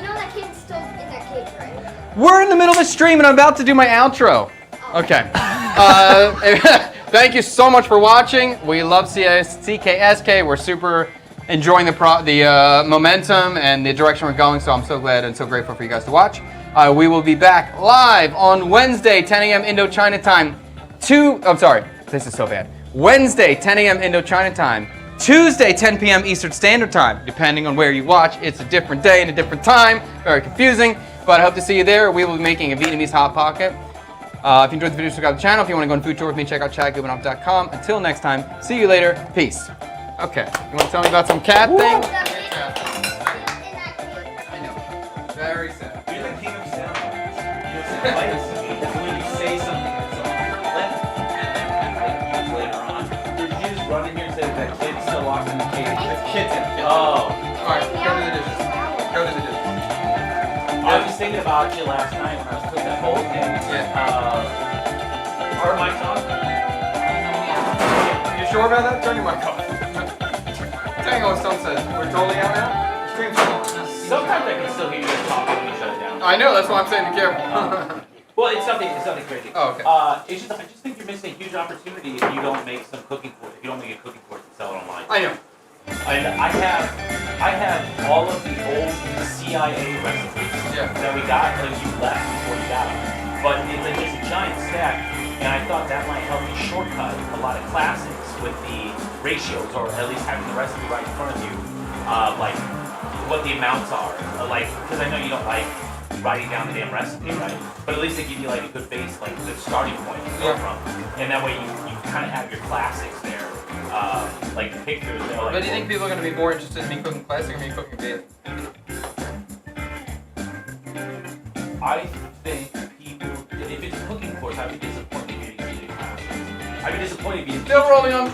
know that kid's still in that cage, right? We're in the middle of the stream and I'm about to do my outro. Okay. Thank you so much for watching. We love CKSK. We're super enjoying the momentum and the direction we're going, so I'm so glad and so grateful for you guys to watch. We will be back live on Wednesday, 10 a.m. Indochina time. This is so bad. Wednesday, 10 a.m. Indochina time. Tuesday, 10 p.m. Eastern Standard Time. Depending on where you watch, it's a different day and a different time. Very confusing, but I hope to see you there. We will be making a Vietnamese Hot Pocket. If you enjoyed the video, subscribe to the channel. If you want to go on a food tour with me, check out chadgoodenough.com. Until next time, see you later. Peace. Okay, you want to tell me about some cat thing? In that cage. I know. Very sad. You're the king of sound. It's when you say something that's on your lip, and then like later on, you're just running here and say that kid's still locked in the cage. It's kitten. Oh. Alright, go to the dishes. Go to the dishes. I was thinking about you last night when I was cooking that bowl thing. Yeah. Are mics on? You sure about that? Turn your mic off. Dang, what Stone says. We're totally out now? Stream's still on. Sometimes I can still hear you guys talking when you shut it down. I know, that's why I'm saying be careful. Well, it's nothing crazy. Oh, okay. I just think you're missing a huge opportunity if you don't make some cooking course. If you don't make a cooking course and sell it online. I know. And I have all of the old CIA recipes that we got that you left before you got them. But it's like just a giant stack, and I thought that might help you shortcut a lot of classics with the ratios, or at least having the recipe right in front of you, like what the amounts are, like because I know you don't like writing down the damn recipe, right? But at least they give you like a good base, like a good starting point to go from, and that way you kind of have your classics there, like the pictures. Like, But do you think people are going to be more interested in me cooking classic or me cooking vegan? I think people, if it's a cooking course, I'd be disappointed if you didn't get classics. I'd be disappointed if you didn't. Still rolling on